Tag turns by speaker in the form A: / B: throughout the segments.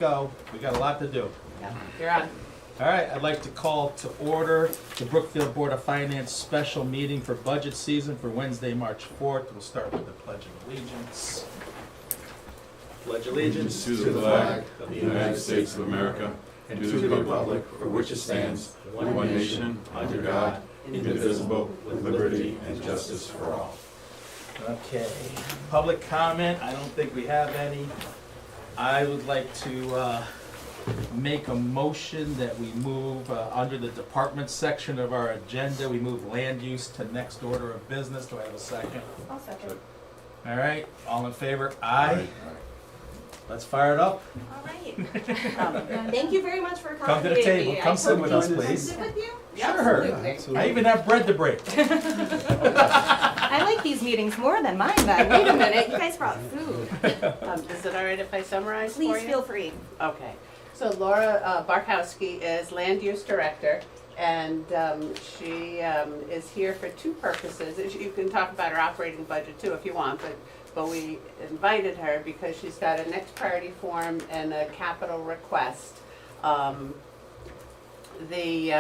A: Go. We got a lot to do.
B: Yeah, you're on.
A: All right, I'd like to call to order the Brookfield Board of Finance special meeting for budget season for Wednesday, March 4th. We'll start with the Pledge of Allegiance. Pledge allegiance
C: to the flag of the United States of America and to the republic for which it stands, one nation, under God, indivisible, with liberty and justice for all.
A: Okay, public comment, I don't think we have any. I would like to make a motion that we move under the department section of our agenda, we move land use to next order of business. Do I have a second?
B: I'll second.
A: All right, all in favor? Aye. Let's fire it up.
D: All right. Thank you very much for
A: Come to the
D: accommodating
A: table.
D: me.
A: Come
D: I
A: sit with
D: told
A: us,
D: you to
A: please.
D: Sit with you?
A: Sure.
B: Absolutely.
A: I even have bread to break.
D: I like these meetings more than mine then. Wait a minute, you guys brought food.
B: Is it all right if I summarize for you?
D: Please feel free.
B: Okay. So Laura Barkowski is Land Use Director, and she is here for two purposes. You can talk about her operating budget too if you want, but we invited her because she's got a next priority form and a capital request. The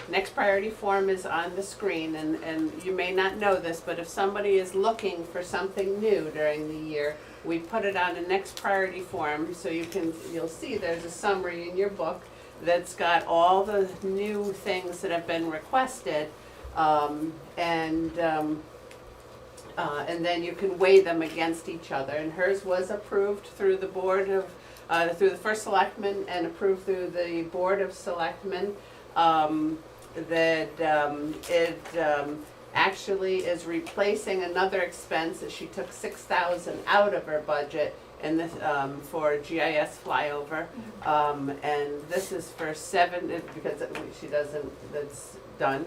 B: next priority form is on the screen, and you may not know this, but if somebody is looking for something new during the year, we put it on a next priority form, so you'll see there's a summary in your book that's got all the new things that have been requested, and then you can weigh them against each other. And hers was approved through the board of, through the first selectman and approved through the board of selectmen. It actually is replacing another expense that she took $6,000 out of her budget and this, for GIS flyover. And this is for because she doesn't, that's done,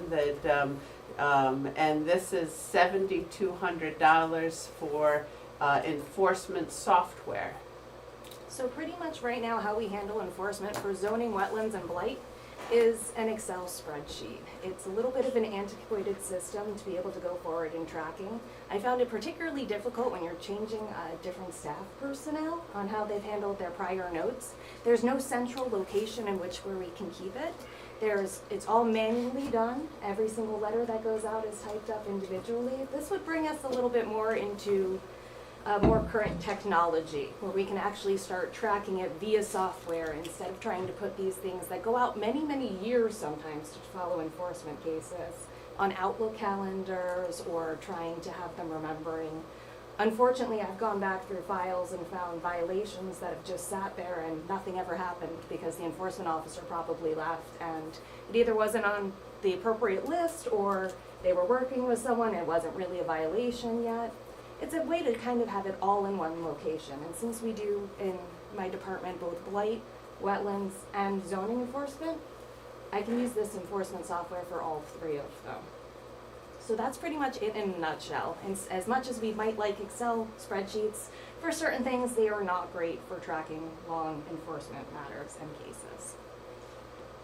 B: and this is $7,200 for enforcement software.
D: So pretty much right now how we handle enforcement for zoning, wetlands, and blight is an Excel spreadsheet. It's a little bit of an antiquated system to be able to go forward in tracking. I found it particularly difficult when you're changing different staff personnel on how they've handled their prior notes. There's no central location in which where we can keep it. It's all manually done. Every single letter that goes out is typed up individually. This would bring us a little bit more into more current technology, where we can actually start tracking it via software instead of trying to put these things that go out many, many years sometimes to follow enforcement cases on Outlook calendars or trying to have them remembering. Unfortunately, I've gone back through files and found violations that have just sat there and nothing ever happened because the enforcement officer probably left and it either wasn't on the appropriate list or they were working with someone, it wasn't really a violation yet. It's a way to kind of have it all in one location. And since we do in my department both blight, wetlands, and zoning enforcement, I can use this enforcement software for all three of them. So that's pretty much it in a nutshell. And as much as we might like Excel spreadsheets, for certain things they are not great for tracking long enforcement matters and cases.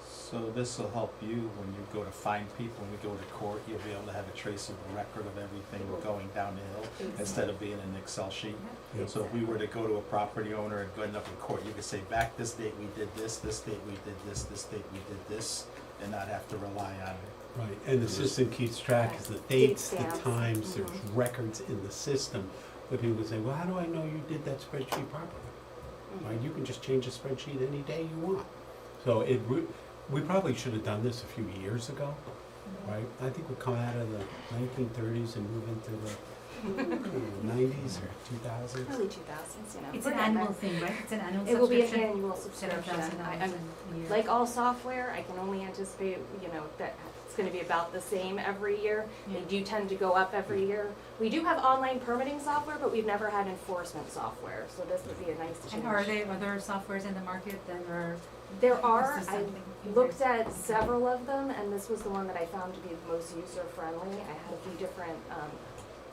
A: So this will help you when you go to find people, when we go to court, you'll be able to have a traceable record of everything going down the hill instead of being an Excel sheet.
D: Yeah.
A: So if we were to go to a property owner and go end up in court, you could say, back this date we did this date we did this date we did this, and not have to rely on it.
E: Right, and the system keeps track of the dates, the times, there's records in the system. But people say, well, how do I know you did that spreadsheet properly? Right, you can just change a spreadsheet any day you want. So we probably should have done this a few years ago, right? I think we come out of the 1930s and move into the 90s or 2000s.
D: Early 2000s, you know.
F: It's
D: We're
F: an
D: getting
F: annual
D: there.
F: thing, right? It's an annual
D: It will be an
F: subscription.
D: annual subscription.
F: $7,000 a year.
D: Like all software, I can only anticipate, that it's gonna be about the same every year. They
F: Yeah.
D: do tend to go up every year. We do have online permitting software, but we've never had enforcement software, so this would be a nice change.
F: And are there other softwares in the market that are?
D: There are,
F: Is this
D: I
F: something you
D: looked
F: guys-
D: at several of them, and this was the one that I found to be the most user-friendly. I had a few different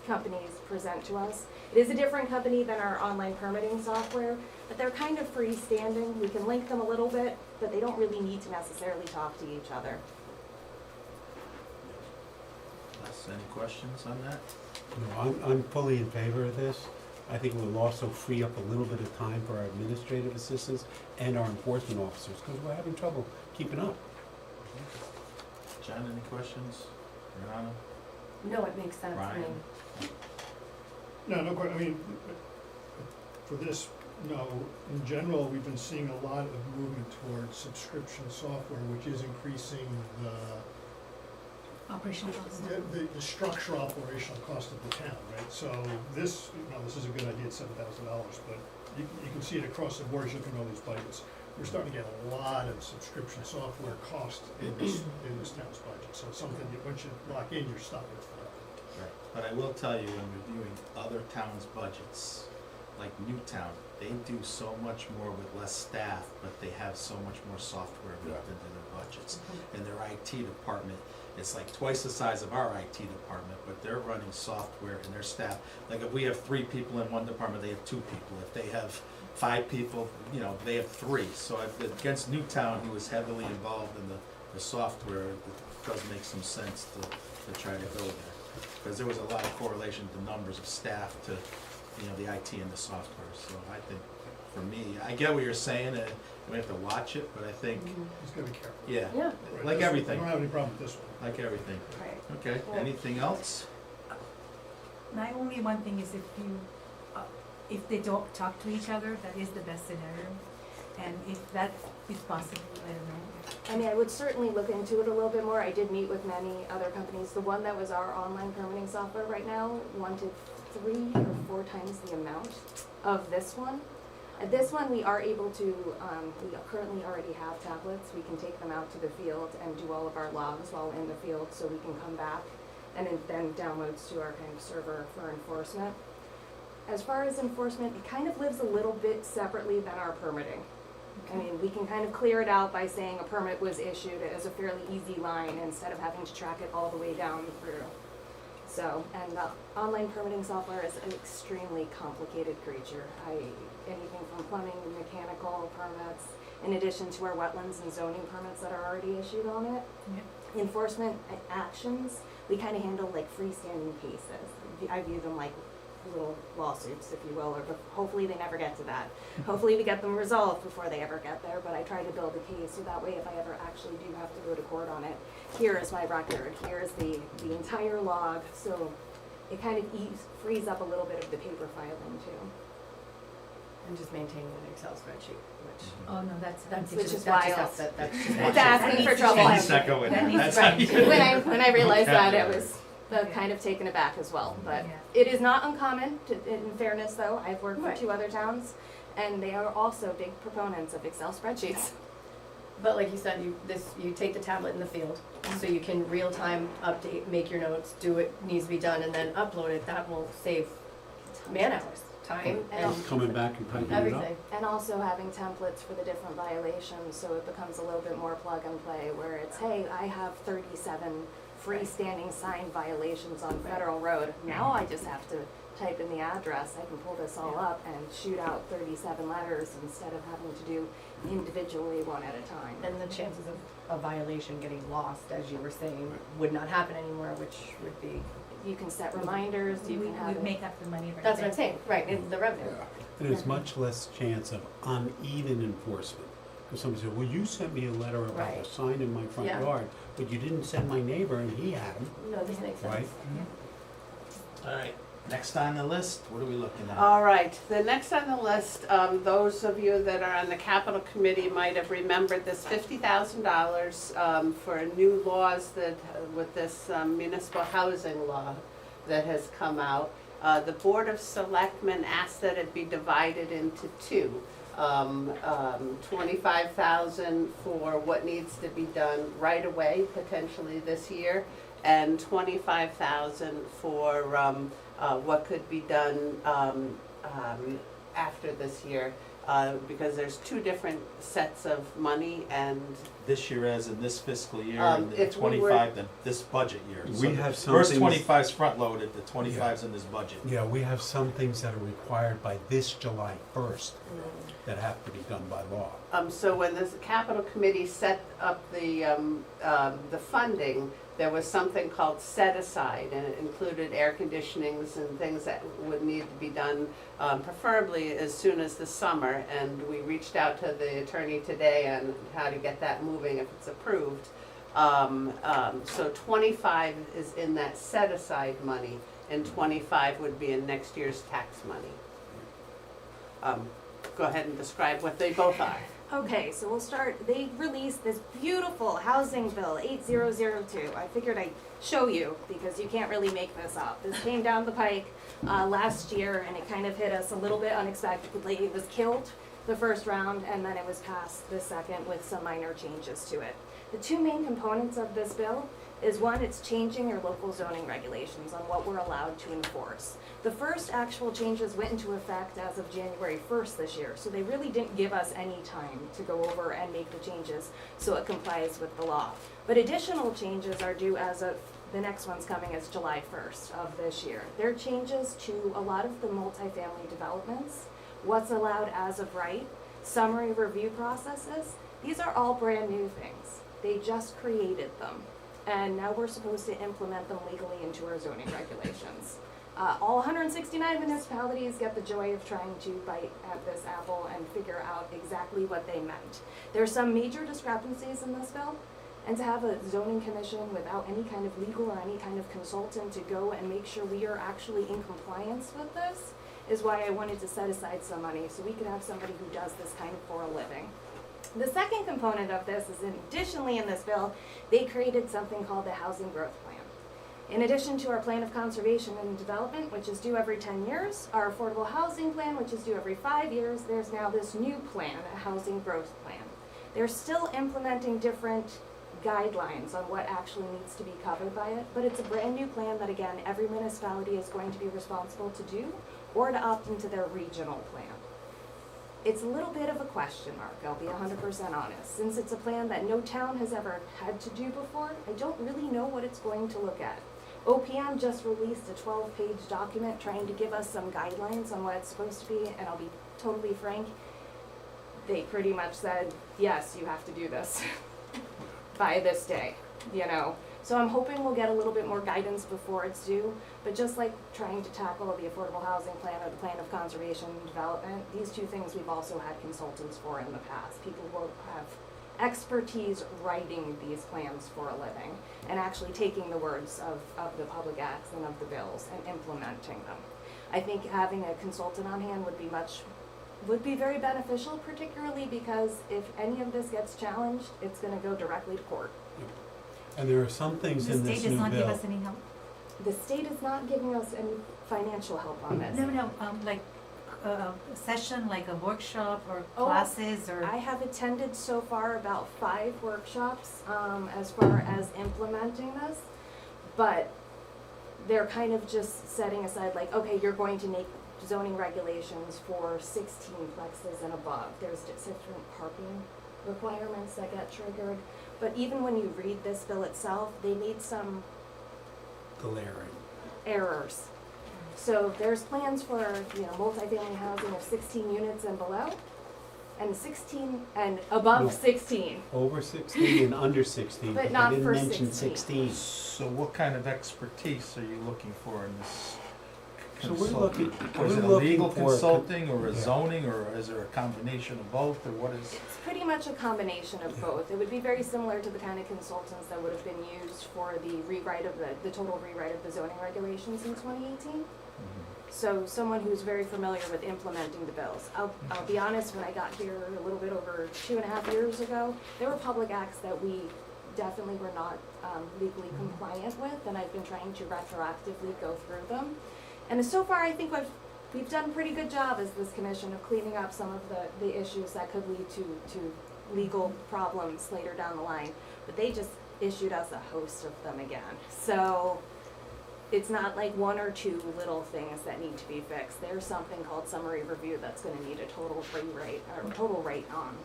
D: companies present to us. It is a different company than our online permitting software, but they're kind of freestanding. We can link them a little bit, but they don't really need to necessarily talk to each other.
A: Les, any questions on that?
E: No, I'm fully in favor of this. I think it will also free up a little bit of time for our administrative assistants and our enforcement officers, because we're having trouble keeping up.
A: Jen, any questions? Rihanna?
D: No, it makes sense. I
A: Ryan?
D: mean,
G: No, I mean, for this, no, in general, we've been seeing a lot of movement towards subscription software, which is increasing
F: operational costs.
G: the structural operational cost of the town, right? So this, this is a good idea at $7,000, but you can see it across the board, as you look at all these budgets. We're starting to get a lot of subscription software cost in this town's budget, so it's something that once you lock in, you're stuck with.
A: Right. But I will tell you, when reviewing other towns' budgets, like Newtown, they do so much more with less staff, but they have so much more software built into their budgets. And their IT department, it's like twice the size of our IT department, but they're running software and their staff. Like if we have 3 people in one department, they have 2 people. If they have 5 people, they have 3. So against Newtown, he was heavily involved in the software. It does make some sense to try to go there. Because there was a lot of correlation to numbers of staff to, the IT and the software. So I think, for me, I get what you're saying, and we have to watch it, but I think,
G: He's gotta be careful.
A: yeah,
D: Yeah,
G: Right,
A: like
G: this-
A: everything.
G: I don't have any problem with this one.
A: like everything.
D: right.
A: Okay,
D: Yeah.
A: anything else?
F: My only one thing is if they don't talk to each other, that is the best scenario. And if that is possible, I don't know.
D: I mean, I would certainly look into it a little bit more. I did meet with many other companies. The one that was our online permitting software right now wanted 3 or 4 times the amount of this one. This one, we are able to, we currently already have tablets. We can take them out to the field and do all of our logs while in the field, so we can come back and it then downloads to our kind of server for enforcement. As far as enforcement, it kind of lives a little bit separately than our permitting. I mean, we can kind of clear it out by saying a permit was issued as a fairly easy line instead of having to track it all the way down through. So, and online permitting software is an extremely complicated creature. Anything from plumbing and mechanical permits, in addition to our wetlands and zoning permits that are already issued on it.
F: Yeah.
D: Enforcement actions, we kind of handle like freestanding cases. I view them like little lawsuits, if you will, or hopefully they never get to that. Hopefully we get them resolved before they ever get there, but I try to build a case so that way if I ever actually do have to go to court on it, here is my record, here is the entire log, so it kind of frees up a little bit of the paper filing too.
H: And just maintaining an Excel spreadsheet, which,
F: Oh, no, that's
D: Which is
H: that just
D: wild.
H: has to, that's just.
D: It's asking for trouble.
A: Can you second with
F: That
A: that?
F: needs
A: That's how you-
D: When I realized that, it
A: Okay.
D: was kind of taken aback as well, but
F: Yeah.
D: it is not uncommon, in fairness though, I've worked for
H: Right.
D: 2 other towns, and they are also big proponents of Excel spreadsheets.
H: But like you said, you take the tablet in the field, so you can real time update, make your notes, do what needs to be done, and then upload it. That will save man hours, time, and
E: Coming back and typing it up.
H: everything.
D: And also having templates for the different violations, so it becomes a little bit more plug and play, where it's, hey, I have 37 freestanding sign violations on Federal Road. Now I just have to type in the address, I can pull this all up and shoot out 37 letters instead of having to do individually one at a time.
H: And the chances of a violation getting lost, as you were saying, would not happen anymore, which would be,
D: You can set reminders, you can have
F: We
D: it.
F: make up the money right
H: that's what
F: there.
H: I'm saying, right, in the revenue.
E: There's much less chance of uneven enforcement. Because somebody said, well, you sent me a letter about
H: Right.
E: a sign in my front
H: Yeah.
E: yard, but you didn't send my neighbor and he had them,
H: No, this makes sense.
E: right?
A: All right, next on the list, what are we looking at?
B: All right, the next on the list, those of you that are on the capital committee might have remembered this $50,000 for new laws that, with this municipal housing law that has come out. The Board of Selectmen asked that it be divided into 2. 25,000 for what needs to be done right away, potentially this year, and 25,000 for what could be done after this year, because there's 2 different sets of money, and
A: This year as in this fiscal year, and then
B: if we were-
A: 25 then this budget year.
E: We
A: So
E: have
A: the
E: some
A: first
E: things-
A: 25's front loaded, the 25's in this budget.
E: Yeah, we have some things that are required by this July 1st that have to be done by law.
B: so when this capital committee set up the funding, there was something called set aside, and it included air conditionings and things that would need to be done, preferably as soon as the summer. And we reached out to the attorney today on how to get that moving if it's approved. So 25 is in that set aside money, and 25 would be in next year's tax money. Go ahead and describe what they both are.
D: Okay, so we'll start, they released this beautiful Housing Bill 8002. I figured I'd show you because you can't really make this up. This came down the pike last year and it kind of hit us a little bit unexpectedly. It was killed the first round and then it was passed the second with some minor changes to it. The two main components of this bill is one, it's changing your local zoning regulations on what we're allowed to enforce. The first actual changes went into effect as of January 1st this year, so they really didn't give us any time to go over and make the changes so it complies with the law. But additional changes are due as of, the next one's coming as July 1st of this year. They're changes to a lot of the multifamily developments, what's allowed as of right, summary review processes. These are all brand new things. They just created them. And now we're supposed to implement them legally into our zoning regulations. All 169 municipalities get the joy of trying to bite at this apple and figure out exactly what they meant. There are some major discrepancies in this bill, and to have a zoning commission without any kind of legal or any kind of consultant to go and make sure we are actually in compliance with this is why I wanted to set aside some money so we could have somebody who does this kind of for a living. The second component of this is, additionally in this bill, they created something called the Housing Growth Plan. In addition to our Plan of Conservation and Development, which is due every 10 years, our Affordable Housing Plan, which is due every 5 years, there's now this new plan, a Housing Growth Plan. They're still implementing different guidelines on what actually needs to be covered by it, but it's a brand new plan that, again, every municipality is going to be responsible to do or to opt into their regional plan. It's a little bit of a question mark, I'll be 100% honest. Since it's a plan that no town has ever had to do before, I don't really know what it's going to look at. OPM just released a 12-page document trying to give us some guidelines on what it's supposed to be, and I'll be totally frank, they pretty much said, yes, you have to do this by this day, you know. So I'm hoping we'll get a little bit more guidance before it's due, but just like trying to tackle the Affordable Housing Plan or the Plan of Conservation and Development, these two things we've also had consultants for in the past. People will have expertise writing these plans for a living and actually taking the words of the public acts and of the bills and implementing them. I think having a consultant on hand would be very beneficial, particularly because if any of this gets challenged, it's gonna go directly to court.
E: And there are some things
F: The
E: in this
F: state does
E: new
F: not give
E: bill.
F: us any help.
D: The state is not giving us any financial help on this.
F: No, like a session, like a workshop or
D: Oh,
F: classes or.
D: I have attended so far about 5 workshops as far as implementing this, but they're kind of just setting aside like, okay, you're going to make zoning regulations for 16 plexes and above. There's different parking requirements that get triggered, but even when you read this bill itself, they made some
E: Glaring.
D: errors. So there's plans for, multifamily housing of 16 units and below, and 16 and above
E: No.
D: 16.
E: Over 16 and under 16,
D: But
E: but
D: not
E: they
D: for
E: didn't mention
D: 16.
E: 16.
I: So what kind of expertise are you looking for in this
E: So we're
I: consulting?
E: looking,
I: Is
E: we're
I: it a
E: looking
I: legal
E: for.
I: consulting or a
E: Yeah.
I: zoning, or is there a combination of both, or what is?
D: It's pretty much a combination of both. It would be very similar to the kind of consultants that would have been used for the rewrite of the total rewrite of the zoning regulations in 2018. So someone who's very familiar with implementing the bills. I'll be honest, when I got here a little bit over 2.5 years ago, there were public acts that we definitely were not legally compliant with, and I've been trying to retroactively go through them. And so far, I think we've done a pretty good job as this commission of cleaning up some of the issues that could lead to legal problems later down the line. But they just issued us a host of them again. So it's not like one or two little things that need to be fixed. There's something called summary review that's gonna need a total rewrite, or total write on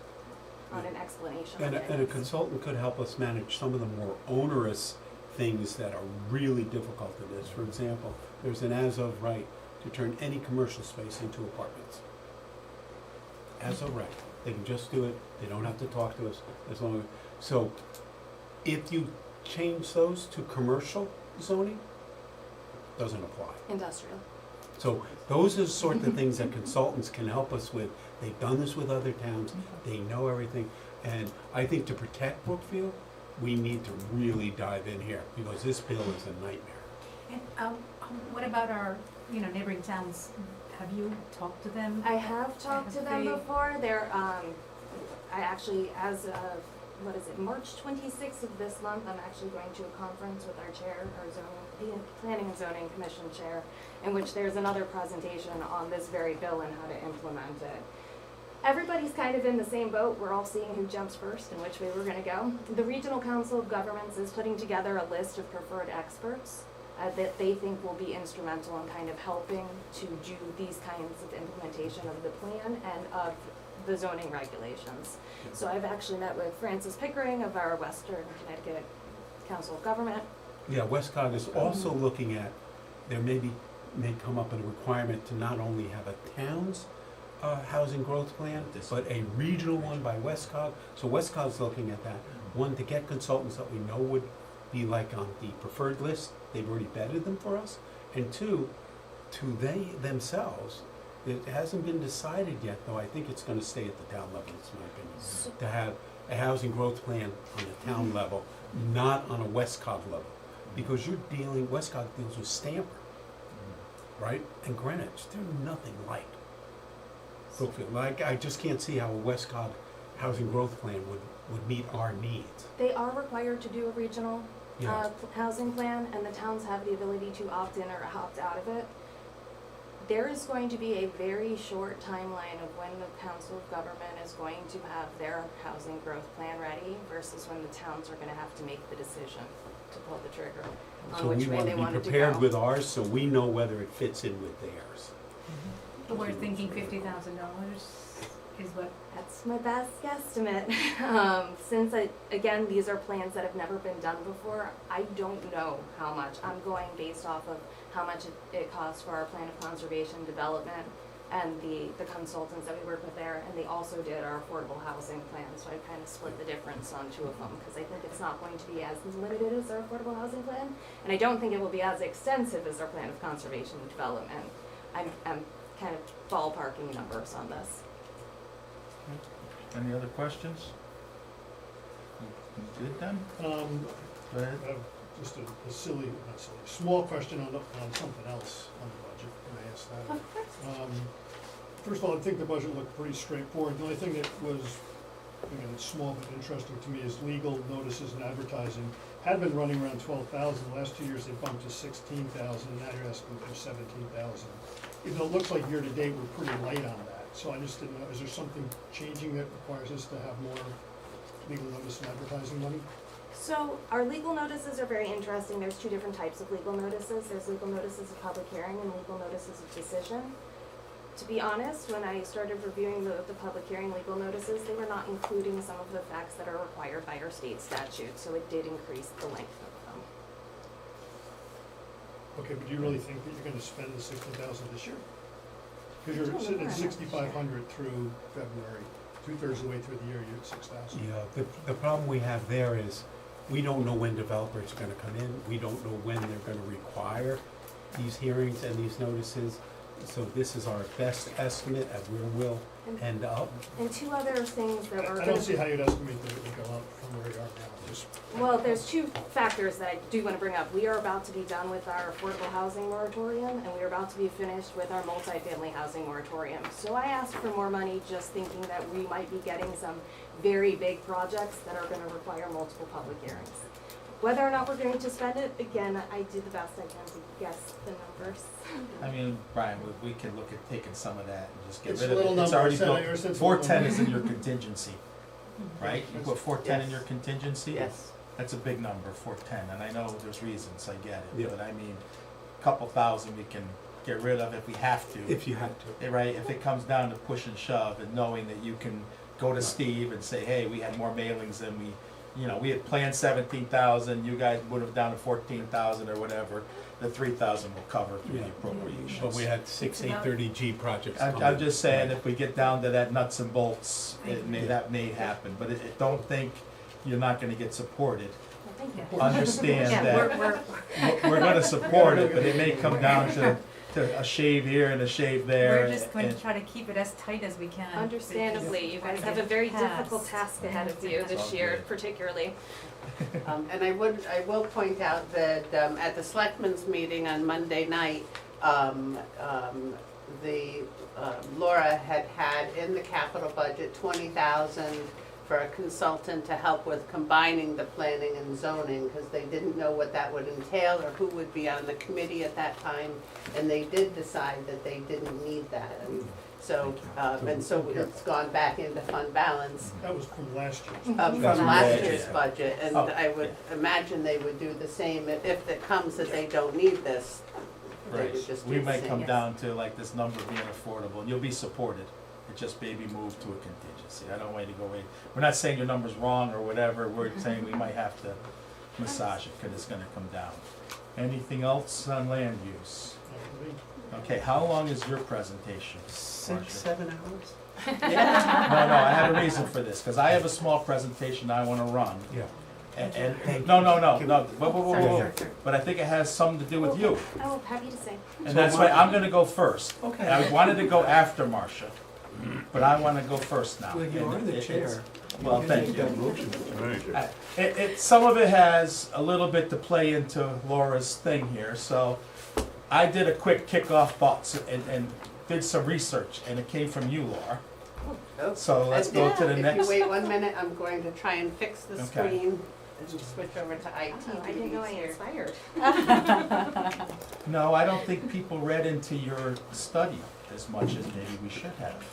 D: an explanation of
E: And a consultant could help us manage some of the more onerous things that are really difficult in this. For example, there's an as-of right to turn any commercial space into apartments. As-of right. They can just do it, they don't have to talk to us as long as, so if you change those to commercial zoning, doesn't apply.
D: Industrial.
E: So those are the sort of things that consultants can help us with. They've done this with other towns, they know everything. And I think to protect Brookfield, we need to really dive in here, because this bill is a nightmare.
F: And, what about our, neighboring towns? Have you talked to them?
D: I have talked to them
F: They-
D: before. They're, I actually, as of, March 26th of this month, I'm actually going to a conference with our chair, the Planning and Zoning Commission chair, in which there's another presentation on this very bill and how to implement it. Everybody's kind of in the same boat. We're all seeing who jumps first and which way we're gonna go. The Regional Council of Governments is putting together a list of preferred experts that they think will be instrumental in kind of helping to do these kinds of implementation of the plan and of the zoning regulations. So I've actually met with Francis Pickering of our Western Connecticut Council of Government.
E: Yeah, Westcog is also looking at, there may come up with a requirement to not only have a town's housing growth plan, but a regional one by Westcog. So Westcog's looking at that. One, to get consultants that we know would be like on the preferred list, they've already vetted them for us. And two, to they themselves, it hasn't been decided yet, though I think it's gonna stay at the town level, it's my opinion. To have a housing growth plan on the town level, not on a Westcog level. Because Westcog deals with Stamford, right? And Greenwich, they're nothing like Brookfield. Like, I just can't see how a Westcog housing growth plan would meet our needs.
D: They are required to do a regional
E: Yeah.
D: housing plan, and the towns have the ability to opt in or opt out of it. There is going to be a very short timeline of when the Council of Government is going to have their housing growth plan ready versus when the towns are gonna have to make the decision to pull the trigger on which way they wanted
E: So we want to
D: to
E: be prepared
D: go.
E: with ours, so we know whether it fits in with theirs.
F: But we're thinking $50,000 is what,
D: That's my best guesstimate. Since again, these are plans that have never been done before, I don't know how much. I'm going based off of how much it costs for our plan of conservation development and the consultants that we work with there, and they also did our affordable housing plan, so I kind of split the difference on two of them, because I think it's not going to be as limited as our affordable housing plan, and I don't think it will be as extensive as our plan of conservation and development. I'm kind of ballparking numbers on this.
I: Any other questions? You good then? Go ahead.
G: I have just a silly, not silly, small question on something else on the budget. Can I ask that?
D: Of course.
G: First of all, I think the budget looked pretty straightforward. The only thing that was, again, it's small but interesting to me, is legal notices and advertising. Had been running around 12,000. The last 2 years they bumped to 16,000, and now you're asking for 17,000. Even though it looks like year-to-date we're pretty light on that. So I just didn't know, is there something changing that requires us to have more legal notice and advertising money?
D: So our legal notices are very interesting. There's two different types of legal notices. There's legal notices of public hearing and legal notices of decision. To be honest, when I started reviewing the public hearing legal notices, they were not including some of the facts that are required by our state statute, so it did increase the length of them.
G: Okay, but do you really think that you're gonna spend the 16,000 this year? Because
D: I
G: you're
D: don't
G: sitting
D: know,
G: at
D: I'm not
G: 6,500 through February, 2/3 of the way through the year, you're at 6,000.
E: Yeah, the problem we have there is, we don't know when developers are gonna come in, we don't know when they're gonna require these hearings and these notices. So this is our best estimate at where we'll end up.
D: And two other things that were
G: I don't see how you'd estimate that it would go up from where you are now, just.
D: well, there's two factors that I do want to bring up. We are about to be done with our affordable housing moratorium, and we are about to be finished with our multifamily housing moratorium. So I asked for more money, just thinking that we might be getting some very big projects that are going to require multiple public hearings. Whether or not we're going to spend it, again, I did the best I can to guess the numbers.
A: I mean, Brian, we can look at taking some of that and just get
G: It's
A: rid
G: a
A: of it.
G: little
A: It's
G: number,
A: already
G: Senator,
A: built.
G: since it's a
A: 410
G: little
A: is in your contingency, right? You put 410 in
B: Yes.
A: your contingency?
B: Yes.
A: That's a big number, 410, and I know there's reasons, I get
E: Yeah.
A: it, but I mean, a couple thousand we can get rid of if we have to.
E: If you had to.
A: Right, if it comes down to push and shove, and knowing that you can go to Steve and say, hey, we had more mailings than we had planned 17,000, you guys put it down to 14,000 or whatever, the 3,000 will cover through the
E: Yeah.
A: appropriations.
E: But we had 830G projects
A: I'm
E: coming.
A: just saying, if we get down to that nuts and bolts, that may happen, but don't think you're not gonna get supported.
I: understand
F: Yeah,
I: that we're gonna support it, but it may come down to a shave here and a shave there.
F: we're just going to
I: and-
F: try to keep it as tight as we can.
D: Understandably, you guys have a very difficult task ahead of you this year particularly.
B: And I will point out that at the selectmen's meeting on Monday night, Laura had in the capital budget 20,000 for a consultant to help with combining the planning and zoning, because they didn't know what that would entail or who would be on the committee at that time, and they did decide that they didn't need that. And so it's gone back into fund balance
G: That was from last year.
B: from
A: That's
B: last
A: right,
B: year's
A: yeah.
B: budget, and
A: Oh,
B: I would imagine they would do the same if it comes that they don't need this. They
A: Right,
B: would just
A: we
B: do the
A: might
B: same.
A: come
F: Yes.
A: down to like this number being affordable, and you'll be supported. It just maybe move to a contingency. I don't want you to go away. We're not saying your number's wrong or whatever, we're saying we might have to massage it, cause it's gonna come down. Anything else on land use? Okay, how long is your presentation?
E: 6, 7 hours?
A: No, I have a reason for this, cause I have a small presentation I wanna run.
E: Yeah.
A: And, no, whoa, but I think it has something to do with you.
D: Oh, happy to say.
A: And that's why I'm gonna go first.
E: Okay.
A: And I wanted to go after Marcia, but I wanna go first now.
E: Well, you
A: And
E: are the
A: it's-
E: chair.
A: Well, thank you.
E: that motion.
A: Some of it has a little bit to play into Laura's thing here, so I did a quick kickoff box and did some research, and it came from you, Laura.
B: Oh,
A: So let's
B: and
A: go to the
B: If
A: next.
B: you wait 1 minute, I'm going to try and fix the
A: Okay.
B: screen and switch over to IT
D: Oh, I didn't know I
B: duties here.
D: inspired.
A: No, I don't think people read into your study as much as maybe we should have.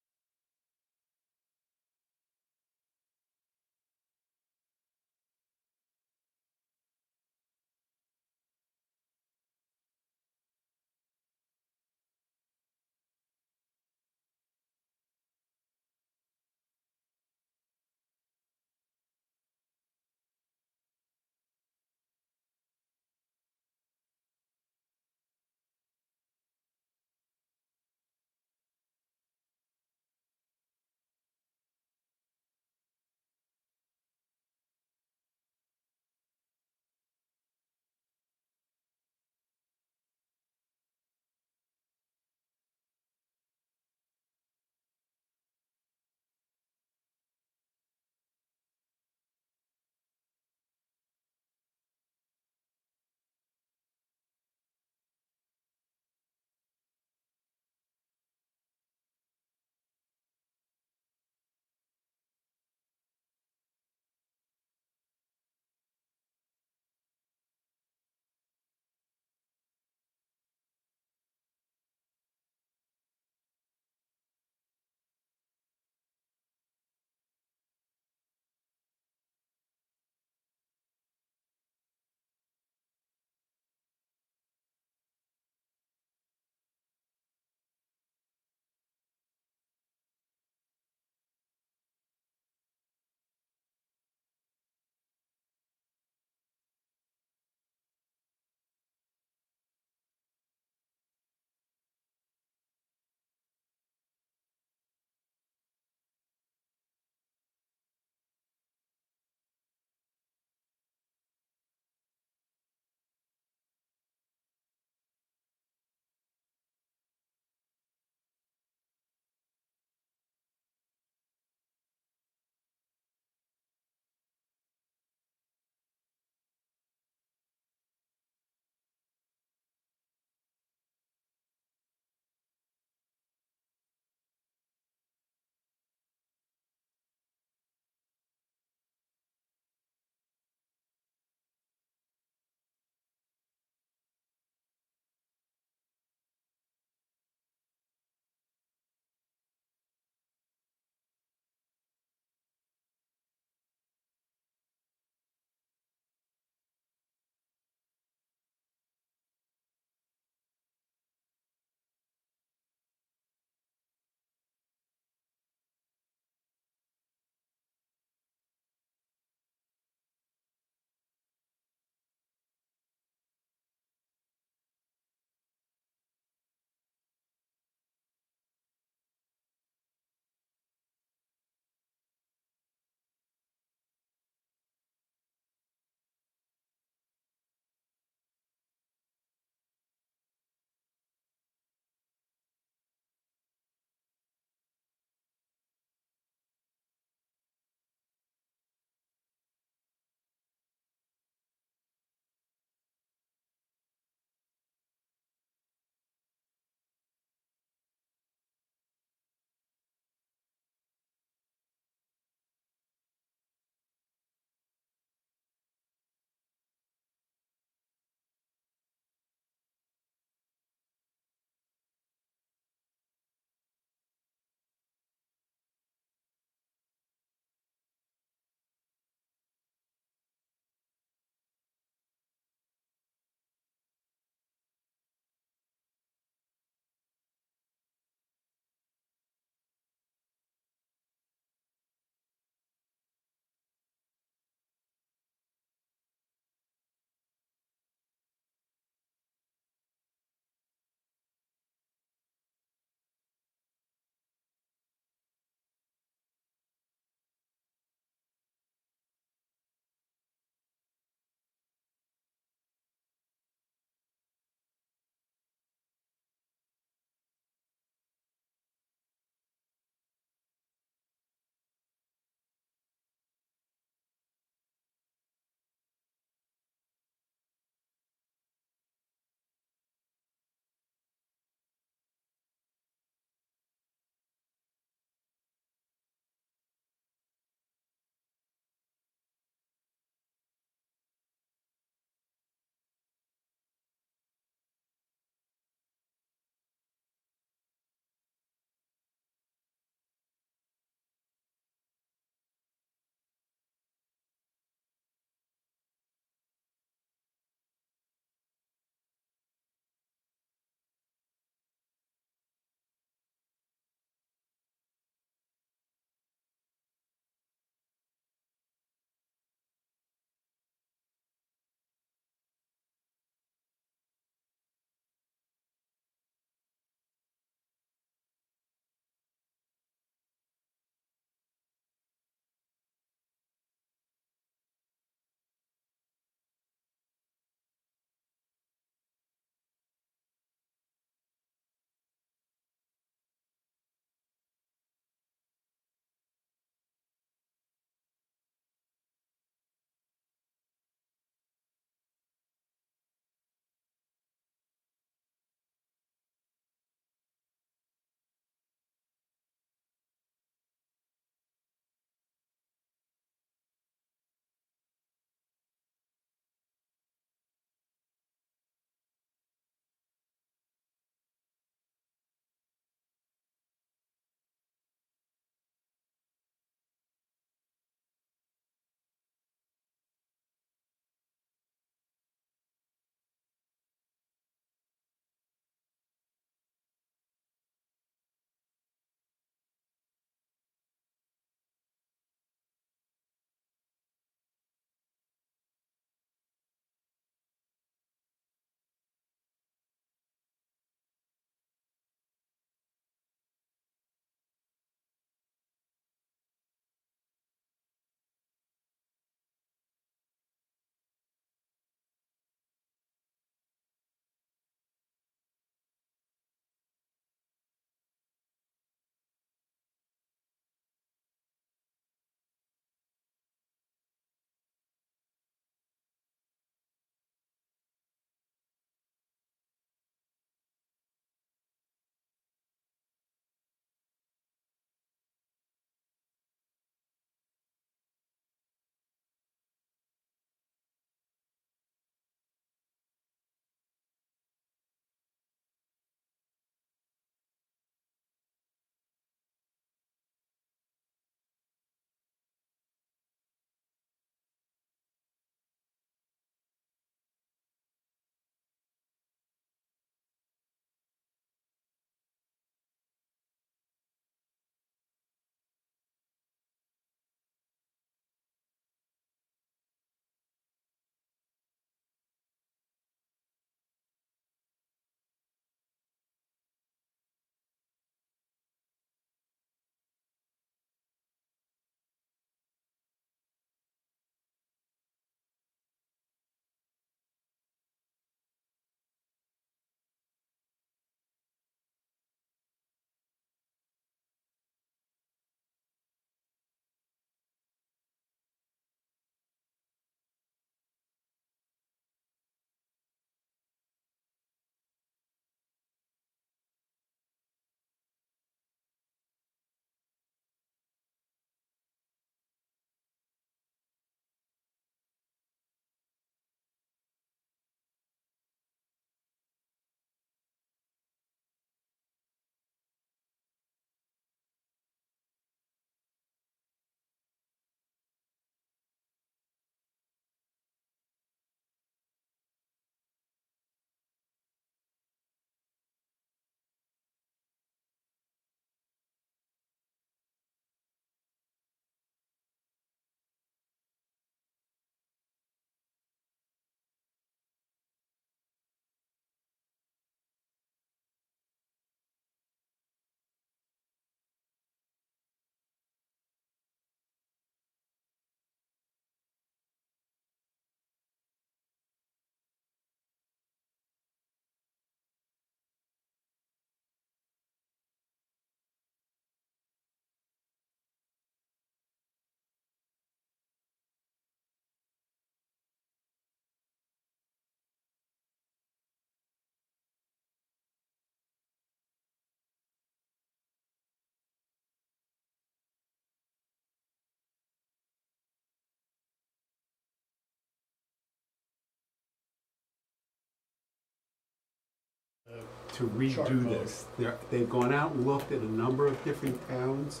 E: to
G: Chart
E: redo
G: mode.
E: this. They've gone out and looked at a number of different towns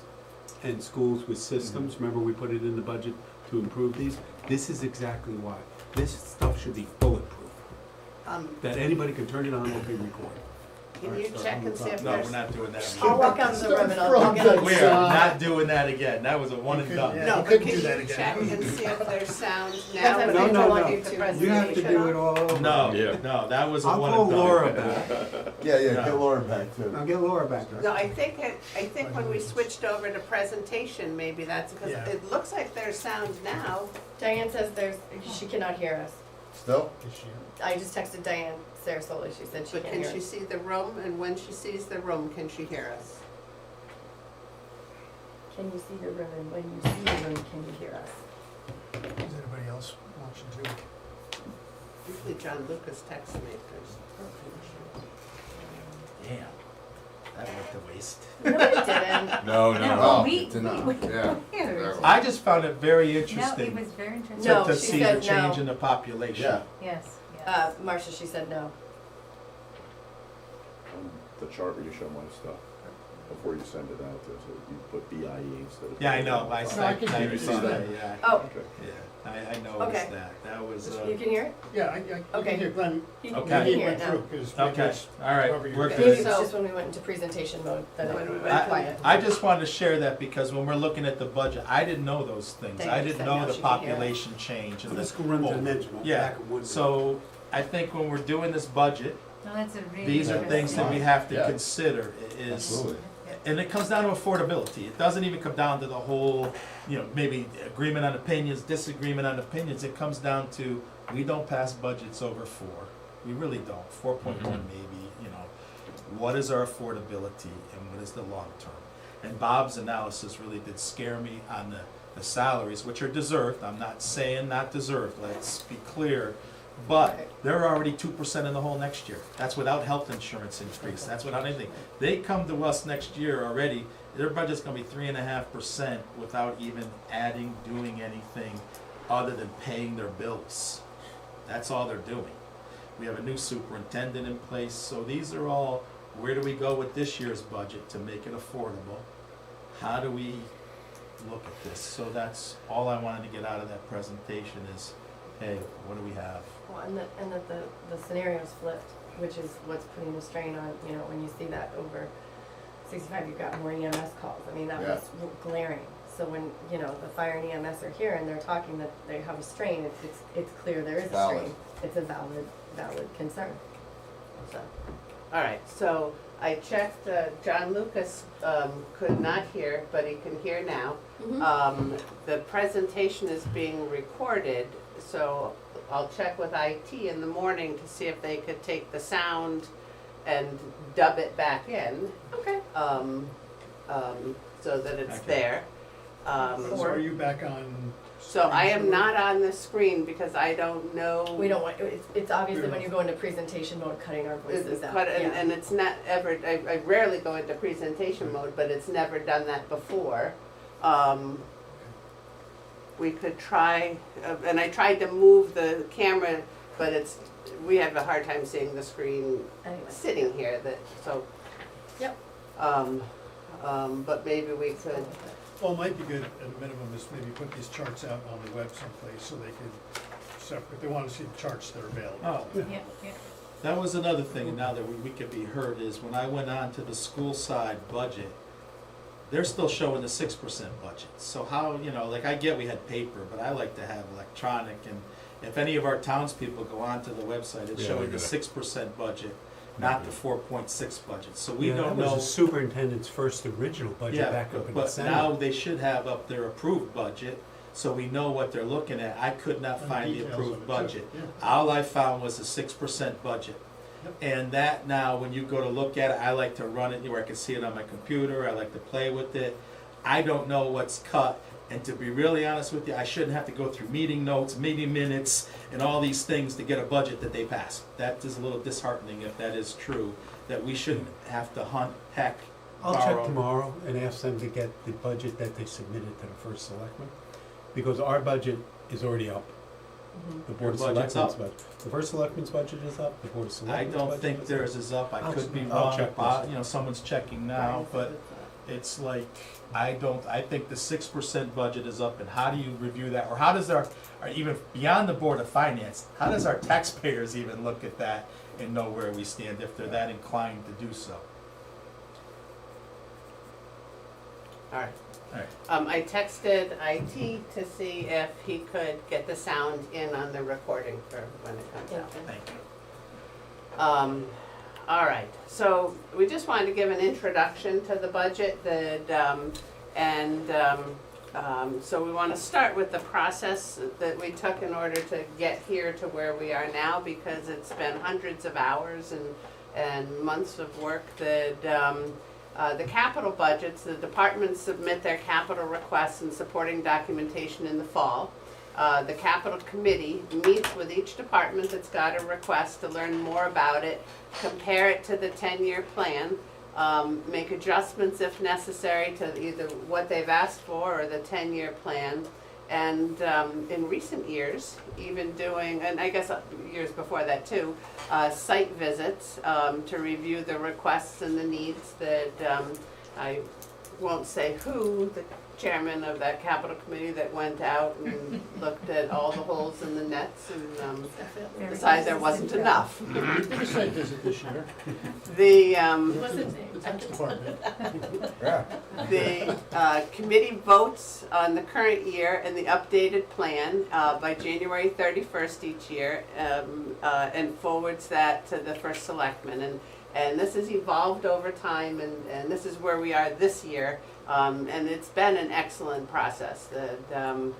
E: and schools with systems. Remember, we put it in the budget to improve these? This is exactly why. This stuff should be bulletproof, that anybody can turn it on, it'll be recorded.
B: Can you check and see if
A: No,
B: there's?
A: we're not doing that.
H: I'll walk out to the room and I'll get it.
A: We are not doing that again. That was a one and done.
G: Yeah.
B: No,
G: you
B: but
G: couldn't
B: can
G: do that
B: you
G: again.
B: check and see if there's sound now?
H: That's
B: when
H: what
B: you
E: No,
B: go
E: no,
B: into
E: no.
B: the
E: You have to
B: presentation?
E: do it all over.
A: No,
C: Yeah.
A: no, that was a
E: I'll
A: one
E: call
A: and done.
E: Laura back.
C: Yeah,
A: No.
C: get Laura back too.
E: I'll get Laura back.
B: No, I think when we switched over to presentation, maybe that's because
G: Yeah.
B: it looks like there's sound now.
H: Diane says she cannot hear us.
C: Still?
G: Is she-
H: I just texted Diane Sarasoli, she said she
B: But
H: can't
B: can
H: hear
B: she
H: us.
B: see the room? And when she sees the room, can she hear us?
H: Can you see the room, and when you see the room, can you hear us?
G: Is anybody else watching too?
B: Usually John Lucas texts me if there's.
A: Damn, that went to waste.
H: No, it didn't.
C: No,
F: No, we,
C: Yeah.
F: yeah.
A: I just found it very
F: No, it
A: interesting
F: was very interesting.
H: No,
A: to
H: she
A: see the
H: said
A: change
H: no.
A: in the population.
F: Yes, yes.
H: Marcia, she said no.
J: The chart where you show my stuff, before you send it out, there's a, you put BIE instead of.
A: Yeah, I know, I
G: No,
A: saw,
G: I can hear
A: I
G: you.
A: saw that, yeah,
H: Oh,
J: Okay.
A: yeah, I noticed
H: Okay.
A: that, that was,
H: you can hear it?
G: Yeah, I
H: Okay.
G: can hear Glenn,
H: You
A: Okay.
H: can
G: maybe it
H: hear it
G: went
H: now.
G: through, because
A: okay, all right,
G: However you-
A: we're
H: Maybe
A: good.
H: it's just when we went into presentation mode that
B: When we
H: it
B: went
H: went
B: to-
H: quiet.
A: I just wanted to share that because when we're looking at the budget, I didn't know those things.
H: Thank
A: I
H: you,
A: didn't
H: said
A: know
H: now
A: the
H: she can hear it.
A: population change and
E: Let's
A: the,
E: go run the dimensional.
A: yeah,
E: back of one.
A: so I think when we're doing this budget,
F: No, that's a really
A: these are things that we have to
C: Yeah.
A: consider is,
C: Absolutely.
A: and it comes down to affordability. It doesn't even come down to the whole, maybe agreement on opinions, disagreement on opinions. It comes down to, we don't pass budgets over 4. We really don't. 4.1 maybe, What is our affordability and what is the long term? And Bob's analysis really did scare me on the salaries, which are deserved. I'm not saying not deserved, let's be clear. But they're already 2% in the hole next year. That's without health insurance increase, that's without anything. They come to us next year already, their budget's gonna be 3.5% without even adding, doing anything other than paying their bills. That's all they're doing. We have a new superintendent in place, so these are all, where do we go with this year's budget to make it affordable? How do we look at this? So that's all I wanted to get out of that presentation is, hey, what do we have?
H: Well, and that the scenario's flipped, which is what's putting the strain on, when you see that over 65, you've got more EMS calls. I mean, that
C: Yeah.
H: was glaring. So when, the fire and EMS are here and they're talking that they have a strain, it's clear there is a
C: Valid.
H: strain. It's a valid concern. So,
B: All right, so I checked, John Lucas could not hear, but he can hear now. The presentation is being recorded, so I'll check with IT in the morning to see if they could take the sound and dub it back in,
H: okay.
B: so that it's
A: Okay.
B: there.
G: So are you back on?
B: So I am not on the screen because I don't know.
H: We don't want, it's obviously when you go into presentation mode, cutting our voices out.
B: But,
H: Yeah.
B: and it's not ever, I rarely go into presentation mode, but it's never done that before. We could try, and I tried to move the camera, but we have a hard time seeing the screen
H: Anyway.
B: sitting here, so.
H: Yep.
B: But maybe we could,
G: Well, it might be good at a minimum is maybe put these charts out on the web someplace so they could separate, if they want to see the charts that are available.
A: Oh,
F: Yeah, yeah.
A: that was another thing, now that we could be heard, is when I went on to the school side budget, they're still showing the 6% budget. So how, like I get we had paper, but I like to have electronic, and if any of our townspeople go onto the website, it's
C: Yeah,
A: showing
C: look
A: the
C: at it.
A: 6% budget, not the 4.6 budget. So we
E: Yeah,
A: don't
E: that was
A: know.
E: the superintendent's first original budget
A: Yeah,
E: back up in
A: but
E: December.
A: now they should have up their approved budget, so we know what they're looking at. I could not
G: And
A: find the
G: details
A: approved
G: of it, too.
A: budget.
G: Yeah.
A: All I found was a 6% budget.
G: Yep.
A: And that now, when you go to look at it, I like to run it where I can see it on my computer, I like to play with it. I don't know what's cut, and to be really honest with you, I shouldn't have to go through meeting notes, meeting minutes, and all these things to get a budget that they pass. That is a little disheartening if that is true, that we shouldn't have to hunt, hack,
E: I'll check
A: borrow.
E: tomorrow and ask them to get the budget that they submitted to the first selectman, because our budget is already up. The Board of
A: Your budget's
E: Selectmen's
A: up.
E: budget. The First Selectmen's budget is up, the Board of
A: I
E: Selectmen's
A: don't
E: budget
A: think
E: is
A: theirs is up, I
E: I'll-
A: could be
E: I'll
A: wrong,
E: check
A: Bob,
E: this.
A: you know, someone's checking now, but it's like, I think the 6% budget is up, and how do you review that? Or how does or even beyond the Board of Finance, how does our taxpayers even look at that and know where we stand if they're that inclined to do so?
B: All right.
A: All right.
B: I texted IT to see if he could get the sound in on the recording for when it comes out.
A: Thank you.
B: All right, so we just wanted to give an introduction to the budget so we want to start with the process that we took in order to get here to where we are now, because it's been hundreds of hours and months of work that the capital budgets, the departments submit their capital requests and supporting documentation in the fall. The capital committee meets with each department that's got a request to learn more about it, compare it to the 10-year plan, make adjustments if necessary to either what they've asked for or the 10-year plan. And in recent years, even doing, and I guess years before that too, site visits to review the requests and the needs that I won't say who, the chairman of that capital committee that went out and looked at all the holes in the nets and
F: Very
B: decided there wasn't
F: consistent
B: enough.
G: We did a site visit this year,
B: The
G: the tax department.
B: The committee votes on the current year and the updated plan by January 31st each year, and forwards that to the first selectman. And this has evolved over time, and this is where we are this year. And it's been an excellent process. And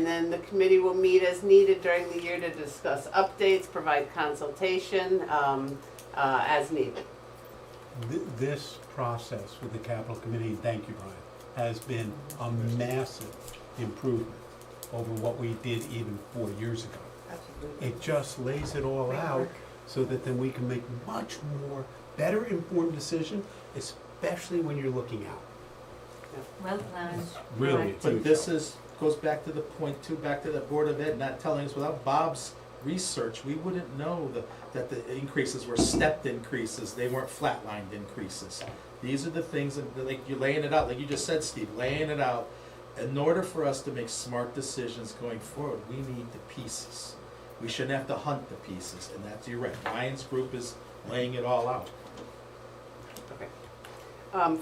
B: then the committee will meet as needed during the year to discuss updates, provide consultation as needed.
E: This process with the capital committee, and thank you, Brian, has been a massive improvement over what we did even 4 years ago. It just lays it all out so that then we can make much more, better informed decision, especially when you're looking out.
F: Well planned.
E: Really,
F: Right.
A: But this goes back to the point too, back to the Board of Ed not telling us, without Bob's research, we wouldn't know that the increases were stepped increases, they weren't flatlined increases. These are the things that, like, you're laying it out, like you just said, Steve, laying it out. In order for us to make smart decisions going forward, we need the pieces. We shouldn't have to hunt the pieces, and that's, you're right, Ryan's group is laying it all out.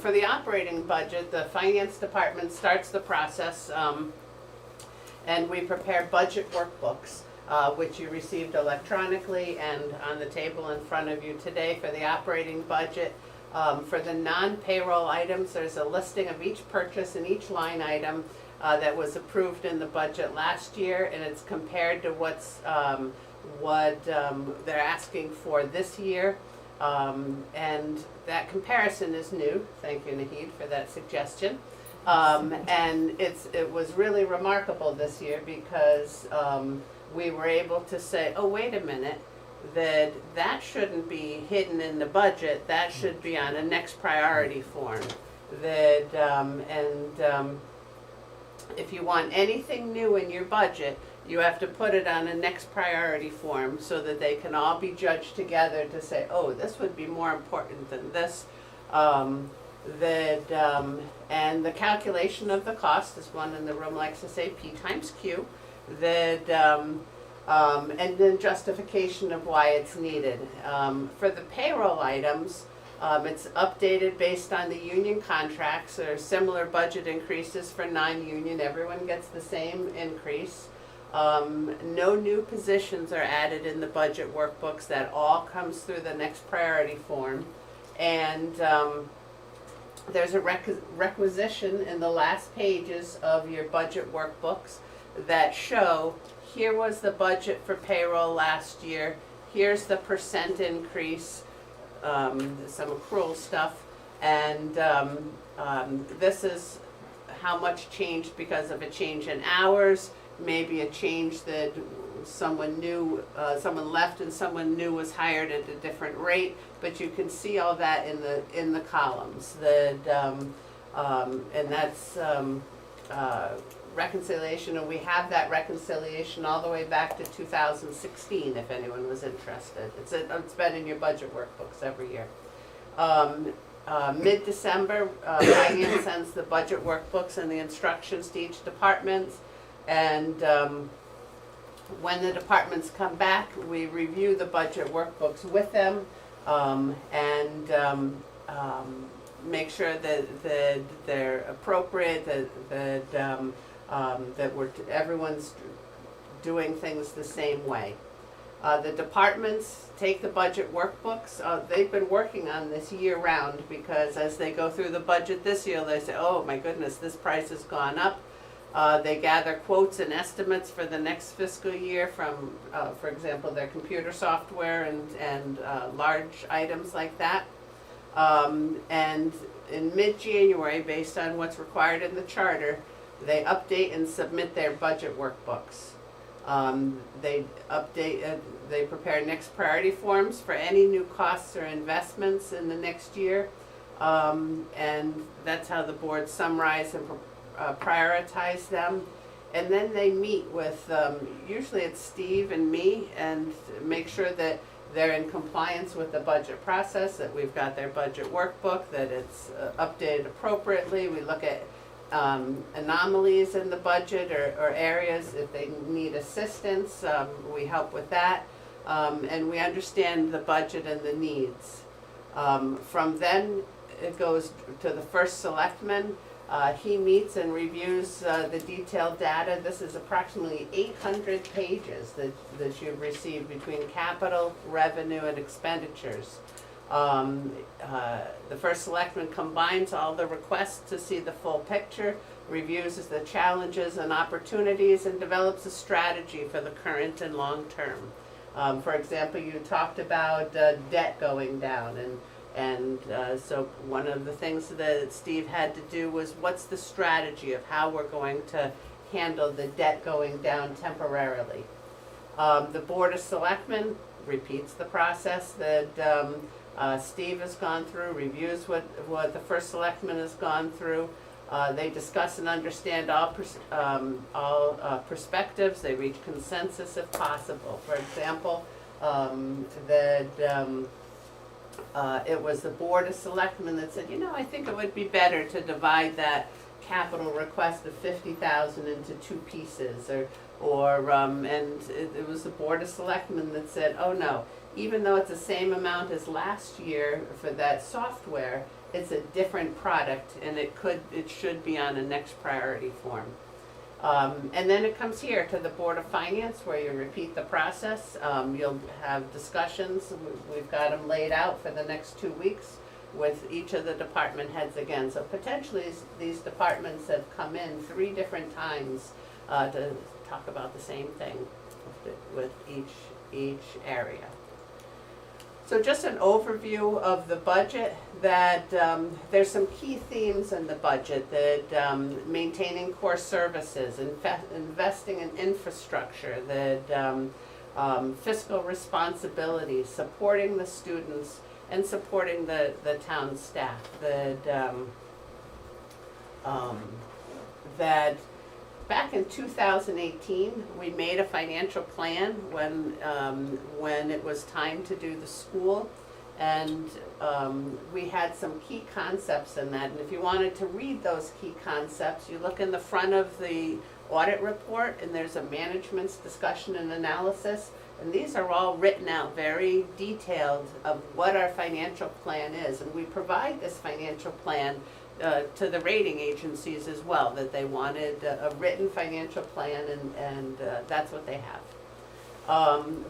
B: For the operating budget, the finance department starts the process, and we prepare budget workbooks, which you received electronically and on the table in front of you today for the operating budget. For the non-payroll items, there's a listing of each purchase and each line item that was approved in the budget last year, and it's compared to what they're asking for this year. And that comparison is new. Thank you, Naheed, for that suggestion. And it was really remarkable this year because we were able to say, oh, wait a minute, that shouldn't be hidden in the budget. That should be on a next priority form. If you want anything new in your budget, you have to put it on a next priority form so that they can all be judged together to say, oh, this would be more important than this. And the calculation of the cost, as one in the room likes to say, P times Q, and then justification of why it's needed. For the payroll items, it's updated based on the union contracts. There are similar budget increases for non-union. Everyone gets the same increase. No new positions are added in the budget workbooks. That all comes through the next priority form. And there's a requisition in the last pages of your budget workbooks that show, here was the budget for payroll last year, here's the % increase, some accrual stuff, and this is how much changed because of a change in hours, maybe a change that someone left and someone new was hired at a different rate, but you can see all that in the columns. And that's reconciliation, and we have that reconciliation all the way back to 2016, if anyone was interested. It's been in your budget workbooks every year. Mid-December, Finance sends the budget workbooks and the instructions to each department, and when the departments come back, we review the budget workbooks with them, and make sure that they're appropriate, that everyone's doing things the same way. The departments take the budget workbooks. They've been working on this year-round, because as they go through the budget this year, they say, oh my goodness, this price has gone up. They gather quotes and estimates for the next fiscal year from, for example, their computer software and large items like that. And in mid-January, based on what's required in the charter, they update and submit their budget workbooks. They update, they prepare next priority forms for any new costs or investments in the next year. And that's how the board summarize and prioritize them. And then they meet with, usually it's Steve and me, and make sure that they're in compliance with the budget process, that we've got their budget workbook, that it's updated appropriately. We look at anomalies in the budget or areas. If they need assistance, we help with that. And we understand the budget and the needs. From then, it goes to the first selectman. He meets and reviews the detailed data. This is approximately 800 pages that you've received between capital, revenue, and expenditures. The first selectman combines all the requests to see the full picture, reviews the challenges and opportunities, and develops a strategy for the current and long term. For example, you talked about debt going down, and so one of the things that Steve had to do was, what's the strategy of how we're going to handle the debt going down temporarily. The Board of Selectmen repeats the process that Steve has gone through, reviews what the first selectman has gone through. They discuss and understand all perspectives. They reach consensus if possible. For example, it was the Board of Selectmen that said, I think it would be better to divide that capital request of $50,000 into two pieces, and it was the Board of Selectmen that said, oh no, even though it's the same amount as last year for that software, it's a different product, and it should be on a next priority form. And then it comes here to the Board of Finance, where you repeat the process. You'll have discussions. We've got them laid out for the next 2 weeks with each of the department heads again. So potentially these departments have come in 3 different times to talk about the same thing with each area. So just an overview of the budget, that there's some key themes in the budget, that maintaining core services, investing in infrastructure, that fiscal responsibility, supporting the students, and supporting the town staff, that back in 2018, we made a financial plan when it was time to do the school, and we had some key concepts in that. And if you wanted to read those key concepts, you look in the front of the audit report, and there's a management's discussion and analysis. And these are all written out, very detailed, of what our financial plan is. And we provide this financial plan to the rating agencies as well, that they wanted a written financial plan, and that's what they have.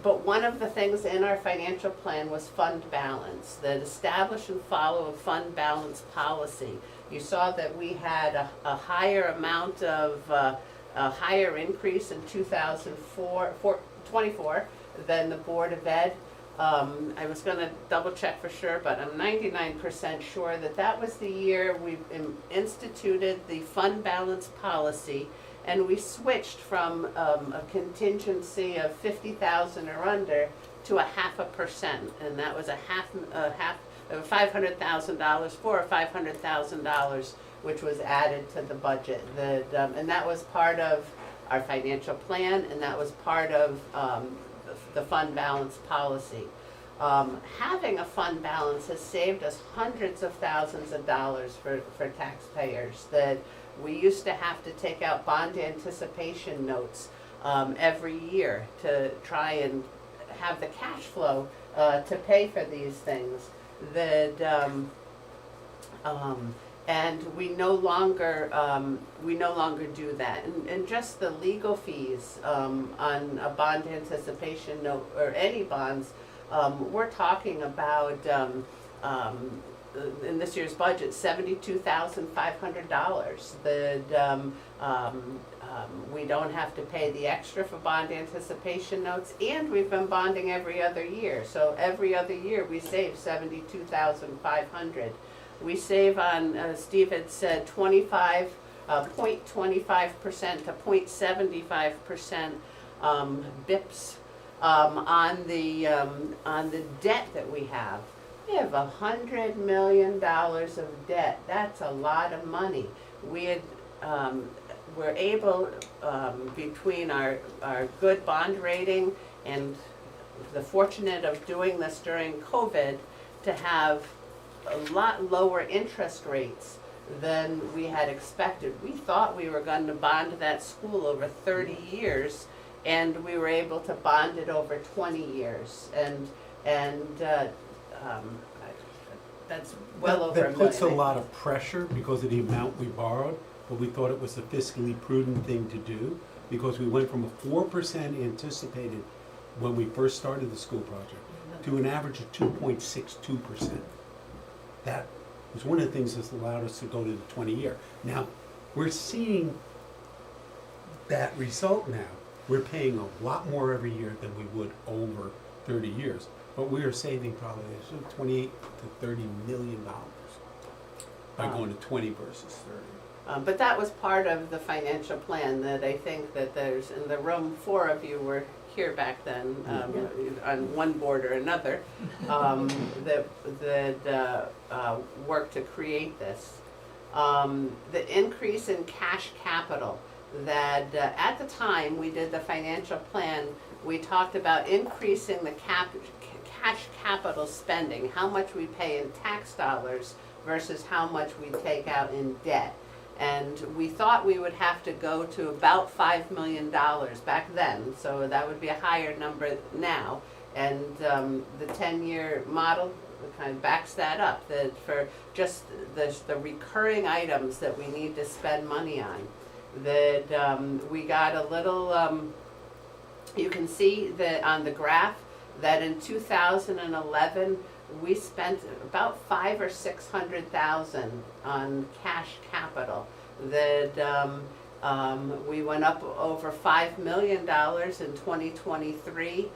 B: But one of the things in our financial plan was fund balance, that establish and follow a fund balance policy. You saw that we had a higher amount of, a higher increase in 2024 than the Board of Ed. I was going to double check for sure, but I'm 99% sure that was the year we instituted the fund balance policy, and we switched from a contingency of 50,000 or under to 0.5%, and that was $500,000 for $500,000 which was added to the budget. And that was part of our financial plan, and that was part of the fund balance policy. Having a fund balance has saved us hundreds of thousands of dollars for taxpayers. That we used to have to take out bond anticipation notes every year to try and have the cash flow to pay for these things. And we no longer do that. And just the legal fees on a bond anticipation note or any bonds, we're talking about in this year's budget, $72,500. We don't have to pay the extra for bond anticipation notes, and we've been bonding every other year. So every other year we save $72,500. We save on, Steve had said, 0.25% to 0.75% BIPs on the debt that we have. We have $100 million of debt. That's a lot of money. We're able, between our good bond rating and the fortunate of doing this during COVID, to have a lot lower interest rates than we had expected. We thought we were going to bond that school over 30 years, and we were able to bond it over 20 years. And that's well over $1 million.
E: That puts a lot of pressure because of the amount we borrowed, but we thought it was the fiscally prudent thing to do, because we went from a 4% anticipated when we first started the school project to an average of 2.62%. That was one of the things that allowed us to go to the 20-year. Now, we're seeing that result now. We're paying a lot more every year than we would over 30 years. But we are saving probably $28 to $30 million by going to 20 versus 30.
B: But that was part of the financial plan that I think that there's, in the room, 4 of you were here back then, on one board or another, that worked to create this. The increase in cash capital, that at the time we did the financial plan, we talked about increasing the cash capital spending, how much we pay in tax dollars versus how much we take out in debt. And we thought we would have to go to about $5 million back then, so that would be a higher number now. And the 10-year model kind of backs that up, that for just the recurring items that we need to spend money on, that we got a little, you can see that on the graph, that in 2011, we spent about $500,000 or $600,000 on cash capital. That we went up over $5 million in 2023.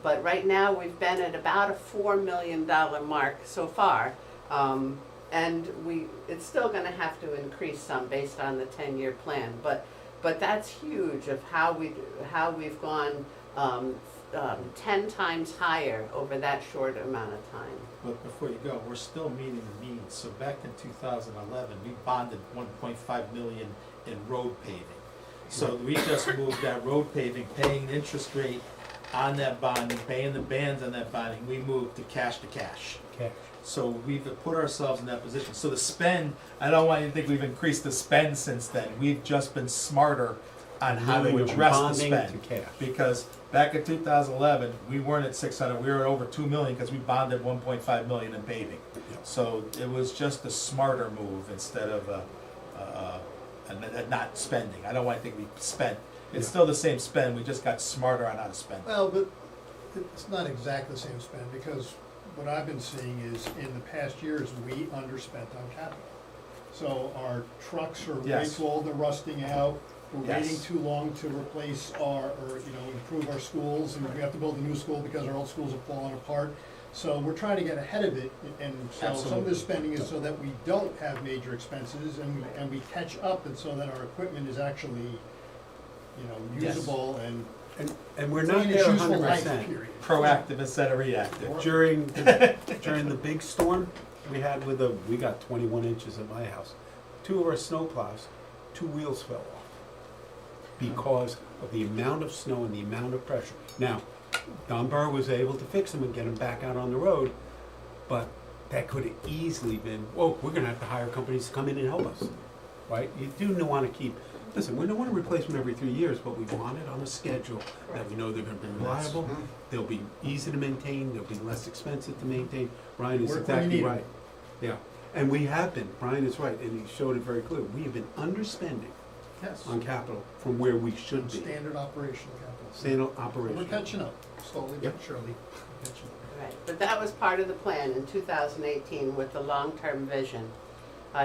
B: But right now we've been at about a $4 million mark so far. And it's still going to have to increase some based on the 10-year plan. But that's huge of how we've gone 10 times higher over that short amount of time.
A: But before you go, we're still meeting the needs. So back in 2011, we bonded 1.5 million in road paving. So we just moved that road paving, paying interest rate on that bonding, paying the bands on that bonding. We moved to cash.
E: Okay.
A: So we've put ourselves in that position. So the spend, I don't want you to think we've increased the spend since then. We've just been smarter on how to
E: Moving
A: address the
E: bonding
A: spend.
E: to cash.
A: Because back in 2011, we weren't at 600, we were at over 2 million because we bonded 1.5 million in paving. So it was just a smarter move instead of not spending. I don't want to think we spent. It's still the same spend, we just got smarter on how to spend.
G: Well, but it's not exactly the same spend, because what I've been seeing is in the past years, we underspent on capital. So our trucks are way
A: Yes.
G: too old, they're rusting out. We're
A: Yes.
G: waiting too long to replace improve our schools, and we have to build a new school because our old schools are falling apart. So we're trying to get ahead of it, and so some of
A: Absolutely.
G: this spending is so that we don't have major expenses, and we catch up, and so that our equipment is actually,
A: Yes.
G: usable and
E: And we're
G: in
E: not
G: its
E: there
G: useful life
E: 100%.
G: period.
A: Proactive instead of reactive.
E: During the big storm, we had we got 21 inches at my house. 2 of our snow plows, 2 wheels fell off because of the amount of snow and the amount of pressure. Now, Don Burr was able to fix them and get them back out on the road, but that could have easily been, whoa, we're gonna have to hire companies to come in and help us, right? You do want to keep, listen, we don't want to replace them every 3 years, but we want it on a schedule that we know they're gonna be reliable, they'll be easy to maintain, they'll be less expensive to maintain. Ryan is
G: Work when you
E: exactly
G: need 'em.
E: right. Yeah, and we have been, Brian is right, and he showed it very clear, we have been underspending
G: Yes.
E: on capital from where we should be.
G: Standard operational capital.
E: Standard
G: We're
E: operation.
G: catching up, slowly but
E: Yep.
G: surely. We're catching up.
B: Right, but that was part of the plan in 2018 with the long-term vision.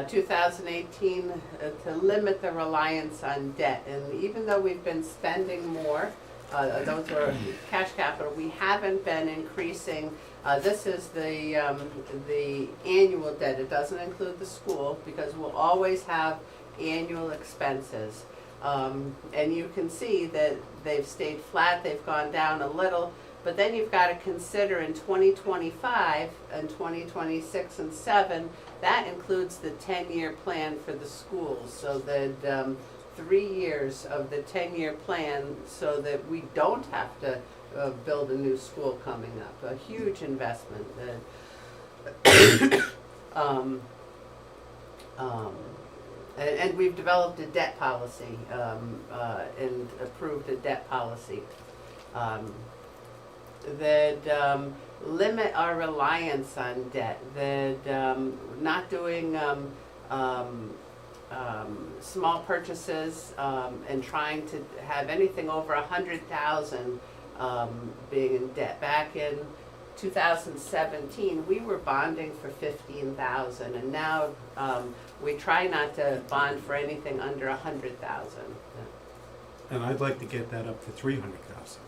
B: 2018, to limit the reliance on debt, and even though we've been spending more, those were cash capital, we haven't been increasing. This is the annual debt, it doesn't include the school, because we'll always have annual expenses. And you can see that they've stayed flat, they've gone down a little, but then you've got to consider in 2025 and 2026 and 7, that includes the 10-year plan for the schools, so that 3 years of the 10-year plan, so that we don't have to build a new school coming up, a huge investment. And we've developed a debt policy and approved a debt policy that limit our reliance on debt, that not doing small purchases and trying to have anything over 100,000 being in debt. Back in 2017, we were bonding for 15,000, and now we try not to bond for anything under 100,000.
E: And I'd like to get that up to 300,000.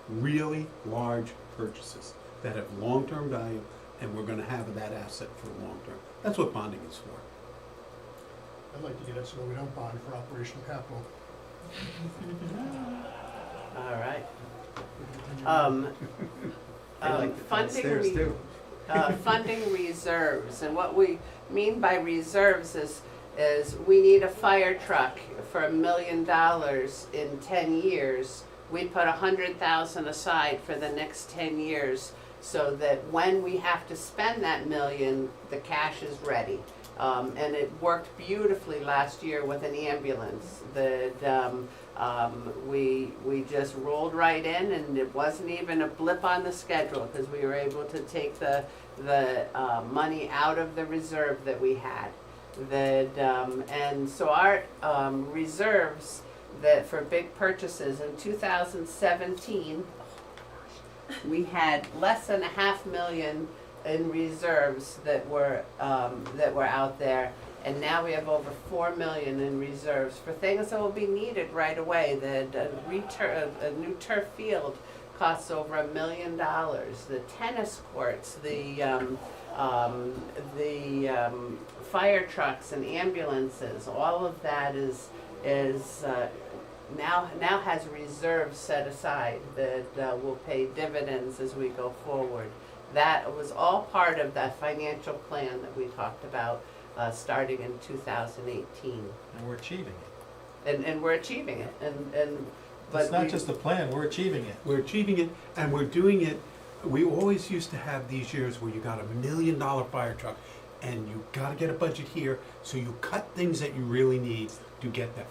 E: Really large purchases that have long-term value, and we're gonna have that asset for the long term. That's what bonding is for.
G: I'd like to get it so we don't bond for operational capital.
B: All right.
I: They like the downstairs too.
B: Funding reserves, and what we mean by reserves is we need a fire truck for $1 million in 10 years. We put 100,000 aside for the next 10 years, so that when we have to spend that million, the cash is ready. And it worked beautifully last year with an ambulance that we just rolled right in, and it wasn't even a blip on the schedule, because we were able to take the money out of the reserve that we had. And so our reserves that for big purchases in 2017, we had less than $500,000 in reserves that were out there, and now we have over $4 million in reserves for things that will be needed right away. A new turf field costs over $1 million. The tennis courts, the fire trucks and ambulances, all of that is now has reserves set aside that will pay dividends as we go forward. That was all part of that financial plan that we talked about starting in 2018.
I: And we're achieving it.
B: And we're achieving it. But
I: It's not just a plan, we're achieving it.
E: We're achieving it, and we're doing it. We always used to have these years where you got $1 million fire truck, and you gotta get a budget here, so you cut things that you really need to get that.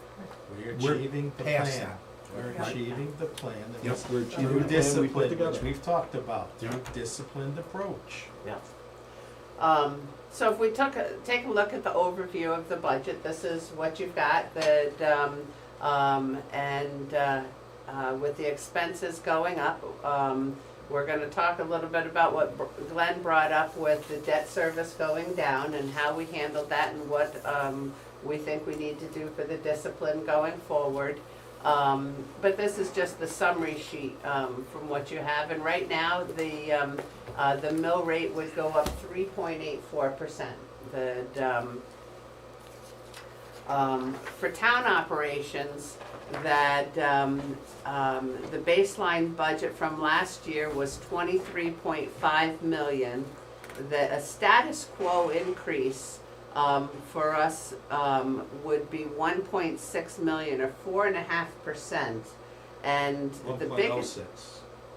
I: We're achieving the
E: past
I: plan.
E: that.
I: We're achieving the plan that
E: Yep,
I: was
E: we're achieving
I: through
E: the plan we put
I: discipline,
E: together.
I: which we've talked about,
E: Yeah.
I: through disciplined approach.
B: Yeah. So if we take a look at the overview of the budget, this is what you've got. With the expenses going up, we're going to talk a little bit about what Glenn brought up with the debt service going down and how we handled that, and what we think we need to do for the discipline going forward. But this is just the summary sheet from what you have, and right now the mill rate would go up 3.84%. For town operations, the baseline budget from last year was $23.5 million. a status quo increase for us would be 1.6 million or 4.5%. And the biggest,
A: 1.06,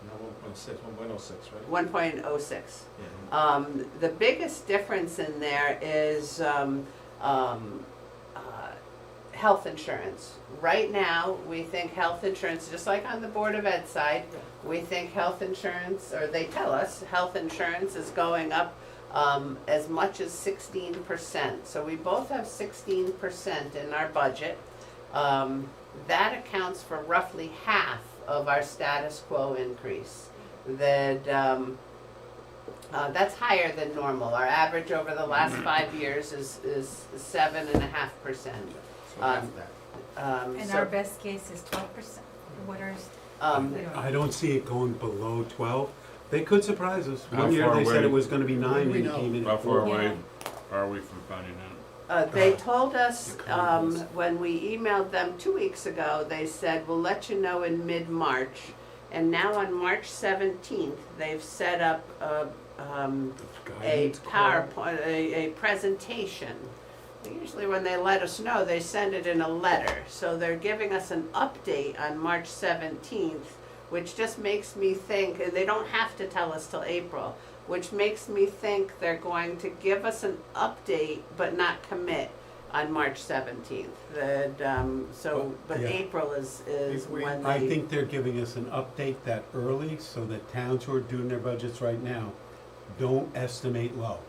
A: not 1.6, 1.06, right?
B: 1.06.
A: Yeah.
B: The biggest difference in there is health insurance. Right now, we think health insurance, just like on the Board of Ed side, we think health insurance, or they tell us, health insurance is going up as much as 16%. So we both have 16% in our budget. That accounts for roughly half of our status quo increase. That's higher than normal. Our average over the last 5 years is 7.5%.
A: So half that.
F: And
B: So,
F: our best case is 12%. What are,
E: I don't see it going below 12. They could surprise us.
C: How
E: One year
C: far
E: they said
C: away?
E: it was gonna be 9
G: we
E: and it
G: know?
E: came in
C: How
E: at
C: far
E: 4.
C: away are we from finding out?
B: they told us,
E: Economies.
B: when we emailed them 2 weeks ago, they said, we'll let you know in mid-March. And now on March 17th, they've set up a
E: Guidance call.
B: PowerPoint, a presentation. Usually when they let us know, they send it in a letter. So they're giving us an update on March 17th, which just makes me think, and they don't have to tell us till April, which makes me think they're going to give us an update but not commit on March 17th. But
E: Yeah.
B: April is when they.
E: I think they're giving us an update that early so that towns who are doing their budgets right now don't estimate low.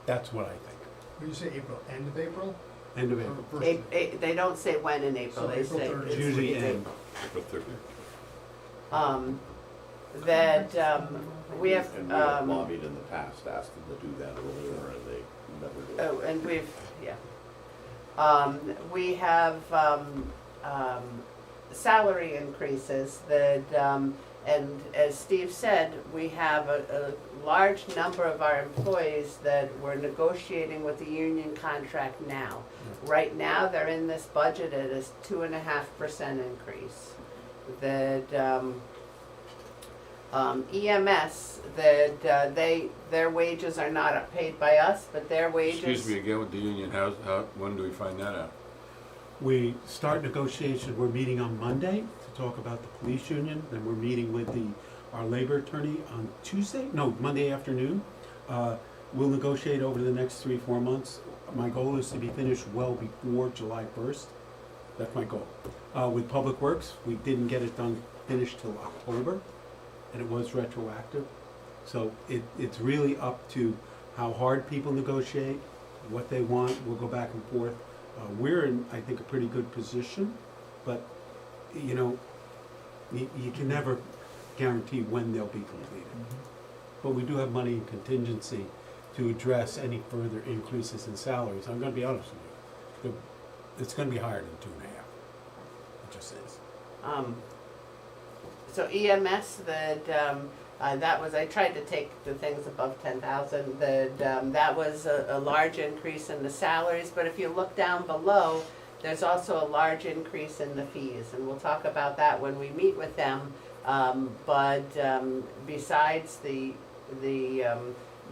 E: That's what I think.
G: When you say April, end of April?
E: End of
G: Or
E: April.
G: first?
B: They don't say when in April,
G: So
B: they
G: April
B: say.
G: 3rd.
B: it's-
E: Usually
B: it's
E: end.
J: But they're,
B: we have,
J: and we have lobbied in the past, asked them to do that earlier, and they never do.
B: oh, and we have, salary increases that, and as Steve said, we have a large number of our employees that we're negotiating with the union contract now. Right now, they're in this budget at a 2.5% increase. That, EMS, that, their wages are not paid by us, but their wages.
C: Excuse me again, with the union, when do we find that out?
E: We start negotiations, we're meeting on Monday to talk about the police union, then we're meeting with our labor attorney on Monday afternoon. We'll negotiate over the next 3-4 months. My goal is to be finished well before July 1st. That's my goal. With Public Works, we didn't get it finished till October, and it was retroactive. So it's really up to how hard people negotiate, what they want. We'll go back and forth. We're in, I think, a pretty good position, but, you know, you can never guarantee when they'll be completed. But we do have money in contingency to address any further increases in salaries. I'm gonna be honest with you, it's gonna be higher than 2.5. It just is.
B: So EMS, that was, I tried to take the things above 10,000, that was a large increase in the salaries, but if you look down below, there's also a large increase in the fees, and we'll talk about that when we meet with them. Besides the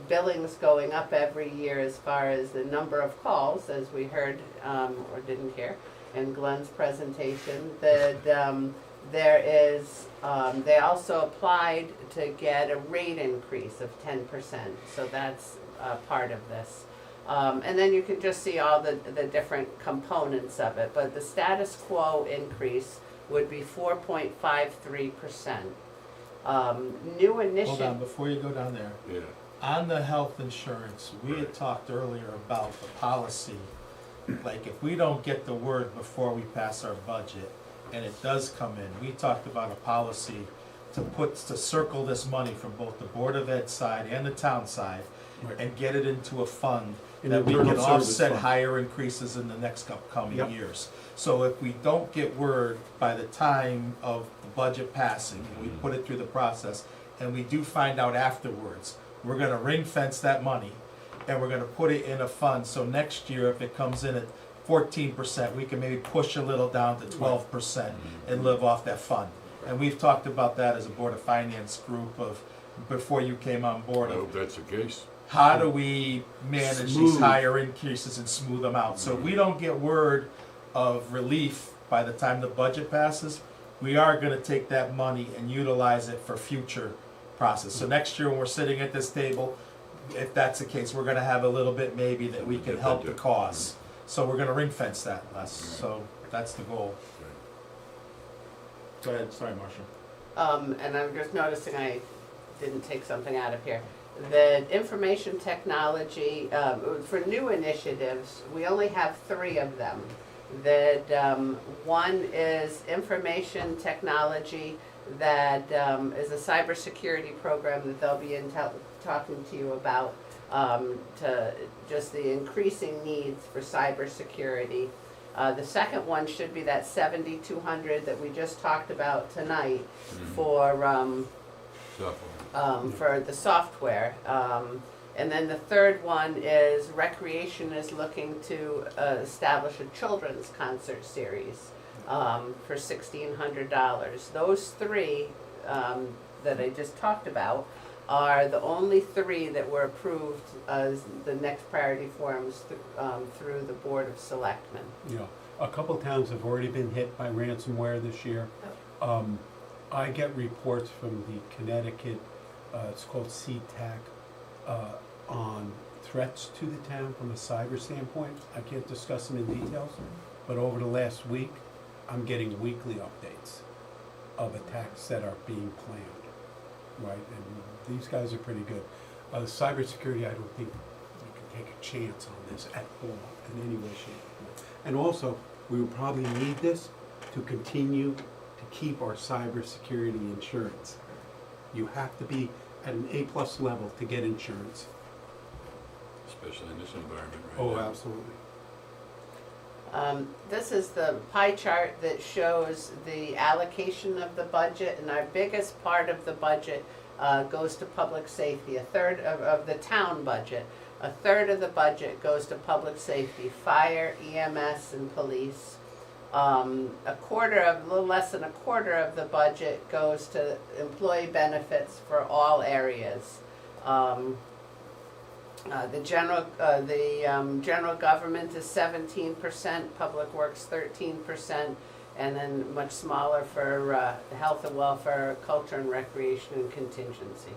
B: billings going up every year as far as the number of calls, as we heard, or didn't hear, in Glenn's presentation, that there is, they also applied to get a rate increase of 10%, so that's part of this. And then you can just see all the different components of it, but the status quo increase would be 4.53%. New initiative.
A: Hold on, before you go down there,
C: Yeah.
A: on the health insurance, we had talked earlier about the policy. Like, if we don't get the word before we pass our budget, and it does come in, we talked about a policy to circle this money from both the Board of Ed side and the town side, and get it into a fund
E: An
A: that we
E: internal
A: can
E: service
A: offset
E: fund.
A: higher increases in the next upcoming
E: Yep.
A: years. So if we don't get word by the time of the budget passing, and we put it through the process, and we do find out afterwards, we're gonna ring fence that money, and we're gonna put it in a fund, so next year, if it comes in at 14%, we can maybe push a little down to 12% and live off that fund. And we've talked about that as a Board of Finance group of, before you came on board,
C: I
A: of
C: hope that's the case.
I: how do we manage these
E: Smooth.
I: higher increases and smooth them out? So if we don't get word of relief by the time the budget passes, we are gonna take that money and utilize it for future process. So next year when we're sitting at this table, if that's the case, we're gonna have a little bit maybe that we can help the cause. So we're gonna ring fence that less, so that's the goal. Go ahead, sorry, Marcia.
B: And I'm just noticing I didn't take something out of here. The information technology, for new initiatives, we only have 3 of them. That, one is information technology that, is a cybersecurity program that they'll be talking to you about, to just the increasing needs for cybersecurity. The second one should be that 7,200 that we just talked about tonight for the software. And then the third one is Recreation is looking to establish a children's concert series for $1,600. Those 3 that I just talked about are the only 3 that were approved as the next priority forms through the Board of Selectmen.
E: You know, a couple towns have already been hit by ransomware this year. I get reports from the Connecticut, it's called CTAC, on threats to the town from a cyber standpoint. I can't discuss them in details, but over the last week, I'm getting weekly updates of attacks that are being planned, right? And these guys are pretty good. Cybersecurity, I don't think we can take a chance on this at all, in any way, shape, or form. And also, we will probably need this to continue to keep our cybersecurity insurance. You have to be at an A+ level to get insurance.
C: Especially in this environment right
E: Oh,
C: now.
E: absolutely.
B: This is the pie chart that shows the allocation of the budget, and our biggest part of the budget goes to public safety. A third of the town budget, a third of the budget goes to public safety, fire, EMS, and police. A little less than a quarter of the budget goes to employee benefits for all areas. The general government is 17%, public works 13%, and then much smaller for health and welfare, culture and recreation, and contingency.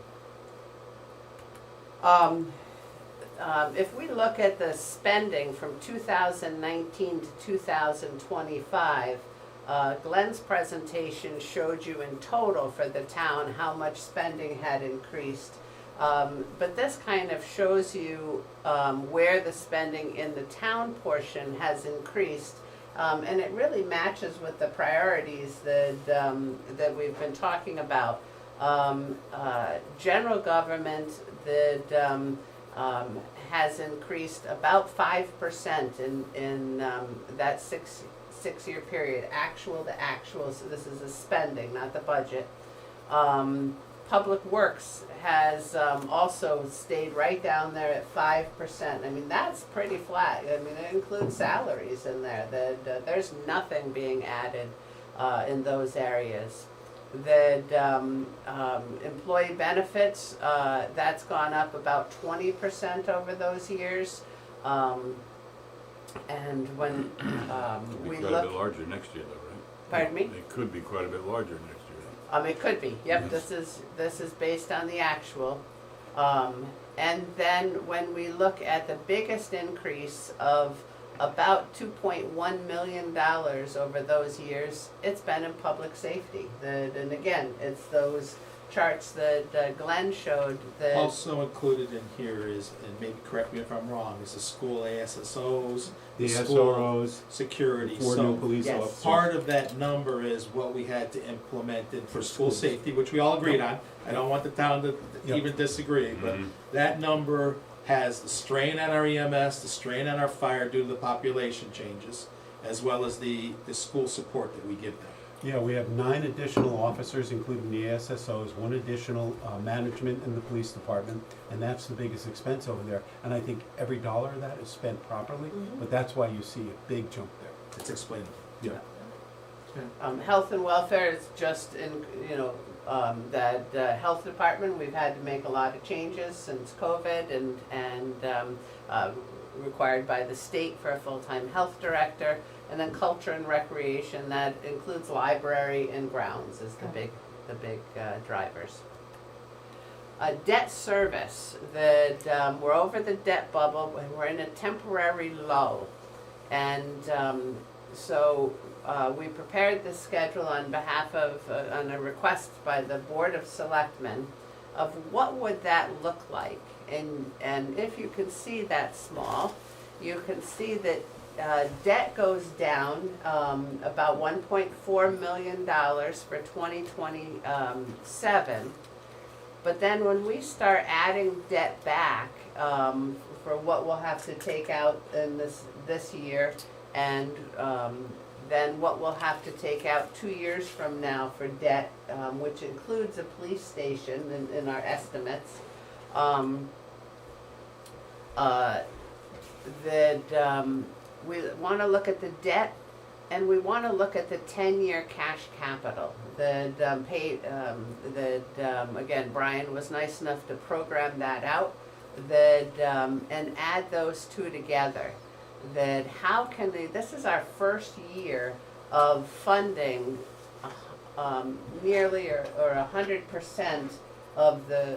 B: If we look at the spending from 2019 to 2025, Glenn's presentation showed you in total for the town how much spending had increased. But this kind of shows you where the spending in the town portion has increased. And it really matches with the priorities that we've been talking about. General government that has increased about 5% in that six-year period, actual to actual. So this is the spending, not the budget. Public Works has also stayed right down there at 5%. I mean, that's pretty flat. I mean, it includes salaries in there. There's nothing being added in those areas. Employee benefits, that's gone up about 20% over those years. And when we
C: Could be quite a
B: look,
C: bit larger next year though, right?
B: Pardon me?
C: It could be quite a bit larger next year.
B: It could be, yep,
C: Yes.
B: this is based on the actual. And then when we look at the biggest increase of about $2.1 million over those years, it's been in public safety. And again, it's those charts that Glenn showed that.
A: Also included in here is, and maybe correct me if I'm wrong, is the school ASSOs,
E: The
A: school
E: SROs,
A: security.
E: 4
A: So
E: new police
B: Yes.
E: officers.
A: part of that number is what we had to implement in for school safety, which we all agreed on. I don't want the town to
E: Yep.
A: even disagree, but
C: Mhm.
A: that number has the strain on our EMS, the strain on our fire due to the population changes, as well as the school support that we give them.
E: Yeah, we have 9 additional officers, including the ASSOs, 1 additional management in the police department, and that's the biggest expense over there. And I think every dollar of that is spent properly, but that's why you see a big jump there.
A: It's explainable.
E: Yeah.
B: Health and welfare is just in, that health department, we've had to make a lot of changes since COVID and required by the state for a full-time health director. And then culture and recreation, that includes library and grounds is the big drivers. Debt service, we're over the debt bubble and we're in a temporary lull. And so we prepared this schedule on behalf of, on a request by the Board of Selectmen of what would that look like. And if you can see that small, you can see that debt goes down about $1.4 million for 2027. But then when we start adding debt back for what we'll have to take out in this year, and then what we'll have to take out 2 years from now for debt, which includes a police station in our estimates, we want to look at the debt, and we want to look at the 10-year cash capital. Again, Brian was nice enough to program that out, and add those two together. How can this is our first year of funding nearly or 100% of the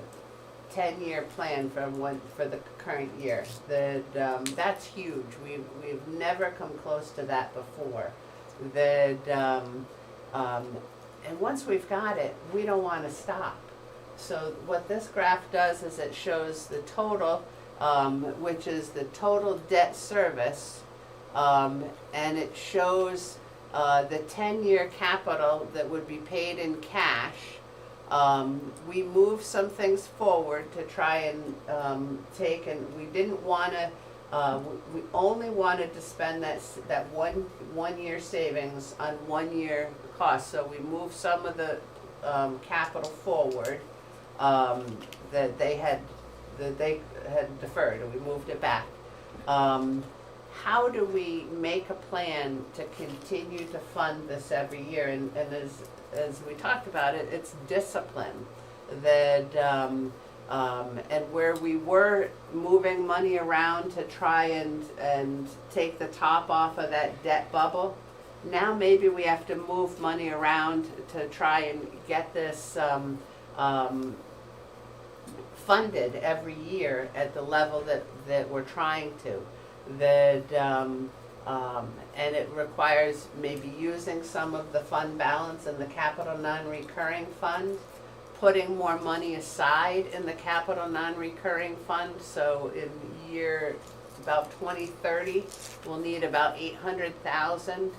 B: 10-year plan for the current year. That's huge. We've never come close to that before. And once we've got it, we don't want to stop. So what this graph does is it shows the total, which is the total debt service, and it shows the 10-year capital that would be paid in cash. We moved some things forward to try and take, and we didn't want to, we only wanted to spend that one year savings on 1 year cost. So we moved some of the capital forward that they had deferred, and we moved it back. How do we make a plan to continue to fund this every year? And as we talked about it, it's discipline. And where we were moving money around to try and take the top off of that debt bubble, now maybe we have to move money around to try and get this funded every year at the level that we're trying to. And it requires maybe using some of the fund balance in the capital non-recurring fund, putting more money aside in the capital non-recurring fund. So in year about 2030, we'll need about 800,000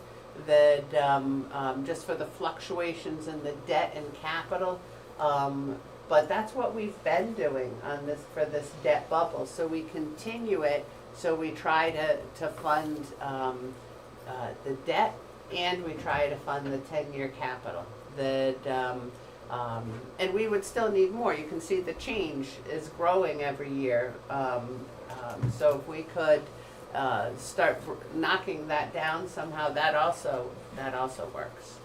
B: just for the fluctuations in the debt and capital. But that's what we've been doing on this for this debt bubble. So we continue it. So we try to fund the debt, and we try to fund the 10-year capital. And we would still need more. You can see the change is growing every year. So if we could start knocking that down somehow, that also works.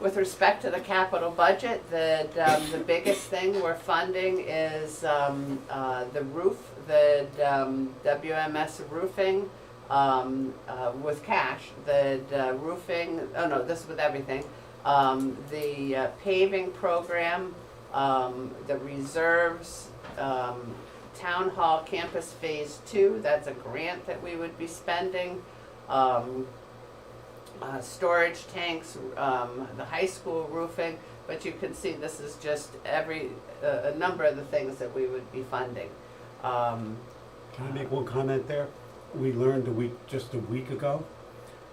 B: With respect to the capital budget, the biggest thing we're funding is the roof, the WMS roofing with cash. The roofing, oh no, this is with everything. The paving program, the reserves, Town Hall Campus Phase 2, that's a grant that we would be spending. Storage tanks, the high school roofing, but you can see this is just a number of the things that we would be funding.
E: Can I make one comment there? We learned just a week ago,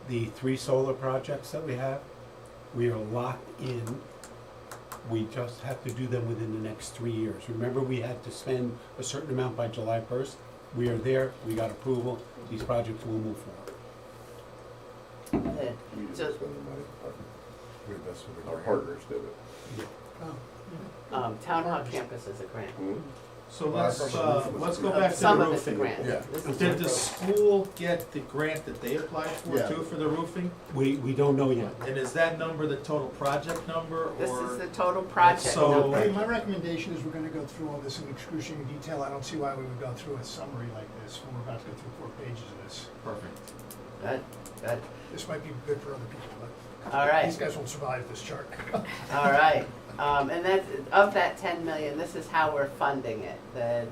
E: the 3 solar projects that we have, we are locked in. We just have to do them within the next 3 years. Remember, we had to spend a certain amount by July 1st. We are there, we got approval, these projects will move forward.
J: We didn't spend the money. Our partners did it.
B: Town Hall Campus is a grant.
J: Hmm?
I: So let's go back to the
B: Some of it's a
I: roofing.
B: grant.
C: Yeah.
B: This is
I: Did
B: a
I: the school get the grant that they applied for
C: Yeah.
I: too for the roofing?
E: We don't know yet.
I: And is that number the total project number,
B: This
I: or?
B: is the total project
I: So-
B: number.
G: Hey, my recommendation is we're gonna go through all this in excruciating detail. I don't see why we would go through a summary like this when we're about to go through 4 pages of this.
I: Perfect.
B: Good, good.
G: This might be good for other people, but
B: All right.
G: these guys won't survive this chart.
B: All right, and that, of that 10 million, this is how we're funding it, that,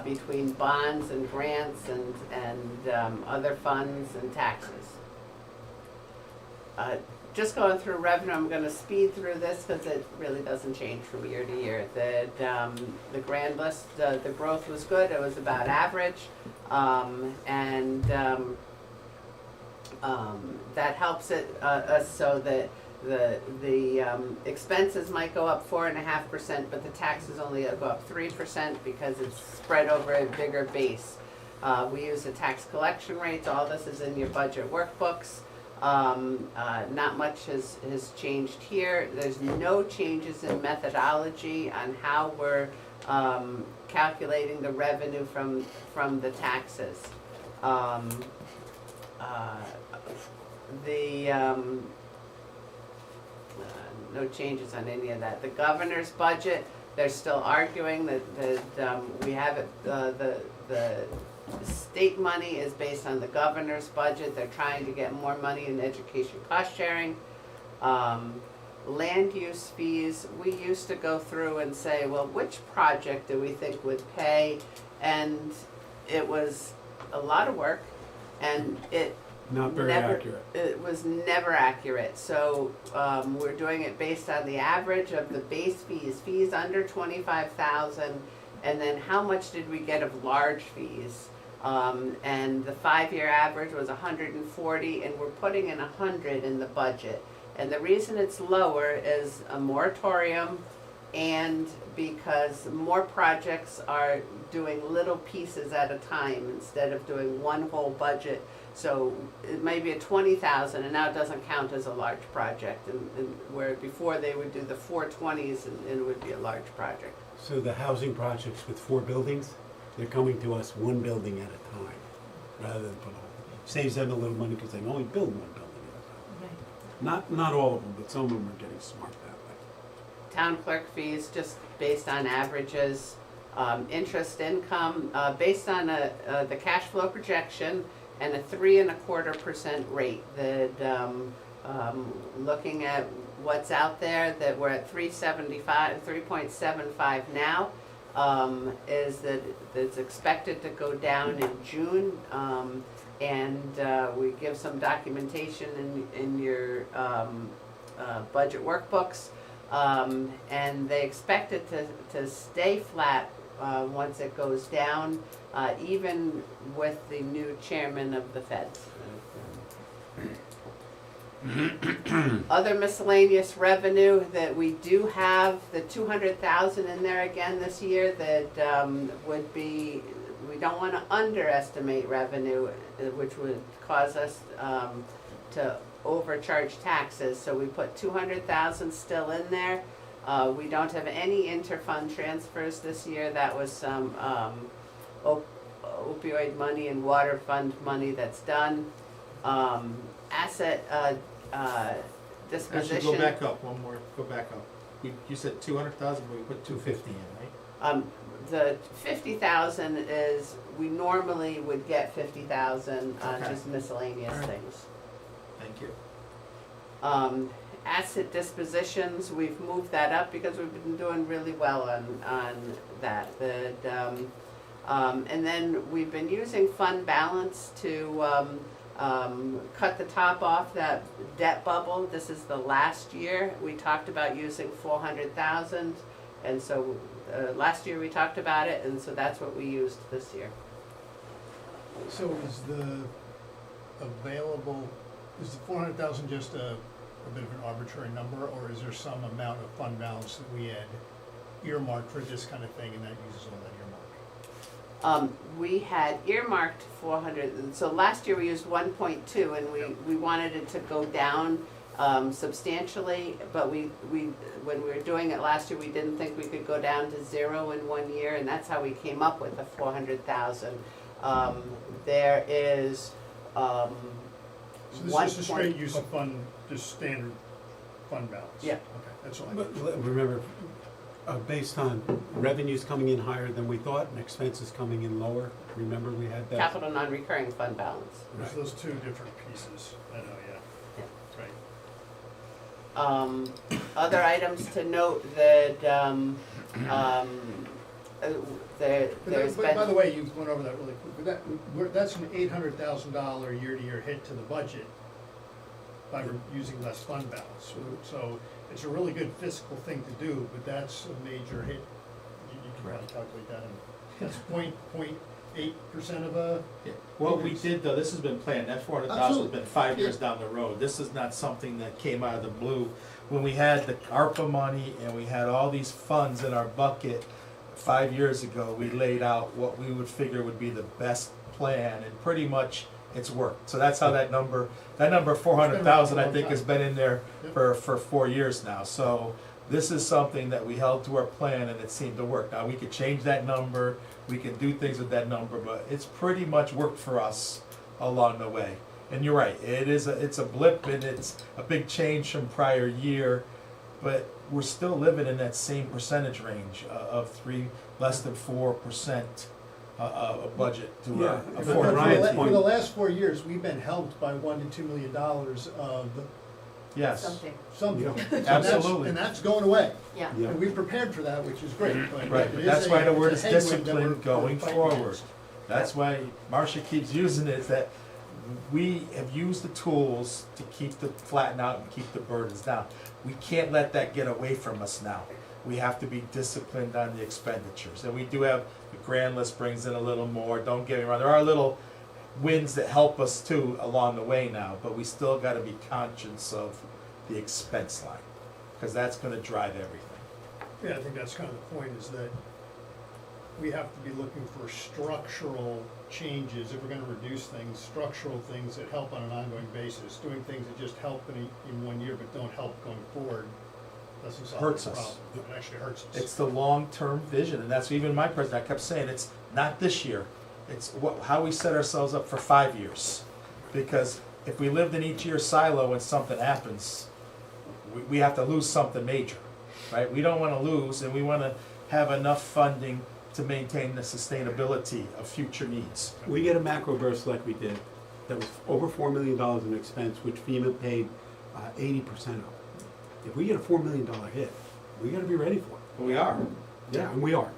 B: between bonds and grants and other funds and taxes. Just going through revenue, I'm gonna speed through this because it really doesn't change from year to year. The grand list, the growth was good, it was about average, and that helps us so that the expenses might go up 4.5%, but the taxes only go up 3% because it's spread over a bigger base. We use the tax collection rates, all this is in your budget workbooks. Not much has changed here. There's no changes in methodology on how we're calculating the revenue from the taxes. No changes on any of that. The governor's budget, they're still arguing that we have it, the state money is based on the governor's budget. They're trying to get more money in education cost sharing. Land use fees, we used to go through and say, well, which project do we think would pay? And it was a lot of work, and it
E: Not very
B: never,
E: accurate.
B: it was never accurate. So we're doing it based on the average of the base fees under 25,000, and then how much did we get of large fees? And the 5-year average was 140, and we're putting in 100 in the budget. And the reason it's lower is a moratorium, and because more projects are doing little pieces at a time instead of doing one whole budget. So it may be a 20,000, and now it doesn't count as a large project, and where before they would do the 420s and it would be a large project.
E: So the housing projects with 4 buildings, they're coming to us 1 building at a time, rather than put all. Saves them a little money because they can only build 1 building at a time. Not all of them, but some of them are getting smart that way.
B: Town clerk fees, just based on averages. Interest income, based on the cash flow projection and a 3.25% rate. That looking at what's out there, that we're at 3.75 now, is that it's expected to go down in June. And we give some documentation in your budget workbooks. And they expect it to stay flat once it goes down, even with the new chairman of the Fed. Other miscellaneous revenue that we do have, the 200,000 in there again this year, that would be, we don't want to underestimate revenue, which would cause us to overcharge taxes. So we put 200,000 still in there. We don't have any interfund transfers this year. That was some opioid money and water fund money that's done. Asset disposition.
I: Actually, go back up one more, go back up. You said 200,000, but we put 250 in, right?
B: The 50,000 is, we normally would get 50,000 on
I: Okay.
B: just miscellaneous
I: All right.
B: things.
I: Thank you.
B: Asset dispositions, we've moved that up because we've been doing really well on that. And then we've been using fund balance to cut the top off that debt bubble. This is the last year. We talked about using 400,000, and so last year we talked about it, and so that's what we used this year.
G: So is the 400,000 just a bit of an arbitrary number, or is there some amount of fund balance that we had earmarked for this kind of thing, and that uses all that earmark?
B: We had earmarked 400, so last year we used 1.2, and we wanted it to go down substantially, but when we were doing it last year, we didn't think we could go down to 0 in 1 year, and that's how we came up with the 400,000. There is,
G: So this
B: one
G: is just a
B: point-
G: straight use of fund, just standard fund balance?
B: Yeah.
G: Okay, that's all I
E: But
G: got.
E: remember, based on revenues coming in higher than we thought and expenses coming in lower, remember we had that?
B: capital non-recurring fund balance.
G: There's those two different pieces, I know, yeah. Right.
B: Other items to note that, there's
G: But by the
B: been,
G: way, you went over that really quick, but that's an $800,000 year-to-year hit to the budget by using less fund balance. So it's a really good fiscal thing to do, but that's a major hit. You can probably calculate that in, that's 0.8% of a,
I: Yeah. What we did though, this has been planned, that 400,000 has
G: Absolutely.
I: been 5 years down the road. This is not something that came out of the blue. When we had the ARPA money and we had all these funds in our bucket 5 years ago, we laid out what we would figure would be the best plan, and pretty much it's worked. So that's how that number 400,000, I think, has been in there for 4 years now. So this is something that we held to our plan and it seemed to work. Now, we could change that number, we can do things with that number, but it's pretty much worked for us along the way. And you're right, it's a blip and it's a big change from prior year, but we're still living in that same percentage range of less than 4% a budget to
E: Yeah,
I: a
E: but
I: foreign
E: Ryan's
I: currency.
G: For the last 4 years, we've been helped by $1 to $2 million of
I: Yes,
B: something.
G: something.
E: Yeah.
G: And that's-
I: Absolutely.
G: And that's going away.
H: Yeah.
E: Yeah.
G: And we've prepared for that, which is great.
I: right,
G: it
I: but
G: is
I: that's
G: a-
I: why the word
G: it's
I: is
G: a headwind that
I: discipline
G: we're
I: going
G: fighting
I: forward.
G: against.
I: That's why Marcia keeps using it, is that we have used the tools to keep the, flatten out and keep the burdens down. We can't let that get away from us now. We have to be disciplined on the expenditures, and we do have, the grand list brings in a little more, don't get me wrong, there are little wins that help us too along the way now, but we still gotta be conscious of the expense line, cause that's gonna drive everything.
G: Yeah, I think that's kind of the point, is that we have to be looking for structural changes, if we're gonna reduce things, structural things that help on an ongoing basis. Doing things that just help in 1 year but don't help going forward doesn't solve
I: Hurts
G: the
I: us.
G: problem. It actually hurts us.
I: It's the long-term vision, and that's even my president, I kept saying, it's not this year. It's how we set ourselves up for 5 years. Because if we lived in each year's silo and something happens, we have to lose something major, right? We don't wanna lose, and we wanna have enough funding to maintain the sustainability of future needs.
E: We get a macro burst like we did, that was over $4 million in expense, which FEMA paid 80% of. If we get a $4 million hit, we gotta be ready for it.
I: We are.
E: Yeah, and we are.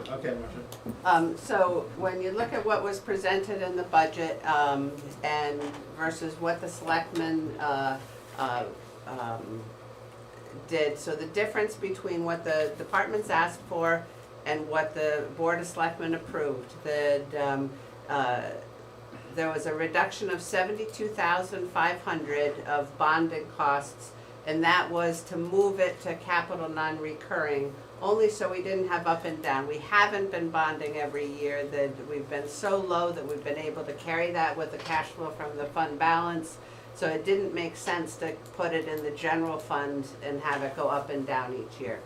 I: Okay, Marcia.
B: So when you look at what was presented in the budget, and versus what the selectmen, did, so the difference between what the departments asked for and what the Board of Selectmen approved, that, there was a reduction of 72,500 of bonding costs, and that was to move it to capital non-recurring, only so we didn't have up and down. We haven't been bonding every year, that we've been so low that we've been able to carry that with the cash flow from the fund balance. So it didn't make sense to put it in the general fund and have it go up and down each year.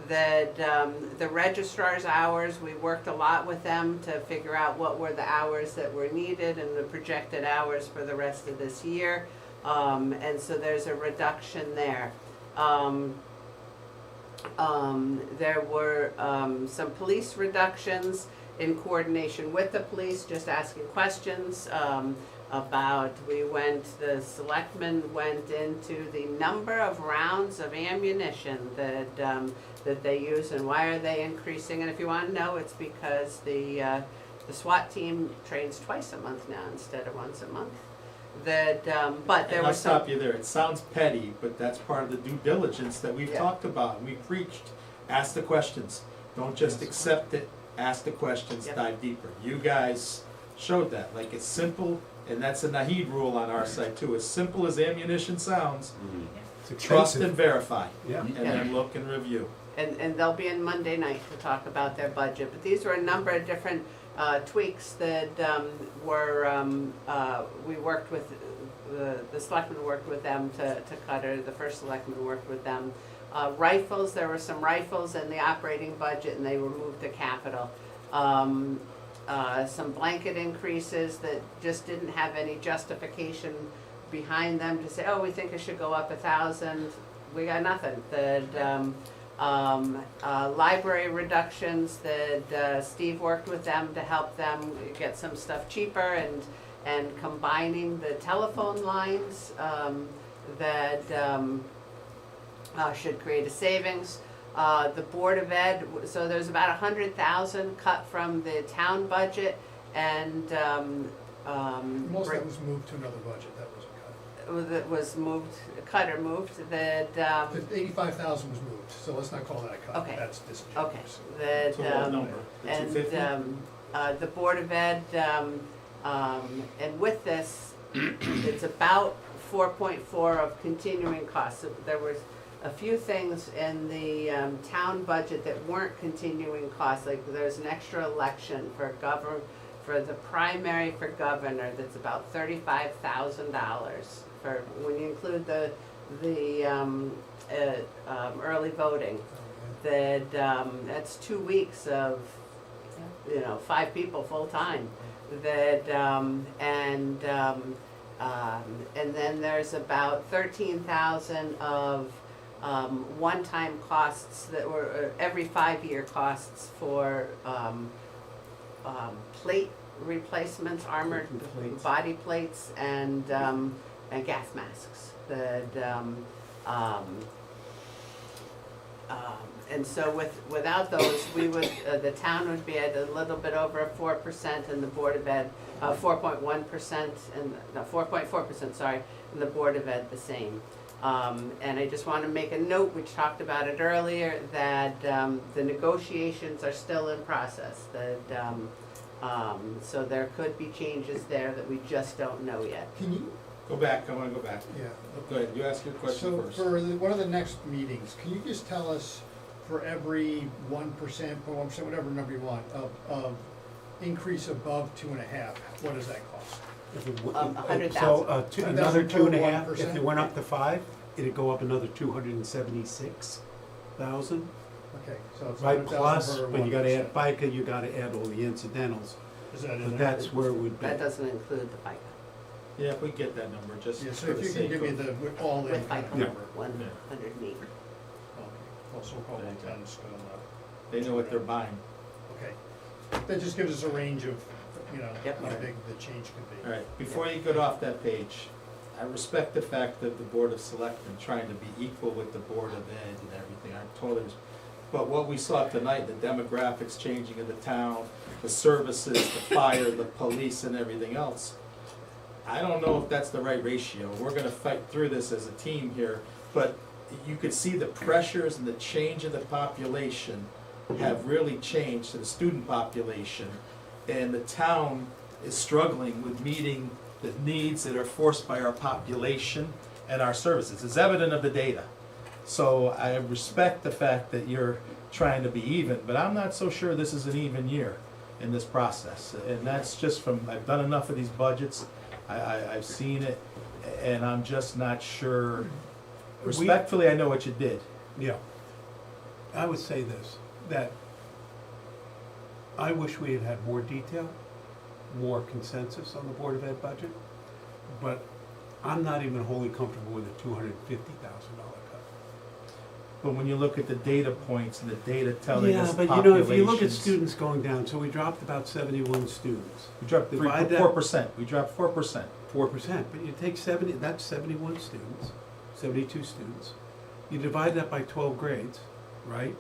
B: The registrar's hours, we worked a lot with them to figure out what were the hours that were needed and the projected hours for the rest of this year. And so there's a reduction there. There were some police reductions in coordination with the police, just asking questions about, the selectmen went into the number of rounds of ammunition that they use and why are they increasing. And if you want to know, it's because the SWAT team trains twice a month now instead of once a month. But there
I: And I'll
B: was some.
I: stop you there. It sounds petty, but that's part of the due diligence that we've
B: Yeah.
I: talked about, and we preached. Ask the questions. Don't just accept it, ask the questions,
B: Yep.
I: dive deeper. You guys showed that, like it's simple, and that's a Naheed rule on our side too. As simple as ammunition sounds,
E: It's
I: trust
E: expensive.
I: and verify,
E: Yeah.
I: and then look and review.
B: And they'll be in Monday night to talk about their budget. But these were a number of different tweaks that we worked with the selectmen worked with them to cut it, the first selectman worked with them. Rifles, there were some rifles in the operating budget and they were moved to capital. Some blanket increases that just didn't have any justification behind them to say, oh, we think it should go up 1,000. We got nothing. Library reductions that Steve worked with them to help them get some stuff cheaper, and combining the telephone lines that should create a savings. The Board of Ed, so there's about 100,000 cut from the town budget, and
G: Most of that was moved to another budget, that wasn't cut.
B: that was cut or moved, that,
G: The 85,000 was moved, so let's not call that a cut.
B: Okay.
G: That's disingenuous.
B: okay, that,
I: So what number? The
B: and
I: 250?
B: the Board of Ed, and with this, it's about 4.4 of continuing costs. So there was a few things in the town budget that weren't continuing costs, like there's an extra election for for the primary for governor, that's about $35,000. For, when you include the early voting, that, that's 2 weeks of, 5 people full-time. That, and then there's about 13,000 of one-time costs that were every 5-year costs for plate replacements, armored
E: Plates.
B: body plates, and gas masks. And so without those, we would, the town would be at a little bit over 4%, and the Board of Ed, 4.1%, and, no, 4.4%, sorry, and the Board of Ed the same. And I just want to make a note, we talked about it earlier, that the negotiations are still in process, that, so there could be changes there that we just don't know yet.
G: Can you,
I: Go back, I wanna go back.
G: yeah.
I: Go ahead, you ask your question
G: So
I: first.
G: for one of the next meetings, can you just tell us for every 1%, 0.1%, whatever number you want, of increase above 2.5, what does that cost?
E: If it w-
B: 100,000.
E: So, another
G: 100,000 per
E: 2.5,
G: 1%?
E: if it went up to 5, it'd go up another 276,000.
G: Okay, so it's
E: Right,
G: 100,000
E: plus,
G: per
E: when you gotta add
G: 1%.
E: FICA, you gotta add all the incidentals,
G: Is that in
E: but
G: there?
E: that's where it would be.
B: That doesn't include the FICA,
I: Yeah, if we get that number, just
G: Yeah, so
I: for
G: if
I: the
G: you can
I: sake
G: give me
I: of.
G: the all-in
B: with
G: kind of
B: FICA,
G: number.
B: 108.
G: Also call it 10, still
I: They know what they're buying.
G: Okay. That just gives us a range of,
B: Yep.
G: how big the change could be.
I: All right, before you get off that page, I respect the fact that the Board of Selectmen trying to be equal with the Board of Ed and everything, I totally, but what we saw tonight, the demographics changing in the town, the services, the fire, the police and everything else, I don't know if that's the right ratio. We're gonna fight through this as a team here, but you could see the pressures and the change in the population have really changed to the student population. And the town is struggling with meeting the needs that are forced by our population and our services. It's evident of the data. So I respect the fact that you're trying to be even, but I'm not so sure this is an even year in this process. And that's just from, I've done enough of these budgets, I've seen it, and I'm just not sure. Respectfully, I know what you did.
E: Yeah. I would say this, that I wish we had had more detail, more consensus on the Board of Ed budget, but I'm not even wholly comfortable with a $250,000 cut.
I: But when you look at the data points and the data telling
E: Yeah,
I: us
E: but if you look at
I: populations-
E: students going down, so we dropped about 71 students.
I: We dropped
E: Divide that-
I: 4%, we dropped 4%.
E: 4%, but you take 70, that's 71 students, 72 students. You divide that by 12 grades, right?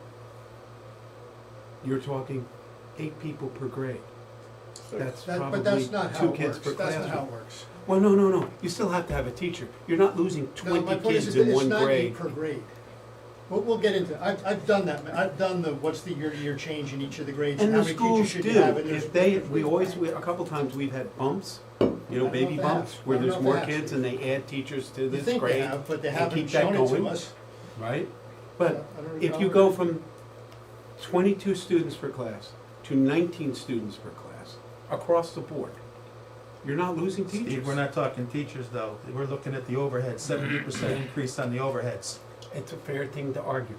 E: You're talking 8 people per grade. That's
G: But
E: probably
G: that's not how
E: 2
G: it
E: kids
G: works.
E: per
G: That's not how
E: classroom.
G: it works.
E: Well, no, you still have to have a teacher. You're not losing
G: No,
E: 20
G: my point is,
E: kids in
G: it's
E: one
G: not
E: grade.
G: 8 per grade. We'll get into, I've done that, I've done the, what's the year-to-year change in each of the grades,
E: And
G: how
E: the
G: many teachers
E: schools
G: should
E: do,
G: you have, and
E: if
G: there's.
E: a couple times we've had bumps, baby
G: I don't know if they
E: bumps,
G: have.
E: where
G: I don't
E: there's
G: know if
E: more
G: they have.
E: kids and they add teachers to
G: You
E: this
G: think they
E: grade,
G: have, but they
E: and
G: haven't
E: keep that
G: shown it to
E: going.
G: us.
E: right? But
G: I don't
E: if you
G: recall
E: go
G: it.
E: from 22 students per class to 19 students per class, across the board, You're not losing teachers.
I: Steve, we're not talking teachers though, we're looking at the overhead, 70% increase on the overheads.
E: It's a fair thing to argue.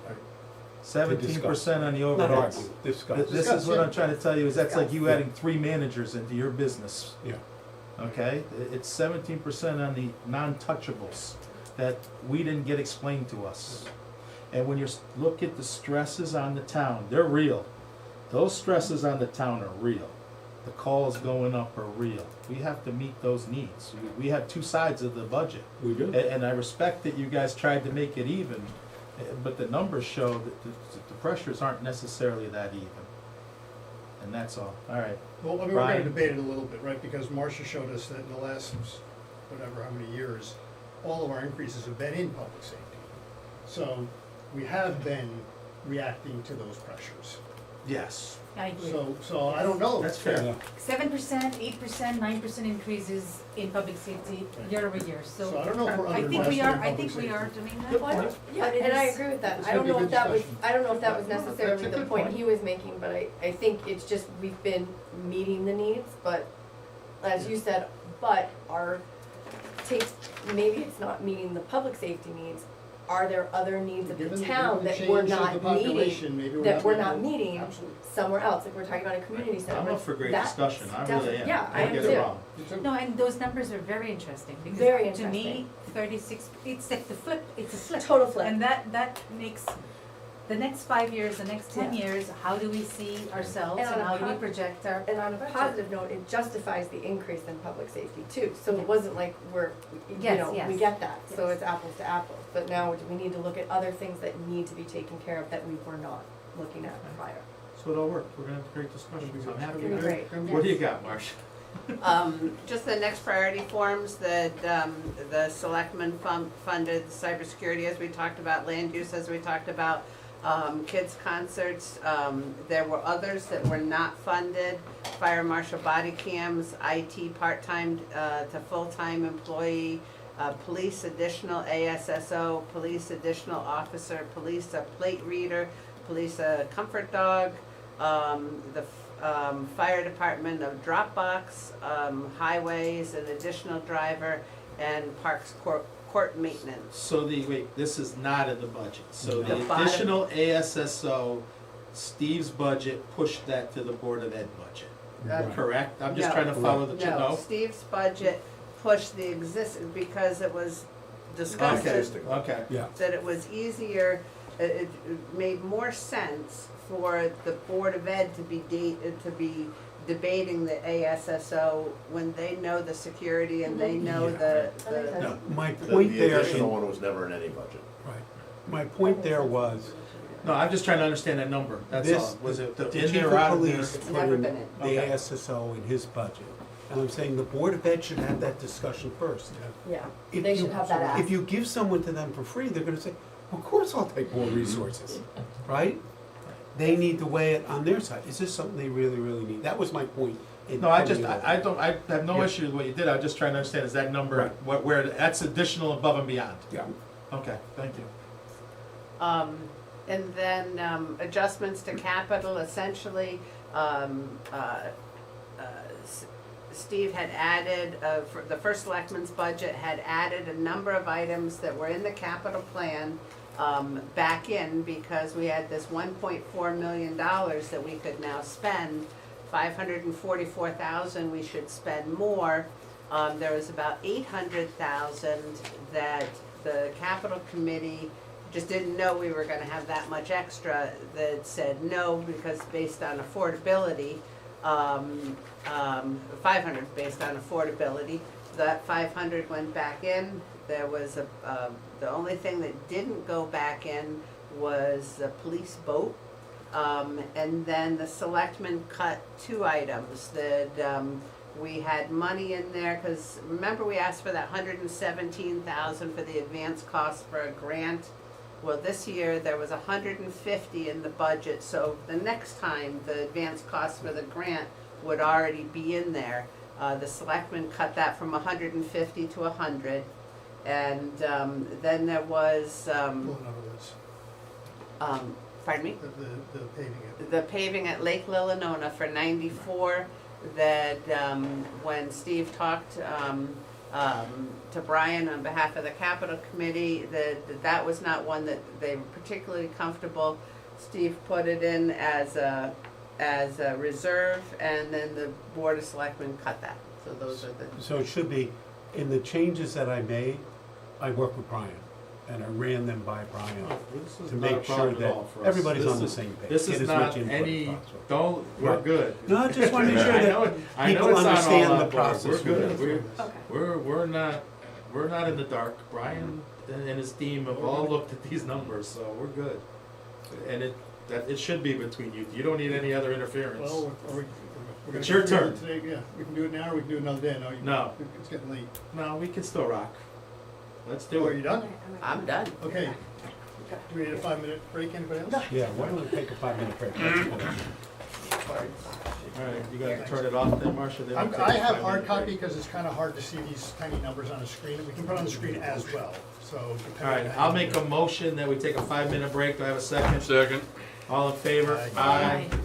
I: 17% on the
E: Not
I: overheads.
E: argue, discuss.
I: This is what I'm trying to tell you, is that's like you
E: Discuss.
I: adding 3 managers into your business,
E: Yeah.
I: okay? It's 17% on the non-touchables that we didn't get explained to us. And when you look at the stresses on the town, they're real. Those stresses on the town are real. The calls going up are real. We have to meet those needs. We have two sides of the budget.
E: We do.
I: And I respect that you guys tried to make it even, but the numbers show that the pressures aren't necessarily that even. And that's all. All right.
G: Well, I mean, we're gonna
I: Brian?
G: debate it a little bit, right, because Marcia showed us that in the last, whatever, how many years, all of our increases have been in public safety. So, we have been reacting to those pressures.
I: Yes.
F: I agree.
G: So I don't know.
I: That's fair.
E: Yeah.
F: 7%, 8%, 9% increases in public safety year over year,
G: So I don't know if we're
F: I think we
G: underinvesting
F: are,
G: in
F: I
G: public
F: think we
G: safety.
F: are doing that.
G: Good
H: Well,
G: point.
H: yeah,
F: But it
H: and I
F: is-
H: agree with that.
G: It's
H: I don't
G: gonna be
H: know
G: a
H: if
G: good
H: that was,
G: discussion.
H: I don't know if that was
G: That's
H: necessarily
G: a
H: the
G: good
H: point
G: point.
H: he was making, but I think it's just, we've been meeting the needs, but as you said, but our takes, maybe it's not meeting the public safety needs. Are there other needs of the
G: Given-
H: town
G: given the
H: that we're
G: change of the
H: not meeting,
G: population, maybe
H: that we're
G: meeting
H: not
G: them.
H: meeting
G: Absolutely.
H: somewhere else, like we're talking about a community center?
I: I'm up for great
H: That-
I: discussion. I really
H: definitely-
I: am.
H: yeah, I
I: Don't
H: am
I: get
H: too.
I: it wrong.
G: You too?
F: No, and those numbers are very interesting, because
H: Very
F: to me,
H: interesting.
F: 36, it's like the flip, it's a flip.
H: Total flip.
F: And that makes, the next 5 years, the next 10
H: Yeah.
F: years, how do we see ourselves
H: And on
F: and
H: a
F: how do we
H: po-
F: project our
H: And on a
F: budget?
H: positive note, it justifies the increase in public safety too, so it wasn't like we're, you
F: Yes,
H: know, we
F: yes.
H: get that, so
F: Yes.
H: it's apples to apples. But now we need to look at other things that need to be taken care of that we were not looking at prior.
I: So it all worked. We're gonna have a great discussion. So I'm happy
H: It'll be
I: with it.
H: great.
G: Can we-
I: What do you got, Marcia?
B: Just the next priority forms that, the selectmen funded, cybersecurity as we talked about, land use as we talked about, kids concerts, there were others that were not funded, fire marshal body cams, IT part-time, to full-time employee, police additional ASSO, police additional officer, police a plate reader, police a comfort dog, the fire department of Dropbox, highways, an additional driver, and parks court maintenance.
I: So this is not in the budget. So
B: The
I: the
B: bottom-
I: additional ASSO, Steve's budget pushed that to the Board of Ed budget,
B: Uh,
I: correct? I'm just
B: No.
I: trying to follow the,
B: No,
I: no?
B: Steve's budget pushed the because it was discussed
I: Okay,
B: that
I: okay.
E: Yeah.
B: it was easier, it made more sense for the Board of Ed to be debating the ASSO when they know the security and they know
E: Yeah.
B: the
E: No, my
J: The
E: point there,
J: additional
E: in-
J: one was never in any budget.
E: right, my point there was,
I: No, I'm just trying to understand that number, that's all.
E: this,
I: Was it
E: the
I: in
E: chief
I: there or
E: of
I: out of there?
E: police
B: It's
E: put
B: never
E: in
B: been in.
E: the
I: Okay.
E: ASSO in his budget. And I'm saying the Board of Ed should have that discussion first.
H: Yeah,
E: If
H: they
E: you-
H: should have that ask.
E: If you give someone to them for free, they're gonna say, of course I'll take more resources, right? They need to weigh it on their side. Is this something they really, really need? That was my point. in
I: No, I
E: coming over.
I: I have no
E: Yeah.
I: issue with what you did, I'm just trying to understand, is that number,
E: Right.
I: where, that's additional above and beyond?
E: Yeah.
I: Okay, thank you.
B: And then adjustments to capital, essentially, Steve had added, for the first selectman's budget, had added a number of items that were in the capital plan back in, because we had this $1.4 million that we could now spend. 544,000 we should spend more. There was about 800,000 that the capital committee just didn't know we were gonna have that much extra, that said no, because based on affordability, 500 based on affordability, that 500 went back in. There was the only thing that didn't go back in was the police boat. And then the selectmen cut 2 items that, we had money in there, cause remember we asked for that 117,000 for the advance cost for a grant? Well, this year, there was 150 in the budget, so the next time, the advance cost for the grant would already be in there. The selectmen cut that from 150 to 100, and, then there was,
G: Well, in other words,
B: pardon me?
G: the paving it.
B: The paving at Lake Lillinona for 94, that, when Steve talked, to Brian on behalf of the capital committee, that was not one that they were particularly comfortable. Steve put it in as a reserve, and then the Board of Selectmen cut that. So those are the,
E: So it should be, in the changes that I made, I worked with Brian, and I ran them by Brian
I: This is
E: to
I: not a
E: make sure
I: problem at
E: that
I: all for us.
E: everybody's
I: This
E: on the
I: is-
E: same page.
I: This
E: Get
I: is
E: as
I: not
E: much input as
I: any,
E: possible.
I: don't, we're
E: Right.
I: good.
E: No, I just want to make sure
I: I know
E: that
I: it- I know
E: people
I: it's on all
E: understand
I: our
E: the
I: board.
E: process.
I: We're good,
H: Okay.
I: we're not in the dark. Brian and his team have all looked at these numbers, so we're good. And it should be between you. You don't need any other interference.
G: Well, we're gonna.
I: It's your
G: go through
I: turn.
G: it Today, yeah, we can do it now, or we can do it another day, no,
I: No.
G: it's getting late.
I: No, we can still rock. Let's
G: Oh,
I: do
G: are you
I: it.
G: done?
B: I'm done.
G: Okay. Do we need a 5-minute break, anybody else?
E: Yeah, why don't we take a 5-minute break? That's a good idea.
I: All right, you gotta turn it off then, Marcia? Then we'll take a
G: I have
I: 5-minute
G: hard copy
I: break.
G: because it's kind of hard to see these tiny numbers on the screen. We can put it on the screen as well, so.
I: All
G: depending
I: right,
G: on-
I: I'll make a motion that we take a 5-minute break. Do I have a second?
C: Second.
I: All in favor?
G: Aye.
I: Aye.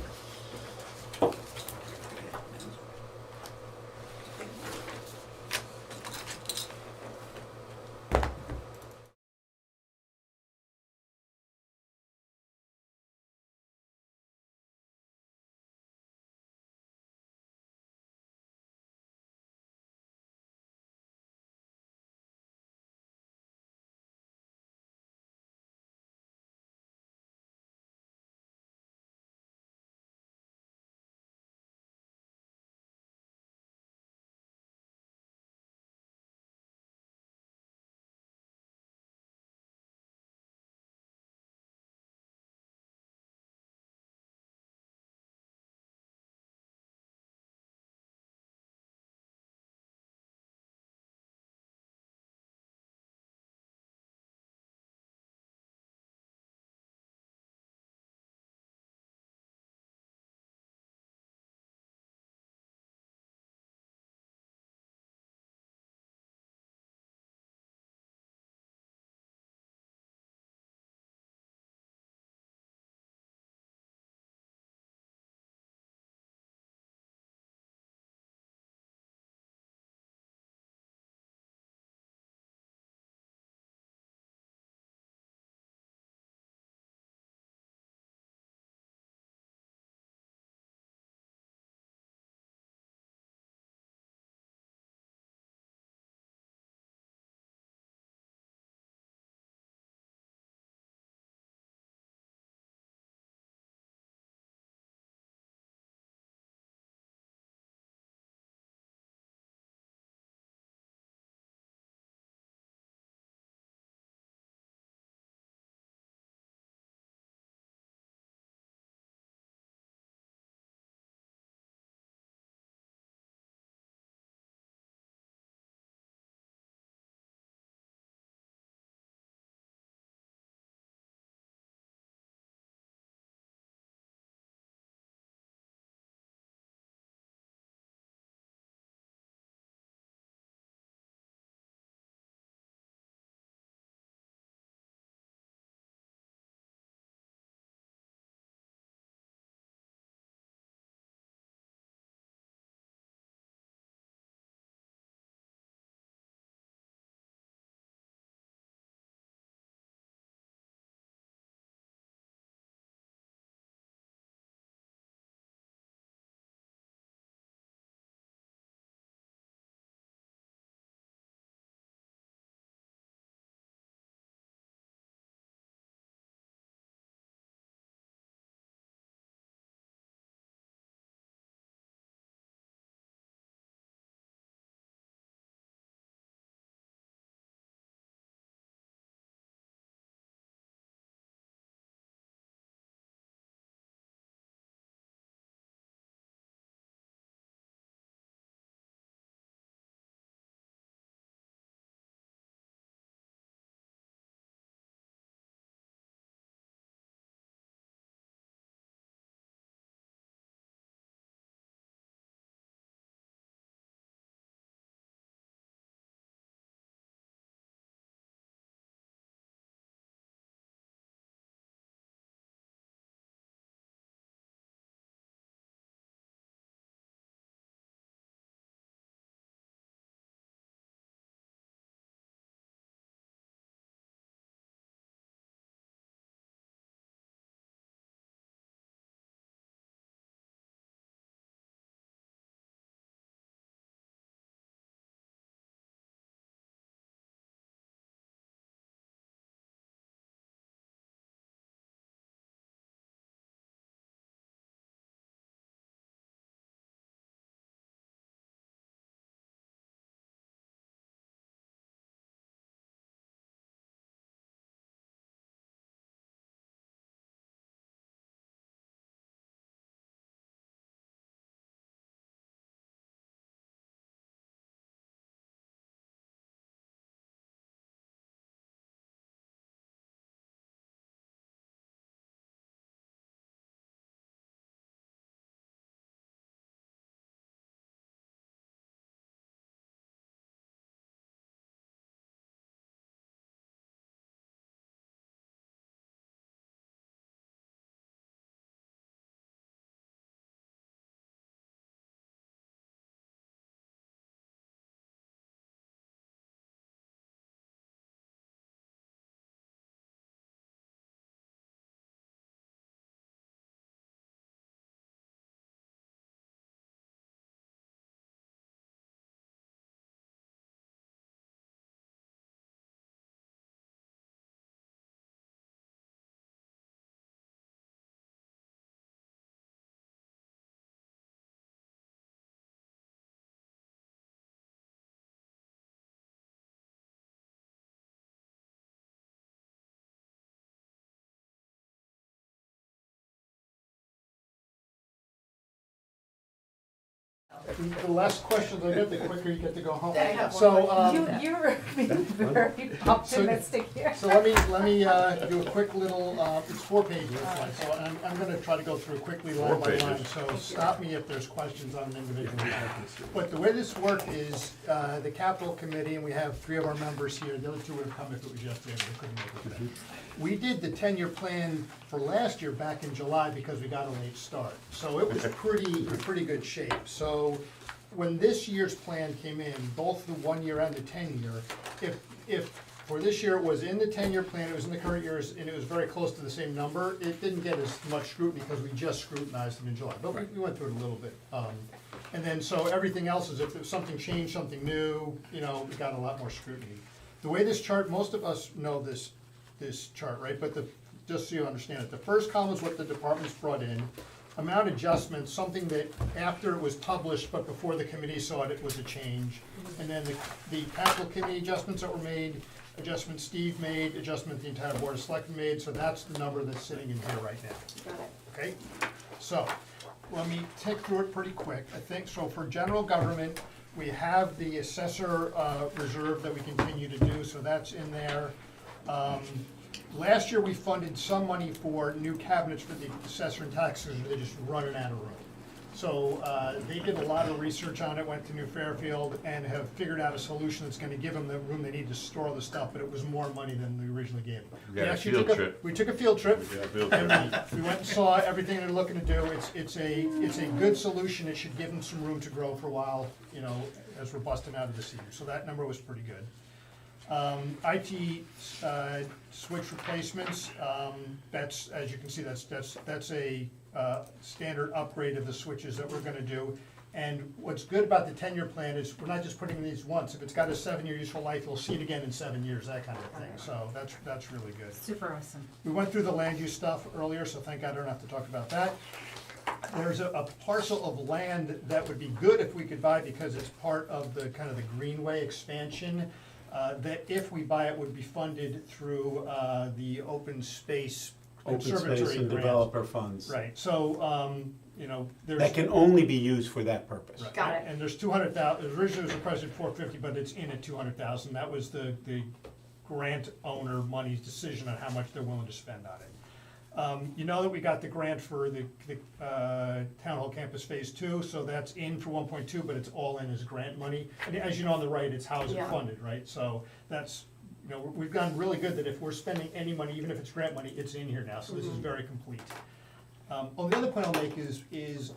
G: The less questions I get, the quicker you get to go home.
H: I have one
G: So,
F: You're being very optimistic here.
G: So let me do a quick little, it's 4 pages, so I'm gonna try to go through quickly line by line, so stop me if there's questions on an individual line. But the way this worked is, the capital committee, and we have 3 of our members here, the other 2 would have come if it was yesterday, but they couldn't make it today. We did the 10-year plan for last year back in July because we got a late start, so it was pretty good shape. So when this year's plan came in, both the 1-year and the 10-year, if for this year it was in the 10-year plan, it was in the current years, and it was very close to the same number, it didn't get as much scrutiny because we just scrutinized them in July, but we went through it a little bit. And then, so everything else is if there's something changed, something new, you know, we got a lot more scrutiny. The way this chart, most of us know this chart, right, but just so you understand it, the first column is what the departments brought in. Amount adjustments, something that after it was published, but before the committee saw it, it was a change. And then the capital committee adjustments that were made, adjustments Steve made, adjustment the entire board of selectmen made, so that's the number that's sitting in here right now.
H: Got it.
G: Okay, so, let me tick through it pretty quick. I think, so for general government, we have the assessor reserve that we continue to do, so that's in there. Last year, we funded some money for new cabinets for the assessor and taxes, they're just running out of room. So they did a lot of research on it, went to New Fairfield, and have figured out a solution that's gonna give them the room they need to store all the stuff, but it was more money than we originally gave them.
C: We got a
G: actually
C: field
G: took
C: trip.
G: We took a field trip.
C: Yeah, field
G: And
C: trip.
G: we went and saw everything they're looking to do. It's a good solution. It should give them some room to grow for a while, you know, as we're busting out of the season. So that number was pretty good. IT switch replacements, that's, as you can see, that's a standard upgrade of the switches that we're gonna do. And what's good about the 10-year plan is we're not just putting these once. If it's got a 7-year useful life, we'll see it again in 7 years, that kind of thing. So that's really good.
F: Super awesome.
G: We went through the land use stuff earlier, so thank God I don't have to talk about that. There's a parcel of land that would be good if we could buy because it's part of the kind of the Greenway expansion. That if we buy it would be funded through the open space
E: Open
G: conservatory
E: space and
G: grant.
E: developer funds.
G: Right, so, you know, there's.
E: That can only be used for that purpose.
G: Right.
H: Got it.
G: And there's 200,000, originally it was requested 450, but it's in at 200,000. That was the grant owner money's decision on how much they're willing to spend on it. You know that we got the grant for the Town Hall Campus Phase 2, so that's in for 1.2, but it's all in as grant money. And as you know on the right, it's housing
H: Yeah.
G: funded, right? So that's, you know, we've gotten really good that if we're spending any money, even if it's grant money, it's in here now, so this is very complete. Oh, the other point I'll make is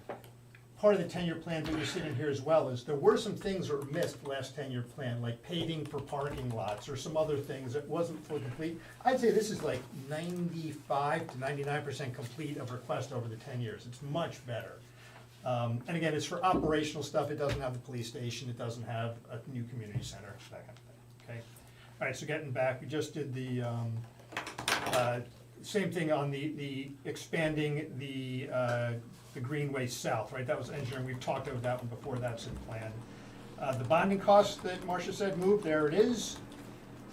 G: part of the 10-year plan that we see in here as well is there were some things that were missed last 10-year plan, like paving for parking lots or some other things that wasn't fully complete. I'd say this is like 95 to 99% complete of request over the 10 years. It's much better. And again, it's for operational stuff. It doesn't have the police station. It doesn't have a new community center, that kind of thing, okay? All right, so getting back, we just did the, same thing on the expanding the Greenway South, right? That was engineering, we've talked about that one before, that's in plan. The bonding costs that Marcia said moved, there it is.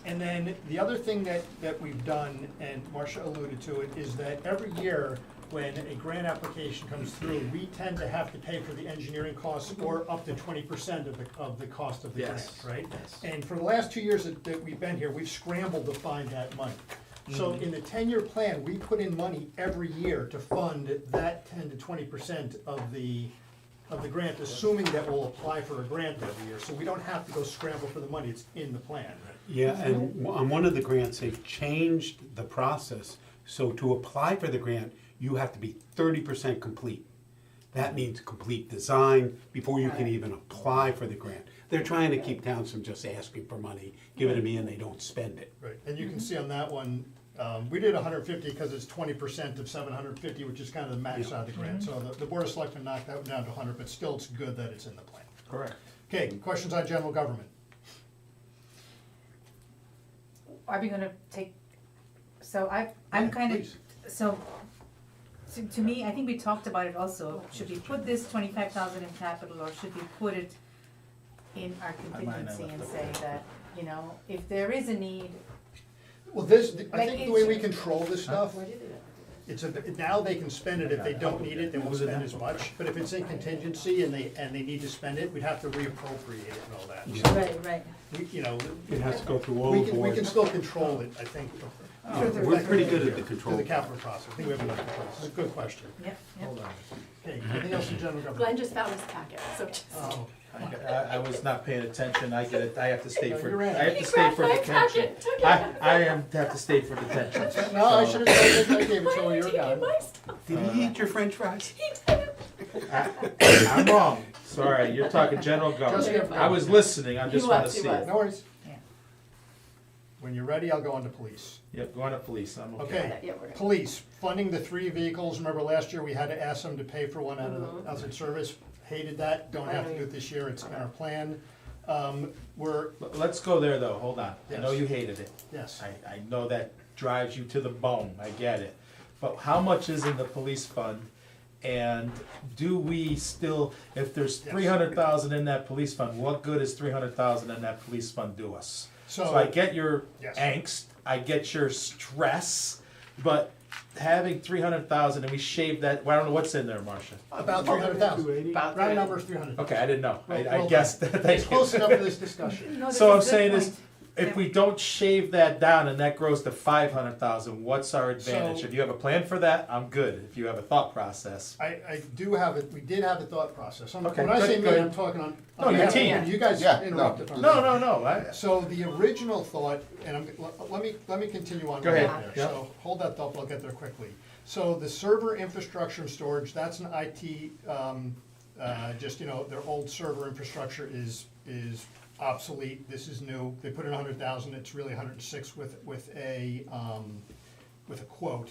G: And then the other thing that we've done, and Marcia alluded to it, is that every year when a grant application comes through, we tend to have to pay for the engineering costs or up to 20% of the cost of the grant,
A: Yes,
G: right?
A: yes.
G: And for the last 2 years that we've been here, we've scrambled to find that money. So in the 10-year plan, we put in money every year to fund that 10 to 20% of the grant, assuming that we'll apply for a grant every year. So we don't have to go scramble for the money, it's in the plan.
E: Yeah, and on one of the grants, they've changed the process. So to apply for the grant, you have to be 30% complete. That means complete design before you can even apply for the grant. They're trying to keep towns from just asking for money, give it to me, and they don't spend it.
G: Right, and you can see on that one, we did 150 because it's 20% of 750, which is kind of the max out of the grant. So the Board of Selectmen knocked that one down to 100, but still it's good that it's in the plan.
A: Correct.
G: Okay, questions on general government?
F: Are we gonna take, so I'm kind of,
G: Please.
F: so, to me, I think we talked about it also, should we put this 25,000 in capital, or should we put it in our contingency and say that, you know, if there is a need,
G: Well, I
F: Like
G: think the way we
F: it's-
G: control this stuff, now they can spend it. If they don't need it, they won't spend as much. But if it's in contingency and they need to spend it, we'd have to reappropriate it and all that. So,
F: Right.
G: you know,
E: It has to go through all
G: we
E: the
G: can
E: boards.
G: still control it, I think.
E: We're pretty good at the
G: Through
E: control.
G: the capital process. I think we have enough control. It's a good question.
F: Yep.
G: Okay, anything else in general
H: Glenn
G: government?
H: just found his packet, so just.
G: Oh,
I: I was not paying attention, I get it, I have to stay
G: No,
I: for,
G: you're right.
I: I have
H: He
I: to stay
H: grabbed
I: for
H: my
I: detention.
H: packet, took it.
I: Have to stay for detention.
G: No, I
I: So-
G: should have said that I gave it to
H: Why
G: you,
H: did
G: you're
H: you get
G: gone.
H: my stuff?
E: Did he eat your french fries?
I: I'm wrong, sorry, you're talking general government. I was listening, I just
H: He
I: wanna
H: was, he
I: see
H: was.
I: it.
G: No worries.
F: Yeah.
G: When you're ready, I'll go on to police.
I: Yep, going to police, I'm okay.
G: Okay,
H: Yeah, we're good.
G: police, funding the 3 vehicles. Remember last year, we had to ask them to pay for one out of
H: Mhm.
G: the outside service. Hated that, don't have to do it this year, it's in our plan. We're,
I: Let's go there though, hold on, I know
G: Yes.
I: you hated it.
G: yes,
I: I know that drives you to the bone, I get it. But how much is in the police fund? And do we still, if there's
G: Yes.
I: 300,000 in that police fund, what good is 300,000 in that police fund do us? So I get your
G: Yes.
I: angst, I get your stress, but having 300,000 and we shave that, well, I don't know what's in there, Marcia.
G: about 300,000.
E: 280?
H: About
G: Round
H: three.
G: number is 300.
I: Okay, I didn't know, I
G: Well
I: guessed that,
G: It's
I: thank
G: close
I: you.
G: enough for this discussion.
F: No, this
I: So I'm
F: is a good
I: saying is,
F: point.
I: if we don't shave that down and that grows to 500,000, what's our advantage?
G: So-
I: If you have a plan for that, I'm good, if you have a thought process.
G: I do have it, we did have a thought process. When
I: Okay,
G: I say
I: good,
G: me,
I: good.
G: I'm talking on.
I: No, your
G: behalf of
I: team.
G: You guys
C: Yeah, no.
G: interrupted.
I: No,
G: So the original thought, and let me continue on.
I: Go
G: right
I: ahead,
G: there.
I: yeah.
G: So hold that thought, I'll get there quickly. So the server infrastructure and storage, that's an IT, just, you know, their old server infrastructure is obsolete. This is new. They put in 100,000, it's really 106 with a quote.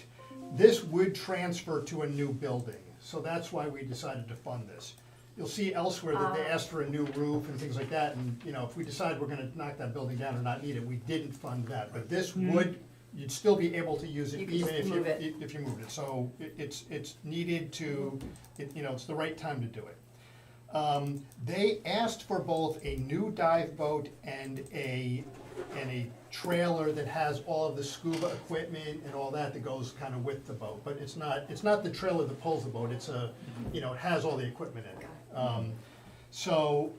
G: This would transfer to a new building, so that's why we decided to fund this. You'll see elsewhere that they asked for a new roof and things like that, and, you know, if we decide we're gonna knock that building down or not need it, we didn't fund that. But this would, you'd still be able to use it
H: You could
G: even
H: just
G: if
H: move it.
G: if you moved it. So it's needed to, you know, it's the right time to do it. They asked for both a new dive boat and a trailer that has all of the scuba equipment and all that goes kind of with the boat. But it's not the trailer that pulls the boat, it's you know, it has all the equipment in it. So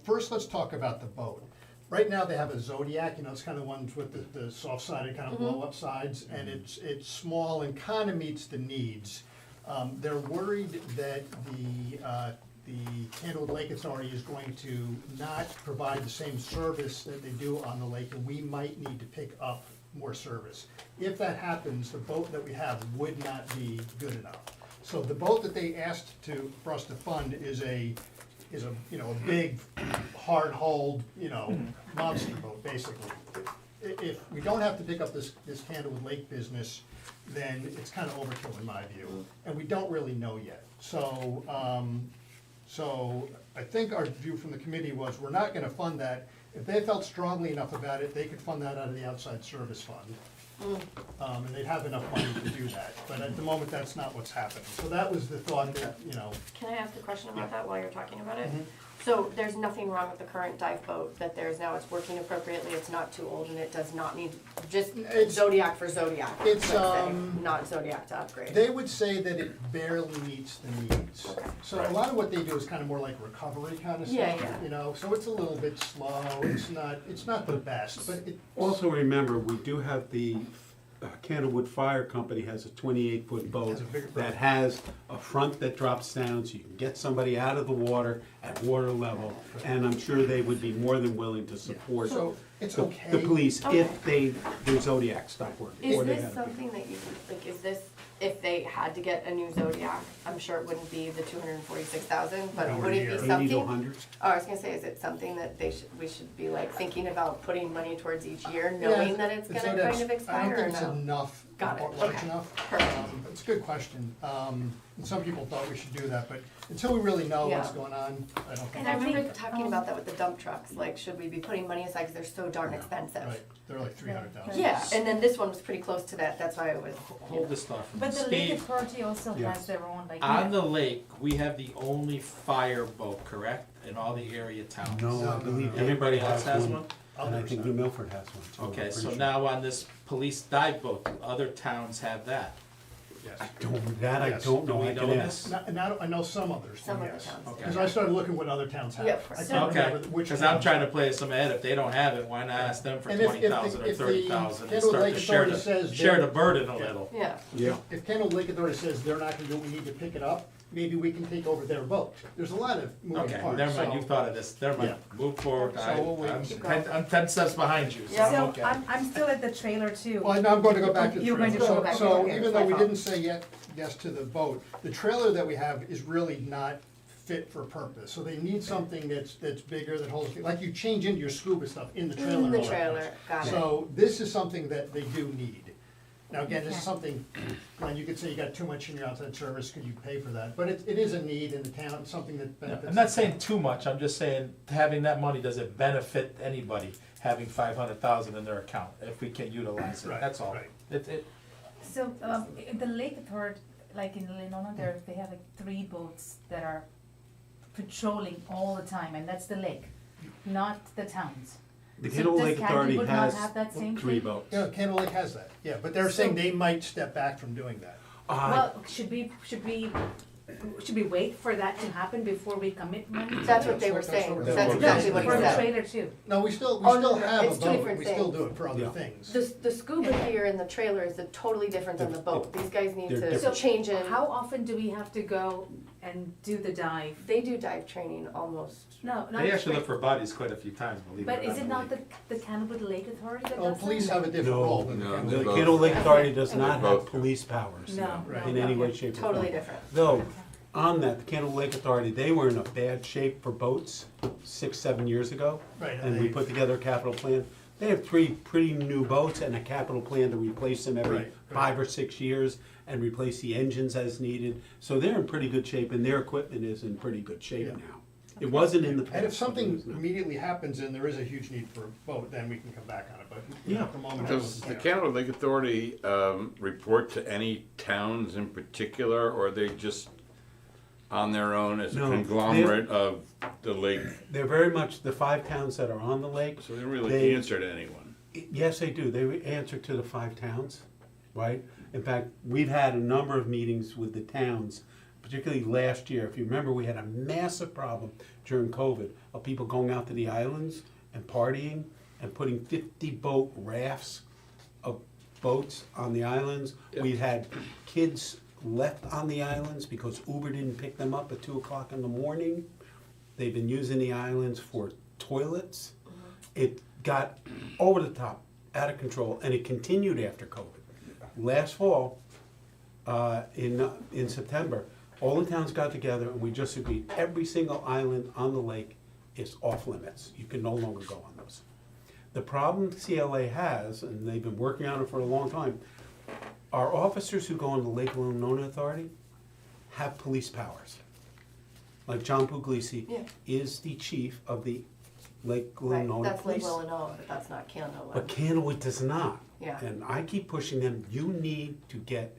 G: first let's talk about the boat. Right now they have a Zodiac, you know, it's kind of ones with the soft-sided kind of blow-up sides, and it's small and kind of meets the needs. They're worried that the Candlewood Lake Authority is going to not provide the same service that they do on the lake, and we might need to pick up more service. If that happens, the boat that we have would not be good enough. So the boat that they asked for us to fund is a you know, a big, hard-hulled, you know, monster boat, basically. If we don't have to pick up this Candlewood Lake business, then it's kind of overkill in my view, and we don't really know yet. So I think our view from the committee was, we're not gonna fund that. If they felt strongly enough about it, they could fund that out of the outside service fund. And they'd have enough money to do that, but at the moment, that's not what's happening. So that was the thought that, you know,
H: Can I ask a question about
G: Yeah.
H: that while you're talking about it?
G: Mhm.
H: So there's nothing wrong with the current dive boat that there is now, it's working appropriately, it's not too old, and it does not need, just
G: It's-
H: Zodiac for Zodiac,
G: It's,
H: let's say, not Zodiac to upgrade.
G: they would say that it barely meets the needs. So a lot of what they do is kind of more like recovery kind of
H: Yeah,
G: stuff,
H: yeah.
G: you know, so it's a little bit slow, it's not the best, but it.
E: Also remember, we do have the Candlewood Fire Company has a 28-foot boat
G: Has a bigger boat.
E: that has a front that drops down, so you can get somebody out of the water at water level, and I'm sure they would be more than willing to support
G: So it's
E: the
G: okay.
E: the police
H: Okay.
E: if their Zodiac stopped working.
H: Is
E: or they
H: this
E: had a-
H: something that you, like, is this, if they had to get a new Zodiac, I'm sure it wouldn't be the 246,000, but
G: Nowhere
H: would it
G: near.
H: be
E: 80
H: something?
E: to 100?
H: Oh, I was gonna say, is it something that we should be like thinking about putting money towards each year, knowing that it's gonna
G: Zodiac's-
H: kind of expire
G: I don't
H: or
G: think it's
H: no?
G: enough,
H: Got it,
G: large
H: okay.
G: enough.
H: Perfect.
G: It's a good question. And some people thought we should do that, but until we really know what's
H: Yeah.
G: going on, I don't think.
H: And I remember talking about that with the dump trucks, like, should we be putting money aside, cause they're so darn expensive?
G: Right, they're like 300,000.
H: Yeah, and then this one was pretty close to that, that's why I was,
I: Hold this thought for me.
F: But the Lake
I: Steve,
F: Authority also
E: Yes.
F: has their own, like.
I: on the lake, we have the only fire boat, correct, in all the area towns?
E: No, I believe
I: Everybody else has one?
E: And I
G: Others
E: think
G: have.
E: New Milford has one too. I'm
I: Okay,
E: pretty
I: so
E: sure.
I: now on this police dive boat, do other towns have that?
G: yes.
E: I
G: Yes.
E: don't know,
A: Do we
E: I
A: know
E: can
A: this?
E: ask.
G: Not, I know some others,
H: Some other
G: yes.
H: towns.
A: Okay.
G: Because I started looking what other towns have.
H: Yep.
G: I
F: So-
G: can't
A: Okay,
G: remember which
A: because I'm
G: ones.
A: trying to play some ahead. If they don't have it, why not ask them for
G: And if the-
A: 20,000 or
G: if the
A: 30,000 and
G: Kendall
A: start
G: Lake
A: to share
G: Authority says
A: share
G: they're-
A: the burden a
G: Yeah.
A: little?
H: Yeah,
E: Yeah.
G: If Kendall Lake Authority says they're not gonna do it, we need to pick it up, maybe we can take over their boat. There's a lot of moving
A: Okay,
G: parts,
A: never mind,
G: so-
A: you thought of this, never mind, move forward.
G: So we'll wait.
A: I'm 10 steps behind you, so
H: Yeah.
A: I'm
F: So
A: okay.
F: I'm still at the trailer too.
G: Well, now I'm going to go back to the
F: You're going
G: trailer.
F: to
H: go
G: So,
H: back to
G: so
H: the-
G: even though we
H: my
G: didn't say yes to the boat, the trailer that we have is really not fit for purpose. So they need something that's bigger, that holds, like you change into your scuba stuff in the trailer.
H: in the
G: all that
H: trailer,
G: stuff.
H: got it.
G: So this is something that they do need. Now, again, this is
F: Okay.
G: something, Glenn, you could say you got too much in your outside service, could you pay for that? But it is a need in the town, something that benefits.
A: I'm not
G: the
A: saying
G: town.
A: too much, I'm just saying, having that money, does it benefit anybody, having 500,000 in their account, if we can utilize it,
G: Right,
A: that's all.
G: right.
F: So, in the Lake Authority, like in Lenona, there, they have like 3 boats that are patrolling all the time, and that's the lake, not the towns.
E: The
F: So
E: Kendall
F: does
E: Lake Authority
F: Canterbury not
E: has
F: have that same
E: 3
F: thing?
E: boats.
G: Yeah, Candle Lake has that, yeah, but they're saying they might step back from doing that.
F: Well, should we wait for that to happen before we commit money?
H: That's what they were
G: That's
H: saying,
G: what
H: that's
G: we're
H: exactly what he
F: For the
H: said.
F: trailer too.
G: No, we still
H: Oh, no,
G: have
H: it's
G: a
H: two
G: boat,
H: different
G: we still
H: things.
G: do it for other
E: Yeah.
G: things.
H: The scuba gear in the trailer is totally different than the boat. These guys need
E: They're
H: to
E: different.
H: change in.
F: How often do we have to go and do the dive?
H: They do dive training almost.
F: No, not.
A: They actually look for bodies quite a few times, believe it or not.
F: But is it not the Canterbury Lake Authority that
G: Oh,
F: does
G: police
F: that?
G: have a different
E: No.
G: role than
C: No,
G: the
C: they're
E: The
G: Kendall.
E: Kendall Lake Authority does
H: Okay.
E: not
C: They're
E: have
C: both.
E: police powers
F: No,
G: Right.
F: no,
E: in any way,
F: okay.
E: shape, or form.
H: Totally different.
E: Though, on that, the Kendall Lake Authority, they were in a bad shape for boats 6, 7 years ago.
G: Right,
E: And we put together a capital plan. They have 3 pretty new boats and a capital plan to replace them every
G: Right,
E: 5 or 6 years and replace the engines as needed. So they're in pretty good shape and their equipment is in pretty good shape
G: Yeah.
E: now. It wasn't in the past.
G: And if
E: but it
G: something
E: is now.
G: immediately happens and there is a huge need for a boat, then we can come back on it, but you know,
E: Yeah.
G: at the moment.
C: Does the
G: yeah.
C: Canada Lake Authority report to any towns in particular, or are they just on their own as a
E: No,
C: conglomerate of the lake?
E: They're very much the 5 towns that are on the lake.
C: So they don't really
E: They-
C: answer to anyone.
E: Yes, they do. They answer to the 5 towns, right? In fact, we've had a number of meetings with the towns, particularly last year. If you remember, we had a massive problem during COVID of people going out to the islands and partying and putting 50 boat rafts of boats on the islands.
C: Yep.
E: We had kids left on the islands because Uber didn't pick them up at 2 o'clock in the morning. They've been using the islands for toilets. It got over the top, out of control, and it continued after COVID. Last fall, in September, all the towns got together and we just agreed, every single island on the lake is off limits. You can no longer go on those. The problem CLA has, and they've been working on it for a long time, our officers who go on the Lake Lenona Authority have police powers. Like John Puglisi
H: Yeah.
E: is the chief of the Lake
H: Right,
E: Lenona
H: that's Lake
E: Police.
H: Lenona, but that's not Candlewood.
E: But Candlewood does not.
H: Yeah.
E: And I keep pushing them, you need to get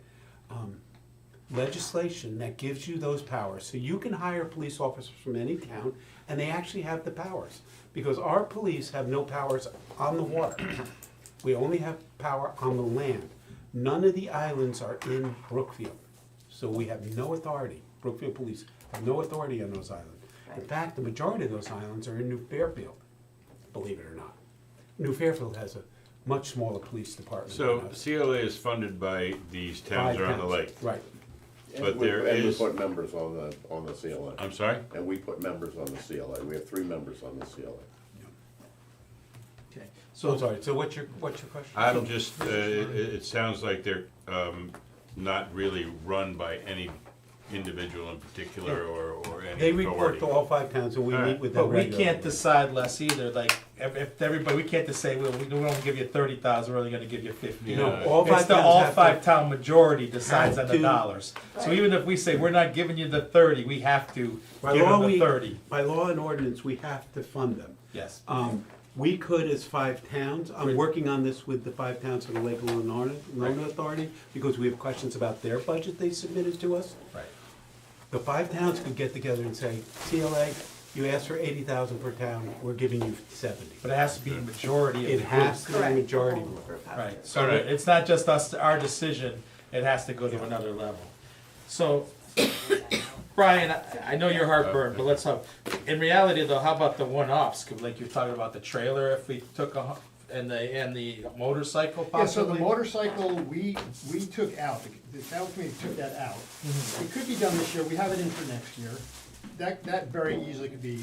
E: legislation that gives you those powers. So you can hire police officers from any town, and they actually have the powers. Because our police have no powers on the water. We only have power on the land. None of the islands are in Brookfield. So we have no authority, Brookfield Police have no authority on those islands. In
H: Right.
E: fact, the majority of those islands are in New Fairfield, believe it or not. New Fairfield has a much smaller police department.
C: So
E: than us.
C: CLA is funded by these towns
E: 5
C: around the
E: towns.
C: lake.
E: Right.
C: But
J: And we-
C: there
J: And we
C: is-
J: put members on the CLA.
C: I'm sorry?
J: And we put members on the CLA. We have 3 members on the CLA.
A: Okay,
E: So,
A: so,
E: sorry, so what's your question?
C: I'm just, it sounds like they're not really run by any individual in particular or any
E: They report
C: authority.
E: to all 5 towns and we
C: All
E: meet
C: right.
E: with them
A: but we
E: regularly.
A: can't decide less either, like, if everybody, we can't just say, well, we don't give you 30,000, we're only gonna give you 50.
E: No,
C: Yeah.
E: all 5
A: It's the
E: towns
A: all
E: have to-
A: 5 town majority decides on
E: have
A: the
E: to-
A: dollars. So
H: Right.
A: even if we say, we're not giving you the 30, we have to
E: By
A: give
E: law,
A: them the
E: we,
A: 30.
E: by law and ordinance, we have to fund them.
A: Yes.
E: We could as 5 towns, I'm working on this with the 5 towns of the Lake Lenona Authority, because we have questions about their budget they submitted to us.
A: Right.
E: The 5 towns could get together and say, CLA, you asked for 80,000 per town, we're giving you 70.
A: But it has to be majority of the
E: It
A: group.
E: has to be a
H: Correct.
E: majority
H: The whole
E: vote.
H: group has
A: Right,
H: to.
A: so
C: All right.
A: it's not just us, our decision,
I: it has to go to another level. So, Brian, I know you're heartburned, but let's hope, in reality though, how about the one-offs? 'Cause like you're talking about the trailer, if we took and the motorcycle
G: Yeah, so the
I: possibly?
G: motorcycle, we took out, the salary committee took that out. It could be done this year, we have it in for next year. That very easily could be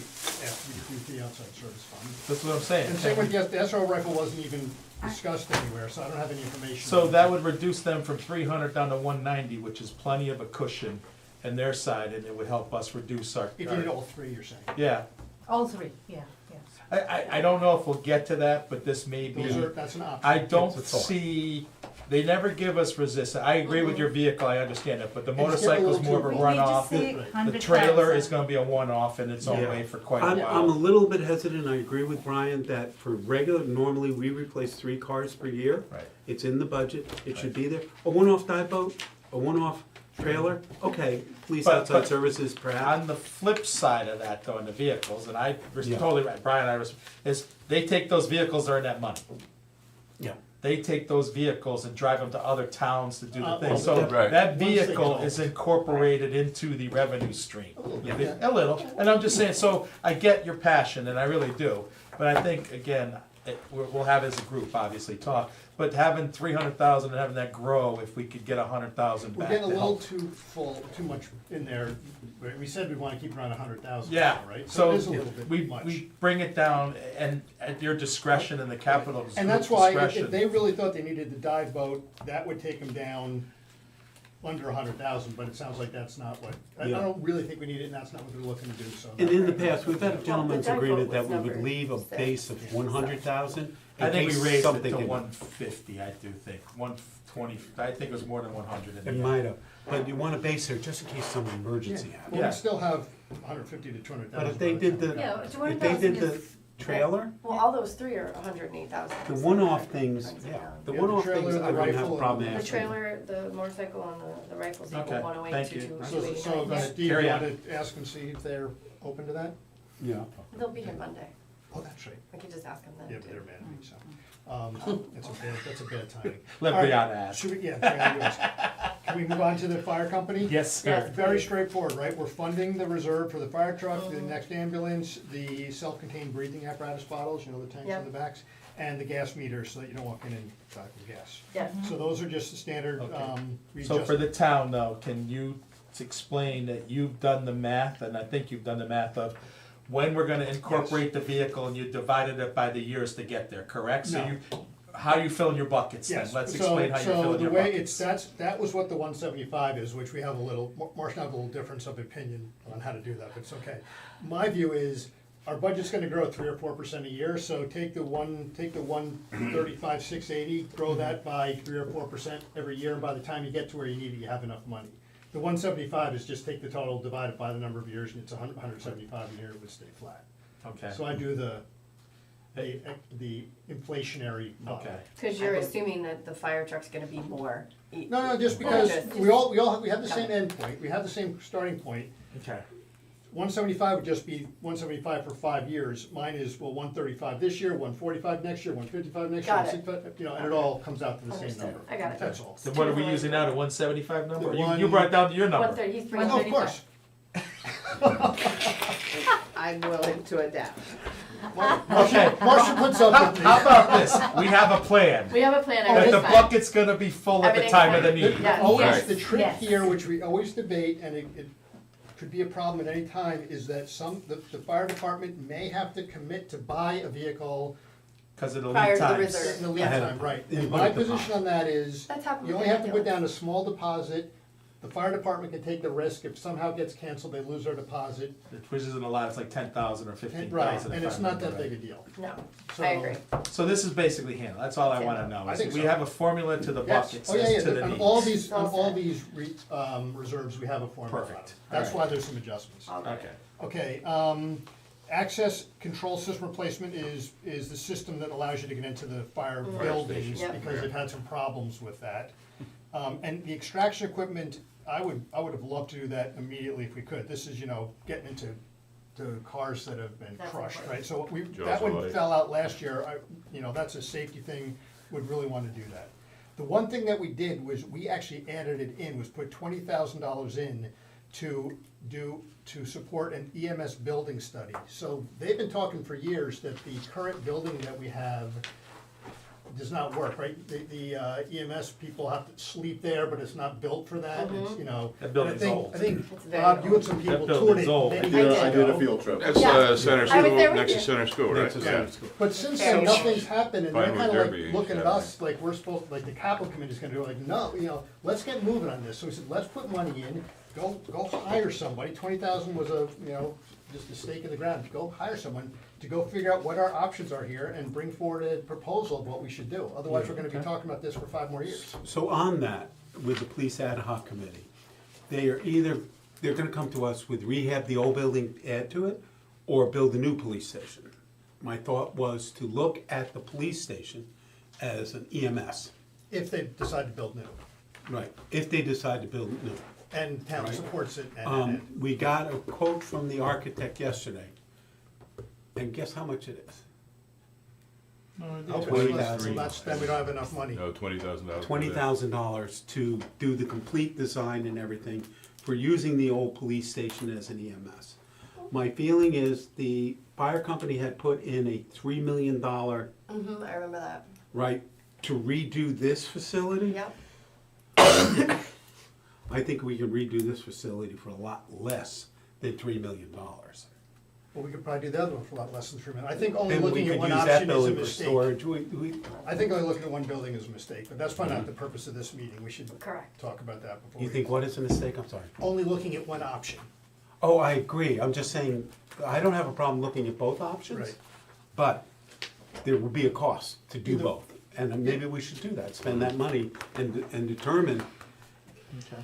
G: asked to the outside service fund.
I: That's what I'm saying.
G: And same with the SRO rifle wasn't even discussed anywhere, so I don't have any information.
I: So that would reduce them from 300 down to 190, which is plenty of a cushion in their side, and it would help us reduce our.
G: If you did all three, you're saying.
I: Yeah,
F: All three, yeah, yeah.
I: I don't know if we'll get to that, but this may be.
G: That's an option.
I: I don't
E: It's a thought.
I: see, they never give us resistance. I agree with your vehicle, I understand it, but the
G: It's getting a
I: motorcycle's
G: little
I: more
G: too
I: of a
F: We need to
I: runoff.
F: see
G: Right.
F: 100,000.
I: The trailer is gonna be a one-off in its own
E: Yeah.
I: way for quite
E: I'm
I: a
E: a
I: while.
E: little bit hesitant, I agree with Brian, that for regular, normally we replace 3 cars per year.
I: Right.
E: It's in the budget, it should be there. A one-off dive boat, a one-off trailer, okay, police
I: But-
E: outside
I: but-
E: services perhaps.
I: On the flip side of that though, in the vehicles, and I was
E: Yeah.
I: totally right, Brian, is they take those vehicles, earn that money.
E: Yeah.
I: They take those vehicles and drive them to other towns to do the thing.
G: well,
I: So
C: Right.
I: that
G: Once they
I: vehicle
G: go.
I: is incorporated into the revenue stream.
G: Yeah.
I: A little, and I'm just saying, so I get your passion, and I really do, but I think, again, we'll have as a group, obviously, talk, but having 300,000 and having that grow, if we could get 100,000
G: We're
I: back
G: getting a
I: to
G: little
I: help.
G: too full, too much in there. We said we wanna keep around 100,000,
I: Yeah,
G: right?
I: so
G: it is a little bit
I: we
G: much.
I: bring it down, and at your discretion and the capital group's
G: And that's why, if
I: discretion.
G: they really thought they needed the dive boat, that would take them down under 100,000, but it sounds like that's not what, I
E: Yeah.
G: don't really think we need it, and that's not what they're looking to do, so.
E: And in the past, we've had a gentleman's
H: dive boat
E: agreement that
H: was
E: we would
H: number
E: leave a
H: 6.
E: base of 100,000.
I: I
E: in
I: think we
E: case
I: raised it
E: something
I: to
E: came up.
I: 150, I do think, 120, I think it was more than 100 in the
E: It
I: end.
E: might have, but you want a base there just in case some emergency happens.
G: Well,
I: Yeah.
G: we still have 150 to 200,000.
E: But if they did the,
H: Yeah,
E: if
H: 200,000
E: they did the
H: is-
E: trailer,
H: Well, all those 3 are 108,000.
E: the one-off things,
H: Brings it
E: yeah,
H: down.
E: the
G: Yeah, the
E: one-off
G: trailer,
E: things
G: the
E: I wouldn't have a
G: rifle,
E: problem
G: and-
H: The
E: asking.
H: trailer, the motorcycle, and the rifles
I: Okay,
H: equal 108
I: thank
H: to
I: you.
H: 289.
G: So, Steve, you
I: Carry on.
G: want to ask and see if they're open to that?
E: Yeah.
H: They'll be here Monday.
G: Oh, that's right.
H: I could just ask them then.
G: Yeah, but
H: too.
G: they're mad at me, so. That's a bad timing.
I: Let
G: All right,
I: Brianna ask.
G: Should we, yeah, Brianna, you ask. Can we move on to the fire company?
I: Yes, sir.
H: Yes.
G: Very straightforward, right? We're funding the reserve for the fire truck, the next ambulance, the self-contained breathing apparatus bottles, you know, the tanks
H: Yep.
G: on the backs, and the gas meters, so that you don't walk in and die from gas.
H: Yeah.
G: So those are just the standard,
I: Okay.
G: readjust-
I: So for the town though, can you explain that you've done the math, and I think you've done the math of when we're gonna incorporate the vehicle and you divided it by the years to get there, correct? So
G: No.
I: you, how you filling your buckets then?
G: Yes,
I: Let's
G: so,
I: explain how you're
G: so
I: filling
G: the
I: your
G: way
I: buckets.
G: that was what the 175 is, which we have a little, Marsh and I have a little difference of opinion on how to do that, but it's okay. My view is, our budget's gonna grow 3 or 4% a year, so take the 135, 680, grow that by 3 or 4% every year, and by the time you get to where you need it, you have enough money. The 175 is just take the total, divide it by the number of years, and it's 175 a year, it would stay flat.
I: Okay,
G: So I do the inflationary model.
I: okay.
H: Because you're assuming that the fire truck's gonna be more.
G: No, just because we have the same endpoint, we have the same starting point.
I: Okay.
G: 175 would just be 175 for 5 years. Mine is, well, 135 this year, 145 next year, 155 next year,
H: Got it.
G: 165, you know, and it all comes out to the same
H: Understood.
G: number.
H: I got it.
G: That's all.
I: So what are we using now, the 175 number?
G: The
I: You brought it down to your number.
H: 130, he's
G: Oh, of course.
H: 135.
B: I'm willing to adapt.
I: Okay.
G: Marcia puts up with me.
I: How about this? We have a plan.
H: We have a plan,
I: That the
H: everything's fine.
I: bucket's gonna be full at the
H: Everything's
I: time of the
H: fine.
I: need.
H: Yeah.
G: Always,
C: Right.
G: the trick
F: Yes.
G: here, which we always debate, and it could be a problem at any time, is that the fire department may have to commit to buy a vehicle
I: Cause of the
H: Prior
I: lead
H: to the
I: times.
H: reserve.
G: in the lead
E: Ahead of
G: time,
E: time.
G: right.
E: Yeah,
G: And
E: put
G: my
E: it at the
G: position on that is,
H: That's happened
G: you
H: with
G: only have to put
H: ambulance.
G: down a small deposit. The fire department can take the risk. If somehow it gets canceled, they lose their deposit.
I: Which isn't a lot, it's like 10,000 or 15,000.
G: Right,
I: if
G: and
I: I
G: it's not that
I: remember
G: big
I: right.
G: a deal.
H: No,
G: So-
H: I agree.
I: So this is basically handled, that's all I wanna know,
G: I
I: is
G: think
I: we
G: so.
I: have a formula to the
G: Yes,
I: buckets
G: oh, yeah,
I: as to
G: yeah,
I: the
G: on
I: needs.
G: all these, on
H: All
G: all
H: set.
G: these reserves, we have a formula.
I: Perfect.
G: That's
I: All
G: why there's some adjustments.
H: All right.
I: Okay,
G: Okay, access control system replacement is the system that allows you to get into the fire
H: Mhm.
G: buildings,
H: Yep.
G: because they've had some problems with that. And the extraction equipment, I would have loved to do that immediately if we could. This is, you know, getting into cars that have been
H: That's
G: crushed,
H: important.
G: right? So
C: Jaws
G: that
C: of
G: one
C: life.
G: fell out last year, you know, that's a safety thing, would really wanna do that. The one thing that we did was, we actually added it in, was put $20,000 in to support an EMS building study. So they've been talking for years that the current building that we have does not work, right? The EMS people have to sleep there, but it's not built for that, it's, you know.
I: That building's
G: and
I: old.
G: I think,
H: It's very
G: Bob, you and some people toured
I: building's
G: it
I: old.
G: many
H: I
G: years
H: did.
J: I did a
G: ago.
J: field trip.
C: That's
H: Yeah.
C: Center
H: I was
C: School,
H: there with
C: next to
H: you.
C: Center School, right?
E: Next to
C: Yeah.
E: Center School.
G: But since
H: Very
G: then,
H: much.
G: nothing's happened, and they're
C: Vinewood
G: kinda like
C: Derby,
G: looking at
C: yeah.
G: us, like we're supposed, like the capital committee's gonna do it, like, no, you know, let's get moving on this. So we said, let's put money in, go hire somebody, 20,000 was a, you know, just a stake in the ground, go hire someone to go figure out what our options are here and bring forward a proposal of what we should do. Otherwise, we're gonna be talking about this for 5 more years.
E: So on that, with the police ad hoc committee, they're gonna come to us with rehab the old building, add to it, or build a new police station. My thought was to look at the police station as an EMS,
G: If they decide to build new,
E: right, if they decide to build new.
G: and town
E: Right.
G: supports it, and
E: We got a quote from the architect yesterday, and guess how much it is?
G: okay,
E: $20,000.
G: so that's, then we don't have enough money.
C: No, $20,000.
E: $20,000 to do the complete design and everything for using the old police station as an EMS. My feeling is the fire company had put in a $3 million,
H: Mm-hmm, I remember that.
E: right, to redo this facility.
H: Yep.
E: I think we can redo this facility for a lot less than $3 million.
G: Well, we could probably do the other one for a lot less than 3 million. I think only
E: And we
G: looking at
E: could
G: one
E: use that
G: option is a
E: building for
G: mistake.
E: storage.
G: I think only looking at one building is a mistake, but that's probably not the purpose of this meeting. We should
H: Correct.
G: talk about that before.
E: You
G: we-
E: think what is a mistake? I'm sorry.
G: Only looking at one option.
E: Oh, I agree. I'm just saying, I don't have a problem looking at both options.
G: Right.
E: But there will be a cost to do
G: Either-
E: both. And then maybe we should do that, spend that money and determine,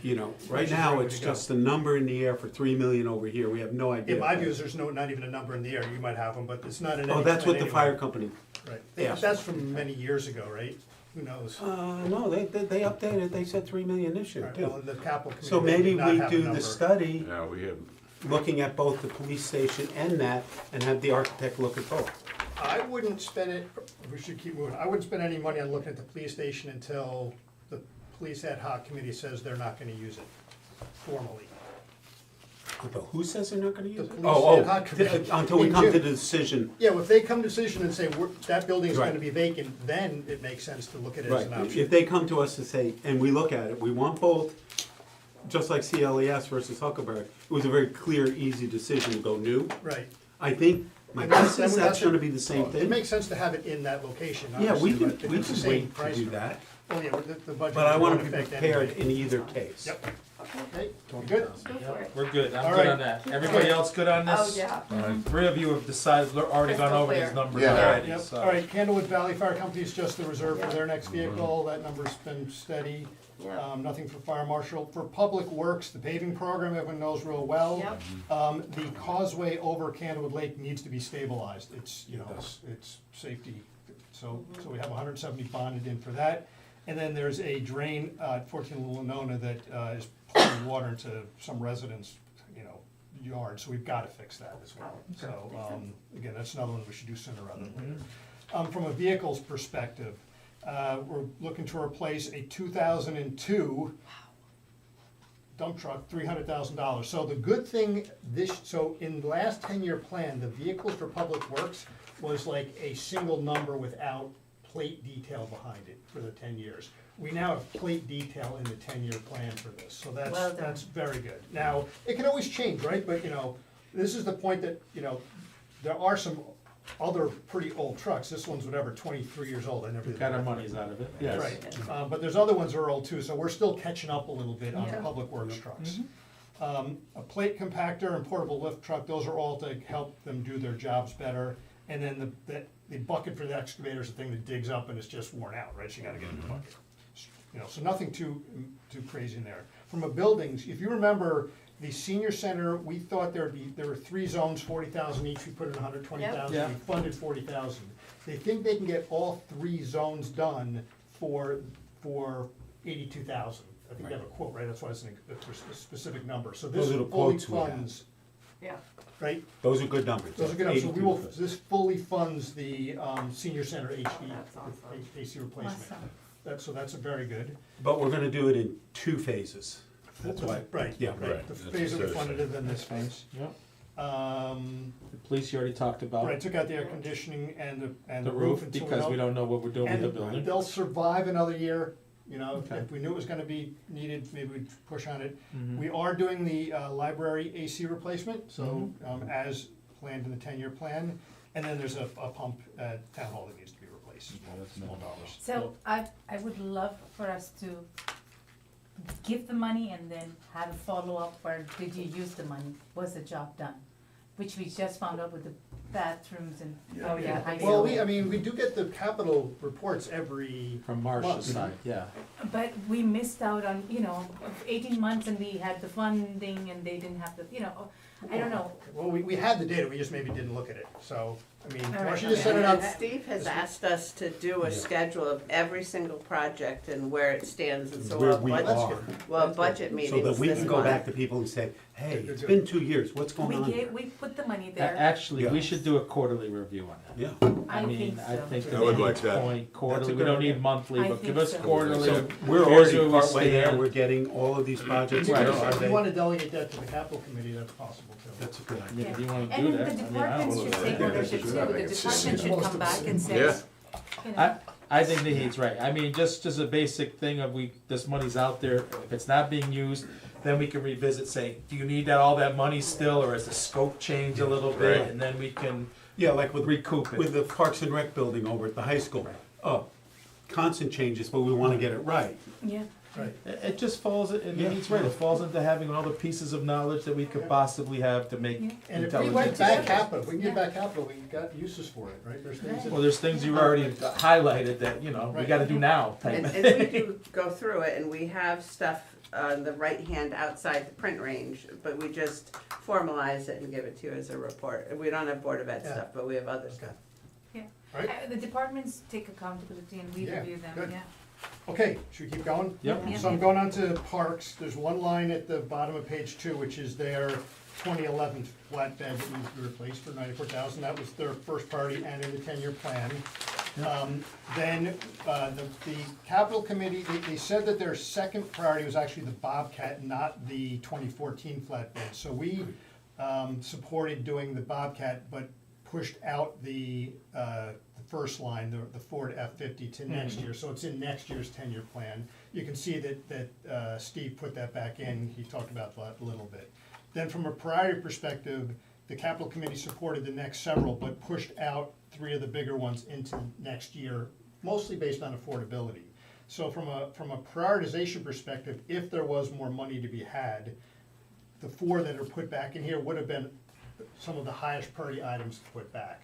E: you know, right
G: Which is
E: now,
G: where
E: it's
G: we go.
E: just a number in the air for 3 million over here. We have no idea.
G: In my view, there's not even a number in the air. You might have them, but it's not in any.
E: Oh, that's what
G: plan
E: the fire
G: anyway.
E: company,
G: Right.
E: Yeah.
G: That's from many years ago, right? Who knows?
E: no, they updated, they said 3 million this year
G: Right, well,
E: too.
G: in the capital committee.
E: So
G: they
E: maybe
G: did not
E: we
G: have a
E: do
G: number.
E: the study,
C: Yeah, we have,
E: looking at both the police station and that, and have the architect look at both.
G: I wouldn't spend it, we should keep moving. I wouldn't spend any money on looking at the police station until the police ad hoc committee says they're not gonna use it formally.
E: But who says they're not gonna use
G: The
E: it?
G: police ad hoc committee.
E: Until we
G: In
E: come to
G: June.
E: the decision.
G: Yeah, well, if they come to a decision and say, that building's
E: Right.
G: gonna be vacant, then it makes sense to look at it as
E: Right,
G: an
E: if
G: option.
E: they come to us and say, and we look at it, we want both, just like CLES versus Huckleberry, it was a very clear, easy decision to go new.
G: Right.
E: I think, my
G: And
E: guess
G: that's-
E: is
G: that's
E: that's
G: a-
E: gonna be the same
G: It
E: thing.
G: makes sense to have it in that location,
E: Yeah, we
G: obviously,
E: can,
G: but if
E: we
G: it's the
E: can
G: same
E: wait to
G: price
E: do
G: for it.
E: that,
G: Well, yeah, but the budget.
E: but I wanna
G: won't
E: be
G: affect
E: prepared
G: anyway.
E: in either case.
G: Yep. Okay, we good?
H: Go for it.
I: We're good, I'm
G: All
I: good
G: right.
I: on that. Everybody else good on
H: Oh,
I: this?
H: yeah.
I: 3 of you have decided, already gone
H: Crystal
I: over these
H: clear.
I: numbers
C: Yeah.
I: already,
G: Yep,
I: so.
G: all right, Candlewood Valley Fire Company is just the reserve for their next vehicle, that number's been steady.
H: Yeah.
G: Nothing for fire marshal. For public works, the paving program, everyone knows real well.
H: Yep.
G: The causeway over Candlewood Lake needs to be stabilized, it's, you know,
E: does.
G: it's safety, so we have 170 bonded in for that. And then there's a drain, at 14 Little Nona that, is pulling water into some residents', you know, yards, so we've gotta fix that as well. So, again, that's another one we should do sooner rather than later. From a vehicles perspective, we're looking to replace a 2002 dump truck, $300,000. So the good thing so in the last 10-year plan, the vehicles for public works was like a single number without plate detail behind it for the 10 years. We now have plate detail in the 10-year plan for this, so
H: Well done.
G: that's very good. Now, it can always change, right? But, you know, this is the point that, you know, there are some other pretty old trucks. This one's whatever, 23 years old. I never did
I: Got our
G: that.
I: monies out of it, yes.
G: Right, but there's other ones that are old too, so we're still catching up a little bit on the
H: Yeah.
G: public works trucks. A plate compactor and portable lift truck, those are all to help them do their jobs better. And then the bucket for the excavator is the thing that digs up and it's just worn out, right, so you gotta get a new bucket. You know, so nothing too crazy in there. From a buildings, if you remember, the senior center, we thought there were 3 zones, 40,000 each, we put in 120,000,
I: Yep.
G: we funded 40,000. They think they can get all 3 zones done for 82,000. I think they have a quote, right, that's why it's a specific number, so this
E: Those are the
G: fully
E: quotes we have.
G: funds,
H: Yeah.
G: right?
E: Those are good numbers.
G: Those are good, numbers. So we will,
E: 82.
G: this fully funds the senior center HD,
H: That's awesome.
G: AC replacement.
F: Awesome.
G: so that's a very good.
E: But we're gonna do it in 2 phases. That's why.
G: Right,
E: Yeah.
G: right,
C: Right.
G: the
C: That's
G: phase that we
C: what
G: funded it, then this phase.
A: Yep.
G: The
A: The police you already talked about.
G: Right, took out the air conditioning and
A: The
G: the roof
A: roof,
G: until
A: because we don't know what we're doing with the
G: And
A: building.
G: they'll survive another year, you know,
A: Okay.
G: if we knew it was gonna be needed, maybe we'd push on it.
A: Mhm.
G: We are doing the library AC replacement, so
A: Mm-hmm.
G: as planned in the 10-year plan. And then there's a pump at Town Hall that needs to be replaced, small dollars.
F: So I would love for us to give the money and then have a follow-up where did you use the money? Was the job done? Which we just found out with the bathrooms and,
H: Oh, yeah. I
G: Well,
H: know.
G: we do get the capital reports every,
A: From Marsh's
G: Well,
A: side, yeah.
F: but we missed out on, 18 months and we had the funding and they didn't have the, I don't know.
G: well, we had the data, we just maybe didn't look at it, so,
F: All right,
G: Marcia just sent it
B: And
G: out.
B: Steve has asked us to do a
E: Yeah.
B: schedule of every single project and where it stands, and so
E: Where
B: we'll
E: we
B: budget,
E: are.
B: well, budget
E: So
B: meetings
E: that we
B: this
E: can go back
B: month.
E: to people and say, hey,
G: Good,
E: it's
G: good.
E: been 2 years, what's going
F: We
E: on
F: gave,
E: here?
F: we put the money
A: A-
F: there.
A: Actually, we
E: Yeah.
A: should do a quarterly review on that.
E: Yeah.
F: I
A: mean,
F: think
A: I
F: so.
A: think
C: I would
A: that
C: like
A: needs
C: that.
A: point quarterly,
E: That's a
A: we
E: good
A: don't
E: idea.
A: need monthly,
F: I
A: but
F: think
A: give us
F: so.
A: quarterly.
E: So we're
A: Here's
E: already
A: where we
E: partway there,
A: stand.
E: we're getting all of these projects.
G: If
E: Are
G: you
E: they-
G: wanna delegate that to the capital committee, that's possible too.
E: That's a good
A: I
E: idea.
A: mean, if you wanna
F: And
A: do
F: the
A: that, I mean, I
F: departments
A: don't
F: should
A: know.
F: take
C: Yeah,
F: ownership
C: they
F: too,
C: should.
F: the department should come back and say,
C: Yeah.
A: I think that he's right. I mean, just a basic thing of this money's out there, if it's not being used, then we can revisit, say, do you need all that money still, or has the scope changed a little bit?
C: Right.
A: And then we can
E: Yeah, like with
A: recoup
E: with
A: it.
E: the Parks and Rec building over at the high school. Constant changes, but we wanna get it right.
F: yeah.
G: Right.
A: It just falls, and
E: Yeah.
A: he's right, it falls into having all the pieces of knowledge that we could possibly have to make
F: Yeah.
G: And if we
A: intelligent
G: went back
A: decisions.
G: capital, if we can get
F: Yeah.
G: back capital, we got uses for it, right? There's things that.
A: Well, there's things you already highlighted that, we gotta do now, type
B: And,
A: of
B: and we do go through it, and we have stuff on the right hand outside the print range, but we just formalize it and give it to you as a report. We don't have Board of Ed
G: Yeah.
B: stuff, but we have other stuff.
F: Yeah.
G: Right.
F: The departments take accountability and we
G: Yeah,
F: review them,
G: good.
F: yeah.
G: Okay, should we keep going?
A: Yep.
F: Yeah.
G: So I'm going on to parks, there's one line at the bottom of page 2, which is their 2011 flatbed that needs to be replaced for 94,000, that was their first priority and in the 10-year plan. Then, the capital committee, they said that their second priority was actually the Bobcat, not the 2014 flatbed. So we, supported doing the Bobcat, but pushed out the first line, the Ford F-50 to next year, so it's in next year's 10-year plan. You can see that Steve put that back in, he talked about that a little bit. Then from a priority perspective, the capital committee supported the next several, but pushed out 3 of the bigger ones into next year, mostly based on affordability. So from a prioritization perspective, if there was more money to be had, the 4 that are put back in here would have been some of the highest priority items to put back.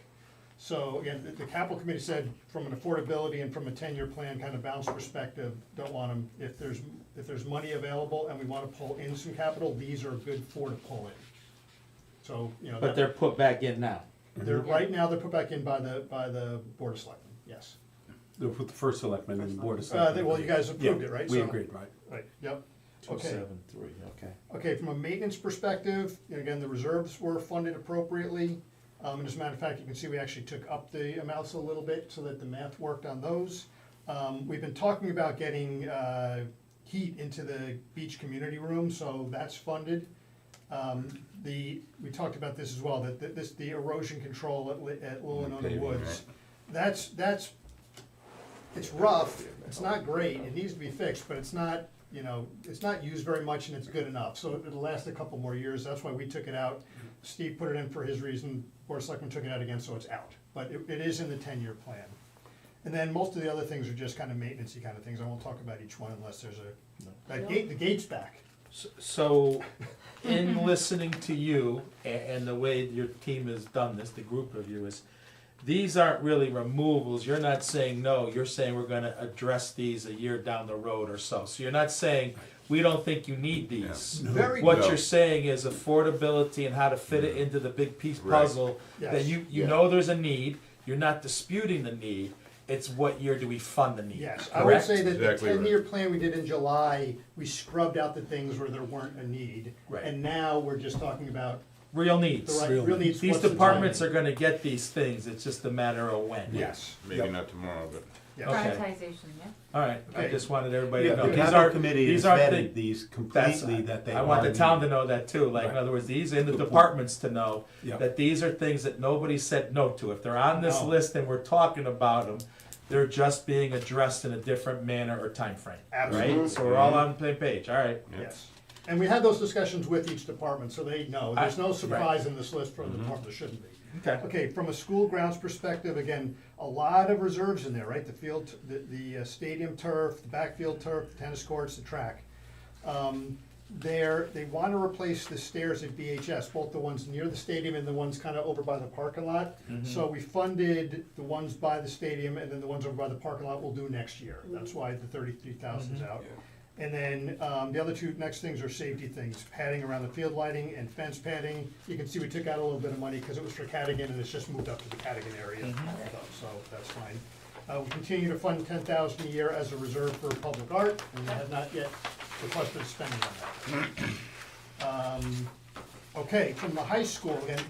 G: So again, the capital committee said from an affordability and from a 10-year plan kind of balanced perspective, don't want them, if there's money available and we want to pull in some capital, these are good 4 to pull in. So,
A: But they're put back in now.
G: right now, they're put back in by the Board of Selectmen, yes.
E: With the first selectman and the board of
G: Well,
E: selectmen.
G: you guys approved
E: Yeah,
G: it, right?
E: We
G: So-
E: agreed, right.
G: Right, yep. Okay.
A: 273, okay.
G: Okay, from a maintenance perspective, again, the reserves were funded appropriately. And as a matter of fact, you can see we actually took up the amounts a little bit so that the math worked on those. We've been talking about getting heat into the beach community room, so that's funded. We talked about this as well, that the erosion control at Lillinona
C: Paving,
G: Woods. That's, it's rough, it's not great, it needs to be fixed, but it's not, it's not used very much and it's good enough. So it'll last a couple more years, that's why we took it out. Steve put it in for his reason, Board of Selectmen took it out again, so it's out. But it is in the 10-year plan. And then most of the other things are just kind of maintenance-y kind of things. I won't talk about each one unless there's the gate's back.
A: So, in listening to you and the way your team has done this, the group of you is, these aren't really removals, you're not saying no, you're saying we're gonna address these a year down the road or so. So you're not saying, we don't think you need these.
G: Very
A: What
C: No.
A: you're saying is affordability and how to fit it into the big piece
C: Right.
A: puzzle, that
G: Yes.
A: you know there's a need, you're not disputing the need, it's what year do we fund the need,
G: Yes, I would
A: correct?
G: say that the
C: Exactly right.
G: 10-year plan we did in July, we scrubbed out the things where there weren't a need.
A: Right.
G: And now we're just talking about
A: Real
G: the
A: needs.
G: right, real needs.
A: These
G: what's the
A: departments are
G: timing?
A: gonna get these things, it's just a matter of when.
G: Yes.
C: Maybe not tomorrow, but
G: Yes.
A: Okay.
F: Prioritization, yeah?
A: All right, I
G: Okay.
A: just wanted everybody to
E: Yeah,
A: know.
E: the
A: These
E: capital
A: are-
E: committee has
A: these are
E: vetted
A: the-
E: these
A: That's,
E: completely, that they
A: I want the
E: are
A: town to
E: needed.
A: know that too, like, in
E: Right.
A: other words, these in the
E: Good point.
A: departments to know
E: Yeah.
A: that these are things that nobody said no to. If they're on this
G: No.
A: list and we're talking about them, they're just being addressed in a different manner or time frame,
G: Absolutely.
A: right? So we're all on the same page, all right?
G: Yes. And we had those discussions with each department, so they know. There's no
A: Right.
G: surprise in this list for the department, there shouldn't be.
A: Okay.
G: Okay, from a school grounds perspective, again, a lot of reserves in there, right? The field, the stadium turf, the backfield turf, the tennis courts, the track. They want to replace the stairs at BHS, both the ones near the stadium and the ones kind of over by the parking lot. So we funded the ones by the stadium, and then the ones over by the parking lot we'll do next year. That's why the 33,000 is out. And then the other two next things are safety things, padding around the field lighting and fence padding. You can see we took out a little bit of money because it was for Cadigan and it's just moved up to the Cadigan area, so that's fine. We continue to fund 10,000 a year as a reserve for public art, and we have not yet requested spending on that. Okay, from the high school, again,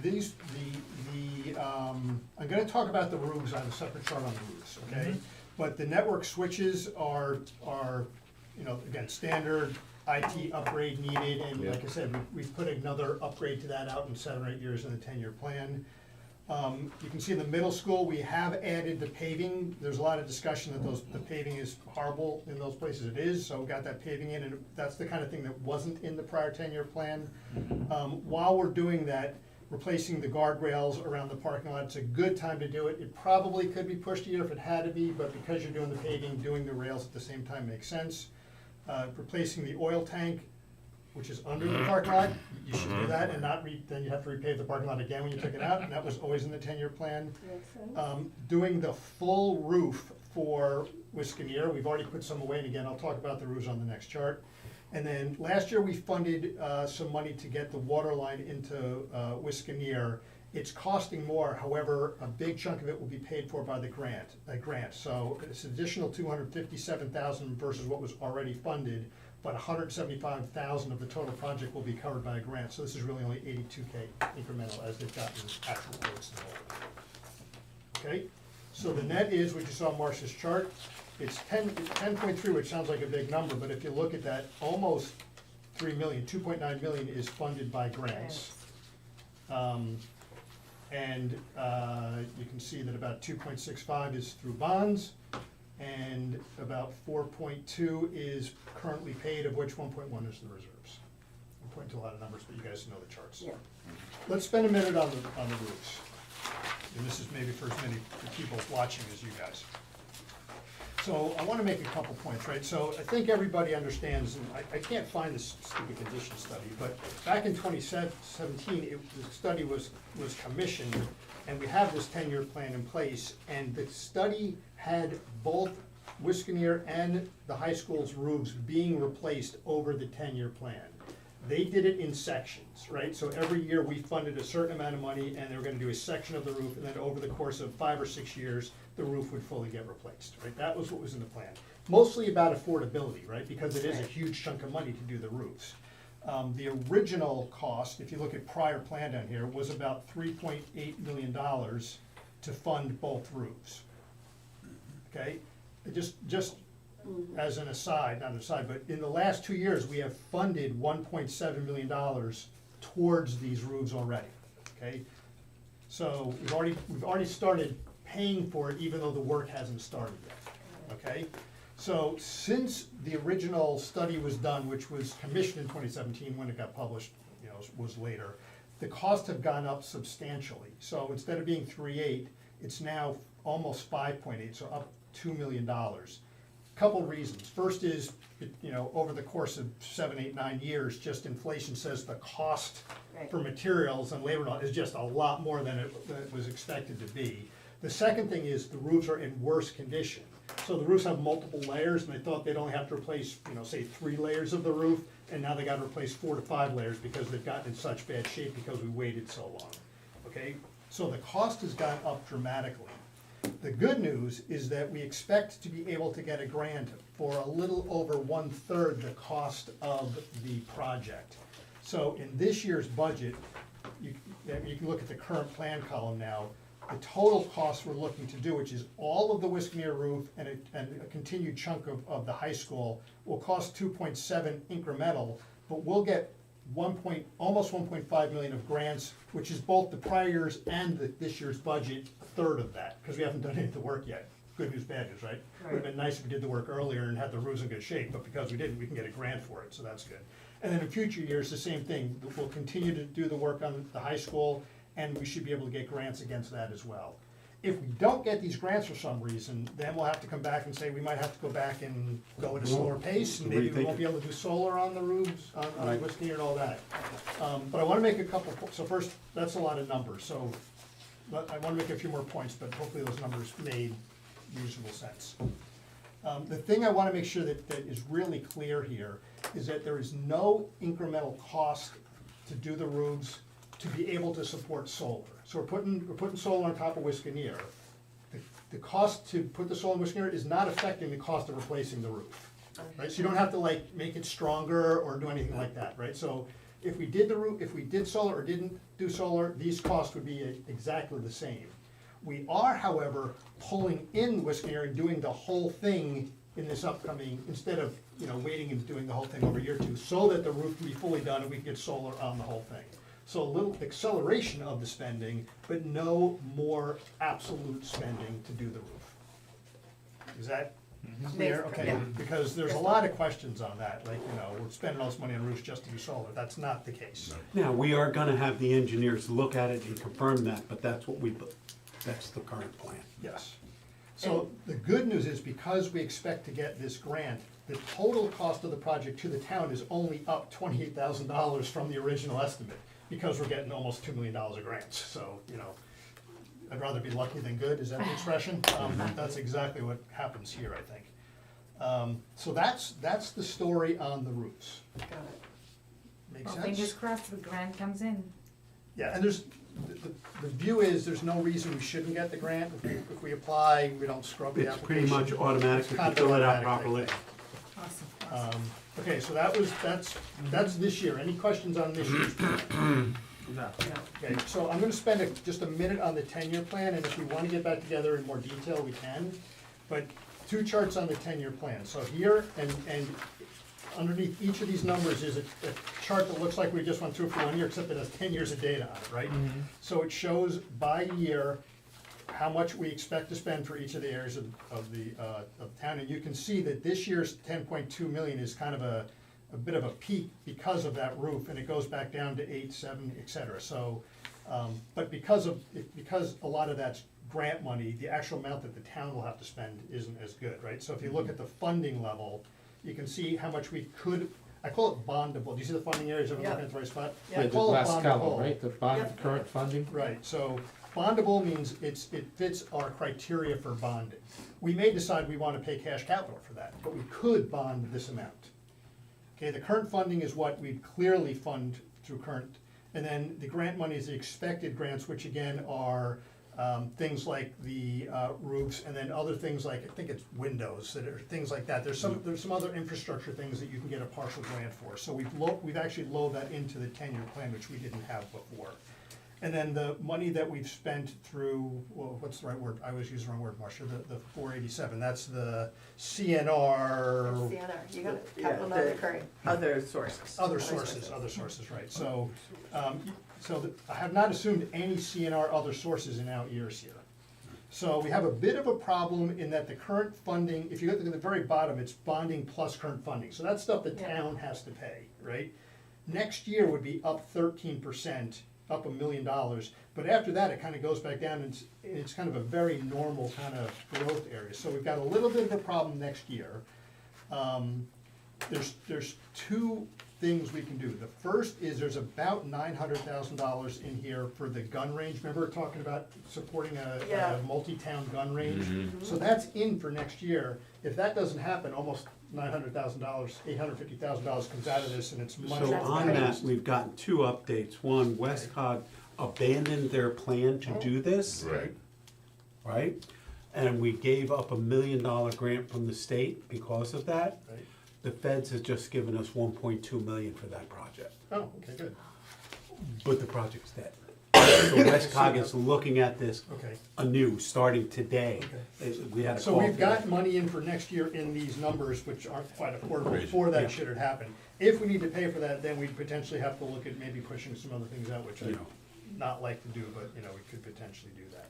G: I'm gonna talk about the roofs on a separate chart on the roofs, okay? But the network switches are, you know, again, standard IT upgrade needed, and like I said, we've put another upgrade to that out in 7 or 8 years in the 10-year plan. You can see in the middle school, we have added the paving. There's a lot of discussion that the paving is horrible in those places. It is, so we got that paving in, and that's the kind of thing that wasn't in the prior 10-year plan. While we're doing that, replacing the guardrails around the parking lot, it's a good time to do it. It probably could be pushed a year if it had to be, but because you're doing the paving, doing the rails at the same time makes sense. Replacing the oil tank, which is under the parking lot, you should do that and not then you have to repave the parking lot again when you took it out, and that was always in the 10-year plan. Doing the full roof for Wisconsin, we've already put some away, and again, I'll talk about the roofs on the next chart. And then last year, we funded some money to get the water line into Wisconsin. It's costing more, however, a big chunk of it will be paid for by the grant. So it's an additional $257,000 versus what was already funded, but $175,000 of the total project will be covered by a grant. So this is really only $82K incremental as they've gotten actual quotes involved. Okay, so the net is what you saw in Marcia's chart. It's 10.3, which sounds like a big number, but if you look at that, almost 3 million, 2.9 million is funded by grants. And you can see that about 2.65 is through bonds, and about 4.2 is currently paid, of which 1.1 is the reserves. I'm pointing to a lot of numbers, but you guys know the charts.
H: Yeah.
G: Let's spend a minute on the roofs. And this is maybe for as many people watching as you guys. So I want to make a couple points, right? So I think everybody understands, and I can't find this stupid condition study, but back in 2017, the study was commissioned, and we have this 10-year plan in place, and the study had both Wisconsin and the high school's roofs being replaced over the 10-year plan. They did it in sections, right? So every year we funded a certain amount of money, and they were gonna do a section of the roof, and then over the course of 5 or 6 years, the roof would fully get replaced, right? That was what was in the plan. Mostly about affordability, right? Because it is a huge chunk of money to do the roofs. The original cost, if you look at prior plan down here, was about $3.8 million to fund both roofs. Okay, just as an aside, not an aside, but in the last 2 years, we have funded $1.7 million towards these roofs already, okay? So we've already started paying for it, even though the work hasn't started yet, okay? So since the original study was done, which was commissioned in 2017, when it got published, you know, was later, the costs have gone up substantially. So instead of being 3.8, it's now almost 5.8, so up $2 million. Couple reasons. First is, you know, over the course of 7, 8, 9 years, just inflation says the cost for materials and labor and all is just a lot more than it was expected to be. The second thing is the roofs are in worse condition. So the roofs have multiple layers, and they thought they'd only have to replace, you know, say 3 layers of the roof, and now they got to replace 4 to 5 layers because they've gotten in such bad shape because we waited so long. Okay, so the cost has gone up dramatically. The good news is that we expect to be able to get a grant for a little over 1/3 the cost of the project. So in this year's budget, you can look at the current plan column now, the total cost we're looking to do, which is all of the Wiskmere roof and a continued chunk of the high school, will cost 2.7 incremental, but we'll get almost 1.5 million of grants, which is both the prior year's and this year's budget, a third of that, because we haven't done any of the work yet. Good news, bad news, right? Would've been nice if we did the work earlier and had the roofs in good shape, but because we didn't, we can get a grant for it, so that's good. And then in future years, the same thing, we'll continue to do the work on the high school, and we should be able to get grants against that as well. If we don't get these grants for some reason, then we'll have to come back and say, we might have to go back and go at a slower pace, and maybe we won't be able to do solar on the roofs, on Wiskmere and all that. But I wanna make a couple, so first, that's a lot of numbers, so I wanna make a few more points, but hopefully those numbers made reasonable sense. The thing I wanna make sure that is really clear here is that there is no incremental cost to do the roofs to be able to support solar. So we're putting solar on top of Wiskmere. The cost to put the solar in Wiskmere is not affecting the cost of replacing the roof, right? So you don't have to like make it stronger or do anything like that, right? So if we did the roof, if we did solar or didn't do solar, these costs would be exactly the same. We are, however, pulling in Wiskmere and doing the whole thing in this upcoming, instead of, waiting and doing the whole thing over a year or two, so that the roof can be fully done and we can get solar on the whole thing. So a little acceleration of the spending, but no more absolute spending to do the roof. Is that clear? Okay,
H: Yeah.
G: because there's a lot of questions on that, like, we're spending all this money on roofs just to do solar. That's not the case.
E: Now, we are gonna have the engineers look at it and confirm that, but that's the current plan.
G: Yes. So the good news is, because we expect to get this grant, the total cost of the project to the town is only up $28,000 from the original estimate, because we're getting almost $2 million of grants. So, I'd rather be lucky than good, is that the expression? That's exactly what happens here, I think. So that's the story on the roofs.
H: Got it.
G: Make
F: Well,
G: sense?
F: fingers crossed the grant comes in.
G: Yeah, and the view is, there's no reason we shouldn't get the grant. If we apply, we don't scrub the
E: It's
G: application.
E: pretty much automatic if you
G: Kind of
E: fill it out
G: automatic, I
E: properly.
G: think.
F: Awesome.
G: Okay, so that's this year. Any questions on this year's plan?
A: No.
G: Okay, so I'm gonna spend just a minute on the 10-year plan, and if we wanna get back together in more detail, we can. But 2 charts on the 10-year plan. So here, and underneath each of these numbers is a chart that looks like we just went through for 1 year, except it has 10 years of data on it, right? So it shows by year how much we expect to spend for each of the areas of the town. And you can see that this year's 10.2 million is kind of a bit of a peak because of that roof, and it goes back down to 8, 7, et cetera. So, but because a lot of that's grant money, the actual amount that the town will have to spend isn't as good, right? So if you look at the funding level, you can see how much we could, I call it bondable. Do you see the funding areas? Everyone looking at the right spot?
H: Yeah.
G: I
K: The
G: call it
K: last column,
G: bondable.
K: right, the bond,
H: Yep.
K: current funding?
G: Right, so bondable means it fits our criteria for bonding. We may decide we want to pay cash capital for that, but we could bond this amount. Okay, the current funding is what we'd clearly fund through current, and then the grant money is the expected grants, which again are things like the roofs, and then other things like, I think it's windows, that are things like that. There's some other infrastructure things that you can get a partial grant for. So we've actually loaded that into the 10-year plan, which we didn't have before. And then the money that we've spent through, well, what's the right word? I always use the wrong word, Marcia, the 487, that's the CNR.
H: CNR, you got it, capital non-recurring.
B: Other sources.
G: Other sources, right. So, I have not assumed any CNR other sources in out years here. So we have a bit of a problem in that the current funding, if you look at the very bottom, it's bonding plus current funding. So that's stuff the town has to pay, right? Next year would be up 13%, up $1 million. But after that, it kind of goes back down, and it's kind of a very normal kind of growth area. So we've got a little bit of a problem next year. There's 2 things we can do. The first is there's about $900,000 in here for the gun range. Remember talking about supporting a multi-town gun range? So that's in for next year. If that doesn't happen, almost $900,000, $850,000 comes out of this, and it's much.
E: So on that, we've gotten 2 updates. One, Westcog abandoned their plan to do this,
J: Right.
E: right? And we gave up $1 million grant from the state because of that.
G: Right.
E: The feds has just given us 1.2 million for that project,
G: Oh, okay, good.
E: but the project's dead. So Westcog is looking at this
G: Okay.
E: anew, starting today.
G: Okay.
E: We had a
G: So
E: call
G: we've
E: today.
G: got money in for next year in these numbers, which aren't quite affordable
C: Right.
G: for that
E: Yeah.
G: should it happen. If we need to pay for that, then we'd potentially have to look at maybe pushing some other things out, which
E: You
G: I'd
E: know.
G: not like to do, but, you know, we could potentially do that.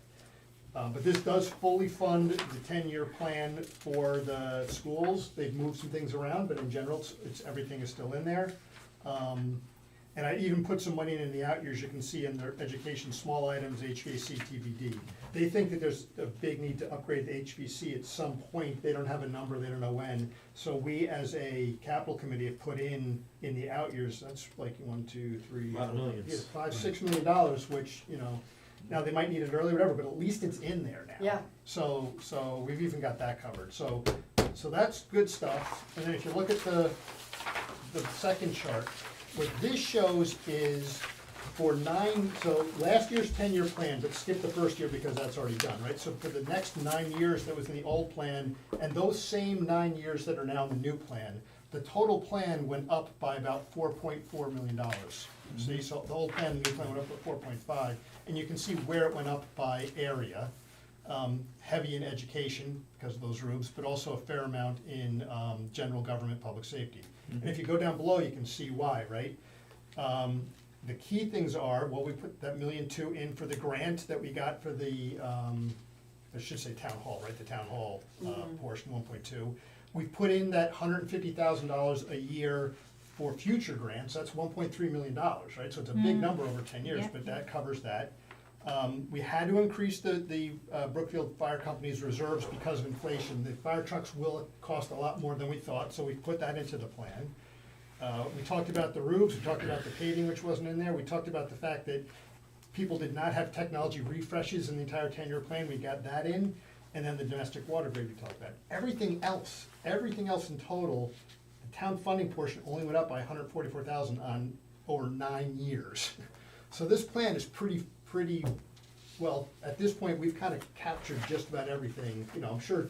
G: But this does fully fund the 10-year plan for the schools. They've moved some things around, but in general, everything is still in there. And I even put some money in the out years, you can see in their education, small items, HVAC, TBD. They think that there's a big need to upgrade the HVAC at some point, they don't have a number, they don't know when. So we, as a capital committee, have put in the out years, that's like 1, 2, 3,
A: Lot of millions.
G: $5-6 million, which, you know, now they might need it early, whatever, but at least it's in there now.
H: Yeah.
G: So we've even got that covered, so that's good stuff. And then if you look at the second chart, what this shows is for so last year's 10-year plan, but skip the first year because that's already done, right? So for the next 9 years that was in the old plan, and those same 9 years that are now in the new plan, the total plan went up by about $4.4 million. So you saw the old plan, the new plan went up by 4.5, and you can see where it went up by area. Heavy in education because of those roofs, but also a fair amount in general government, public safety. And if you go down below, you can see why, right? The key things are, well, we put that $1.2 million in for the grant that we got for the, I should say town hall, right, the town hall portion, 1.2. We put in that $150,000 a year for future grants, that's $1.3 million, right? So it's a big number over 10 years,
F: Yeah.
G: but that covers that. We had to increase the Brookfield Fire Company's reserves because of inflation. The fire trucks will cost a lot more than we thought, so we put that into the plan. We talked about the roofs, we talked about the paving, which wasn't in there. We talked about the fact that people did not have technology refreshes in the entire 10-year plan. We got that in. And then the domestic water grid we talked about. Everything else in total, the town funding portion only went up by $144,000 on over 9 years. So this plan is pretty, well, at this point, we've kind of captured just about everything. You know, I'm sure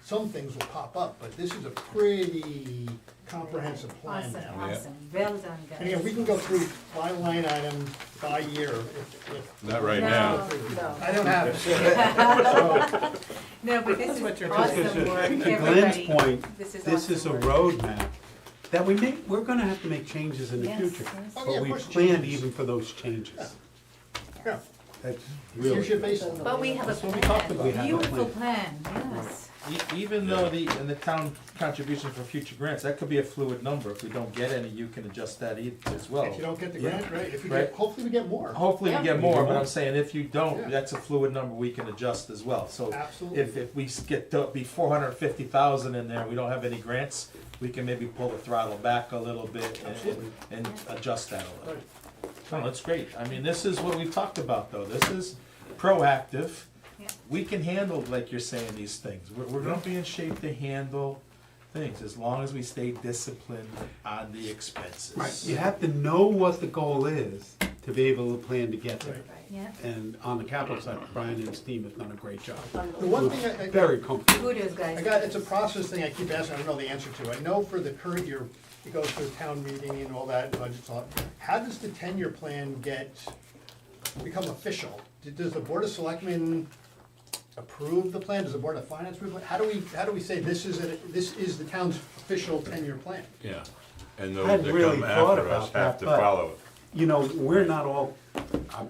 G: some things will pop up, but this is a pretty comprehensive plan
F: Awesome,
G: now.
F: awesome, well done, guys.
G: And again, we can go through by line item, by year, if.
C: Not right now.
H: No.
G: I don't have it.
F: No, but this is
G: what you're
F: awesome work,
E: To Glenn's
F: everybody.
E: point,
F: This is
E: this is a
F: awesome work.
E: roadmap that we're gonna have to make changes in the
F: Yes,
E: future.
F: yes.
G: Oh, yeah,
E: But
G: of
E: we
G: course
E: planned
G: changes.
E: even for those changes.
G: Yeah,
E: That's
G: here's your
E: really,
G: baseline.
H: But we have a
G: That's what we talked
H: plan.
G: about.
E: We have a
F: Beautiful
E: plan.
F: plan, yes.
A: Even though the town contribution for future grants, that could be a fluid number. If we don't get any, you can adjust that as well.
G: If you don't get the
E: Yeah.
G: grant, right, if we
A: Right.
G: get, hopefully we get more.
A: Hopefully we
H: Yeah.
A: get more, but
E: Yeah.
A: I'm saying if you don't,
G: Yeah.
A: that's a fluid number we can adjust as well. So
G: Absolutely.
A: if we get to be 450,000 in there, we don't have any grants, we can maybe pull the throttle back a little bit
G: Absolutely.
A: and adjust that a little.
G: Right.
A: No, that's great. I mean, this is what we talked about though. This is proactive.
F: Yeah.
A: We can handle, like you're saying, these things. We're gonna be in shape to handle things as long as we stay disciplined on the expenses.
E: right, you have to know what the goal is to be able to plan to get there.
G: Right.
F: Yeah,
E: And on the capital side, Brian and his team have done a great job.
G: The one thing I
E: Very comfortable.
F: kudos, guys.
G: it's a process thing I keep asking, I don't know the answer to. I know for the current year, it goes to a town meeting and all that, budgets, all that. How does the 10-year plan become official? Does the Board of Selectmen approve the plan? Does the Board of Finance approve it? How do we say this is the town's official 10-year plan?
C: Yeah, and
E: I
C: those
E: hadn't
C: that
E: really
C: come
E: thought
C: after us
E: about
C: have
E: that,
C: to
E: but-
C: follow it.
E: You know, we're not all,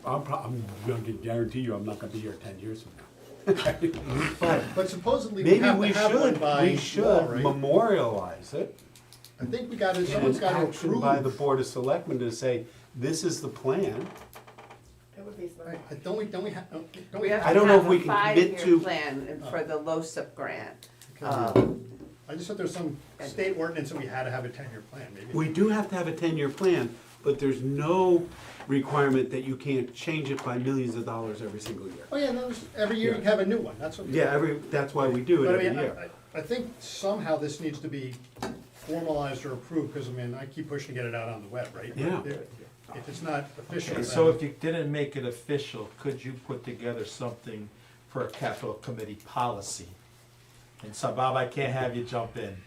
E: I'm gonna guarantee you, I'm not gonna be here 10 years from now.
G: But supposedly we
E: Maybe
G: have
E: we
G: to have one
E: should,
G: by
E: we
G: law,
E: should
G: right?
E: memorialize it.
G: I think we got to,
E: And
G: someone's got to
E: action
G: approve.
E: by the Board of Selectmen to say, this is the plan.
H: It would be smart.
G: Right, don't we have,
B: We have
E: I
B: to
E: don't know
B: have
E: if we
B: a
E: can commit
B: 5-year
E: to-
B: plan for the LoSiP grant.
G: I just thought there was some state ordinance that we had to have a 10-year plan, maybe.
E: We do have to have a 10-year plan, but there's no requirement that you can't change it by millions of dollars every single year.
G: Oh, yeah, no, every year you have a new one, that's what.
E: Yeah, that's why we do it
G: But I
E: every
G: mean,
E: year.
G: I think somehow this needs to be formalized or approved, because I mean, I keep pushing to get it out on the web, right?
E: Yeah.
G: If it's not official,
A: Okay, so
G: then-
A: if you didn't make it official, could you put together something for a capital committee policy? And so Bob, I can't have you jump in,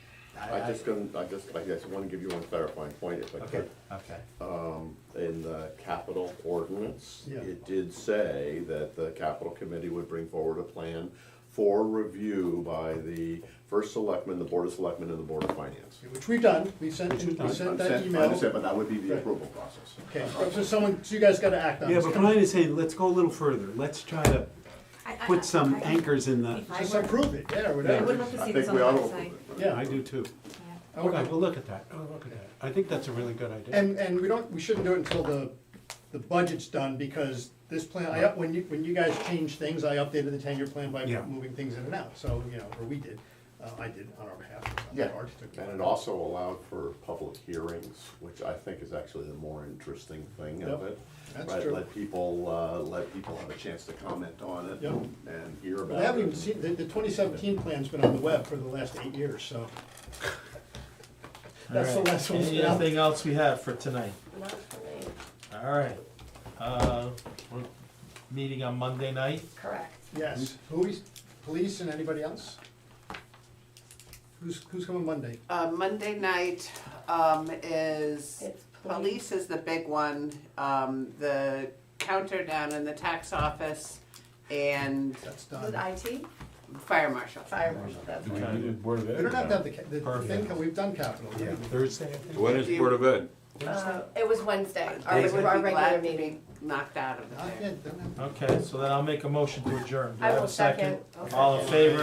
J: I just want to give you one clarifying point if I
A: Okay,
J: could.
A: okay.
J: In the capital ordinance,
G: Yeah.
J: it did say that the capital committee would bring forward a plan for review by the first selectman, the board of selectmen, and the board of finance.
G: Which we've done, we sent that
J: I
G: email.
J: understand, but that would be the
G: Right.
J: approval process.
G: Okay, so you guys gotta act on
E: Yeah,
G: this.
E: but
G: Come-
E: Brian is saying, let's go a little further. Let's try to put some anchors in the,
G: Just approve it, yeah, or
J: I
G: whatever.
D: would love to see
J: think
D: this on
J: we
D: the
J: ought to
D: website.
J: approve it.
E: yeah, I do too. Okay,
G: Okay.
E: we'll look at that. Oh, look at that. I think that's a really good idea.
G: And we shouldn't do it until the budget's done, because this plan, when you guys changed things, I updated the 10-year plan by
E: Yeah.
G: moving things in and out, so, or we did. I did on our behalf, it's not
J: Yeah,
G: that hard, it took me a
J: and it
G: while.
J: also allowed for public hearings, which I think is actually the more interesting thing of
G: Yep,
J: it.
G: that's
J: Right,
G: true.
J: let people have a chance to comment on it
G: Yep.
J: and hear about
G: I haven't even
J: it.
G: seen, the 2017 plan's been on the web for the last 8 years, so. That's the
A: All right.
G: last one.
A: Anything else we have for tonight?
H: Not for me.
A: All right. We're meeting on Monday night.
H: Correct.
G: Yes, police and anybody else? Who's coming Monday?
B: Monday night, is,
H: It's
B: police is the big one, the counter down in the tax office, and
G: That's
H: With
G: done.
H: IT,
B: fire marshal.
H: fire marshal, that's
A: Okay.
H: right.
G: We don't have to have the
A: Perfect.
G: thing, we've done capital.
E: Yeah, Thursday, I think.
C: When is
B: Do you-
C: Board of Ed?
H: It was Wednesday,
B: They
H: our
B: would be
H: regular
B: glad to
H: meeting.
B: be knocked out of
G: Not
B: there.
G: yet, don't have.
A: Okay, so then I'll make a motion to adjourn. Do
H: I
A: have
H: will
A: a second?
H: second.
A: All in favor?